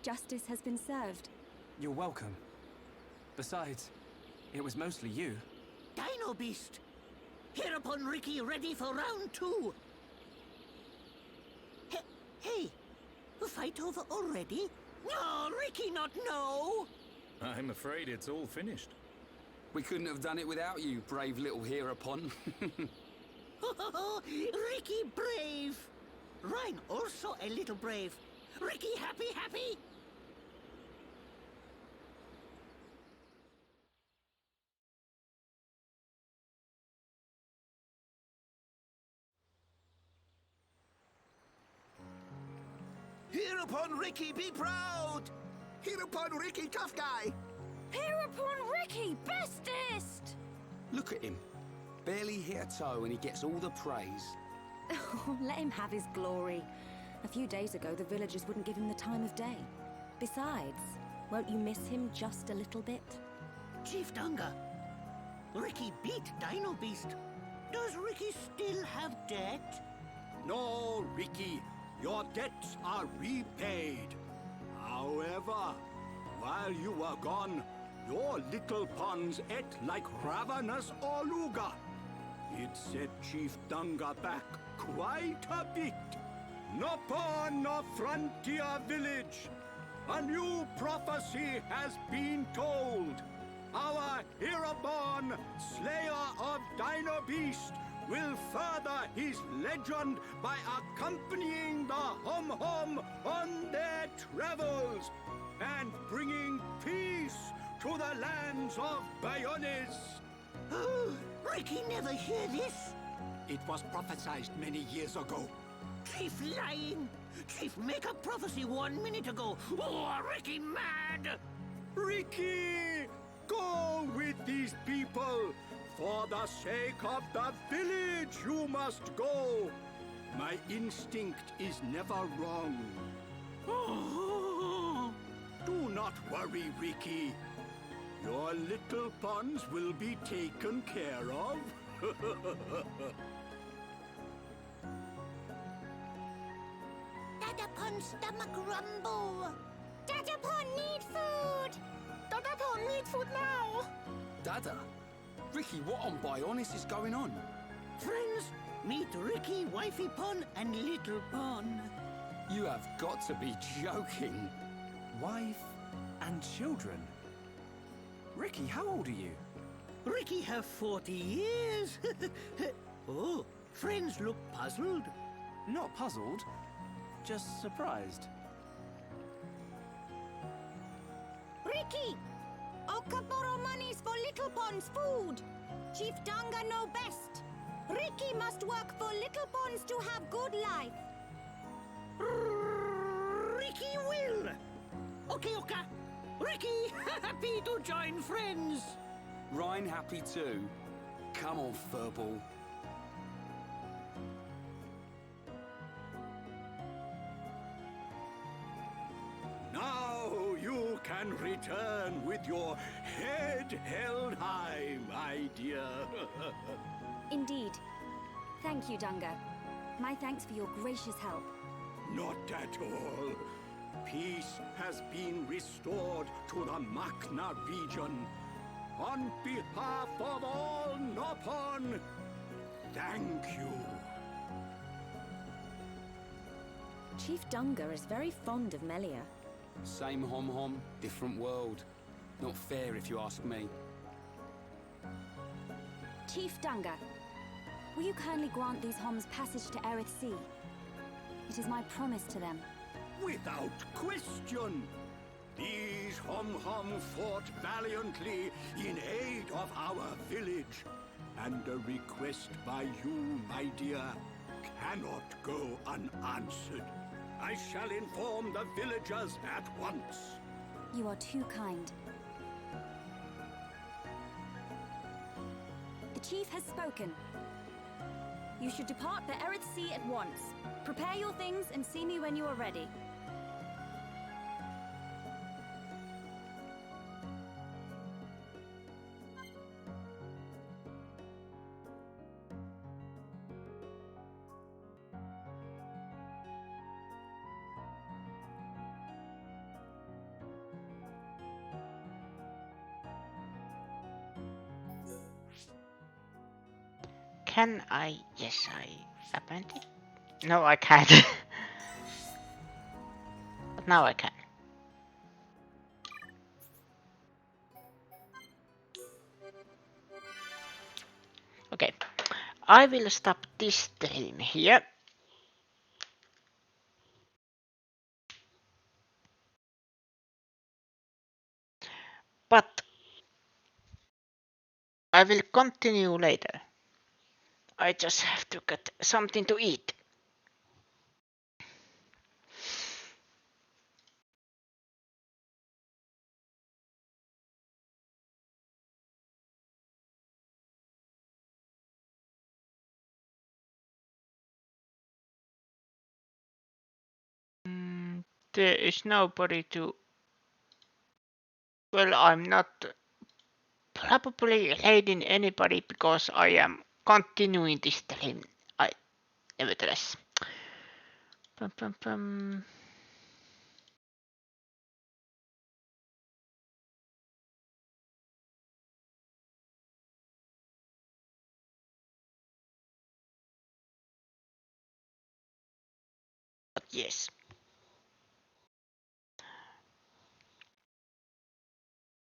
Justice has been served. You're welcome. Besides, it was mostly you. Dino Beast! Heropon Ricky ready for round 2! Hey! Fight over already? No, Ricky not no! I'm afraid it's all finished. We couldn't have done it without you, brave little Heropon. Ricky brave! Rhine also a little brave. Ricky happy? Heropon Ricky, be proud! Heropon Ricky, tough guy! Heropon Ricky, bestest! Look at him. Barely hit a toe and he gets all the praise. Oh, let him have his glory. A few days ago, the villagers wouldn't give him the time of day. Besides, won't you miss him just a little bit? Chief Dunga, Ricky beat Dino Beast. Does Ricky still have debt? No, Ricky, your debts are repaid. However, while you were gone, your little pawns ate like ravenous Oluga. It set Chief Dunga back quite a bit. Nopon, a frontier village. A new prophecy has been told. Our Heropon, slayer of Dino Beast, will further his legend by accompanying the Hom-Hom on their travels and bringing peace to the lands of Bayones. Ricky never hear this. It was prophesied many years ago. Chief lying. Chief make a prophecy 1 minute ago. Oh, Ricky mad. Ricky, go with these people. For the sake of the village, you must go. My instinct is never wrong. worry, Ricky. Your little ponds will be taken care of. Dadapon's stomach rumble. Dadapon need food. Dadapon need food now. Dada? Ricky, what on Bionis is going on? Friends, meet Ricky, Wifey Pon, and Little Pon. You have got to be joking. Wife and children? Ricky, how old are you? Ricky have 40 years. Oh, friends look puzzled. Not puzzled, just surprised. Ricky! Oka borrow monies for Little Pon's food. Chief Danga know best. Ricky must work for Little Pon's to have good life. Ricky will. Okay, Oka. Ricky, happy to join friends. Ryan happy too. Come on, Furball. Now you can return with your head held high, my dear. Indeed. Thank you, Dunga. My thanks for your gracious help. Not at all. Peace has been restored to the Makna region. On behalf of all Nopon, thank you. Chief Dunga is very fond of Melia. Same hom-hom, different world. Not fair if you ask me. Chief Dunga, will you kindly grant these Homs passage to Erith Sea? It is my promise to them. Without question. These hom-hom fought valiantly in aid of our village. And a request by you, my dear, cannot go unanswered. I shall inform the villagers at once. You are too kind. The chief has spoken. You should depart for Erith Sea at once. Prepare your things and see me when you are ready. Can I? Yes, I apparently. No, I can't. But now I can. Okay, I will stop this stream here. But I will continue later. I just have to get something to eat. There is nobody to. Well, I'm not probably aiding anybody because I am continuing this stream. Nevertheless. Pum, pum, pum. But yes.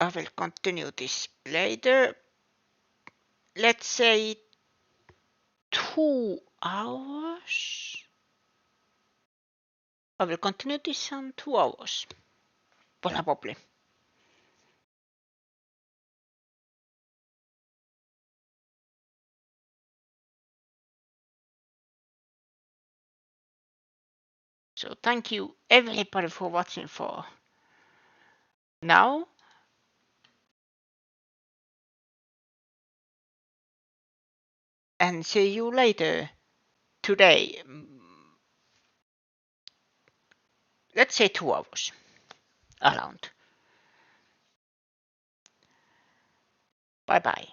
I will continue this later. Let's say 2 hours. I will continue this in 2 hours. Probably. So thank you everybody for watching for now. And see you later today. Let's say 2 hours around. Bye bye.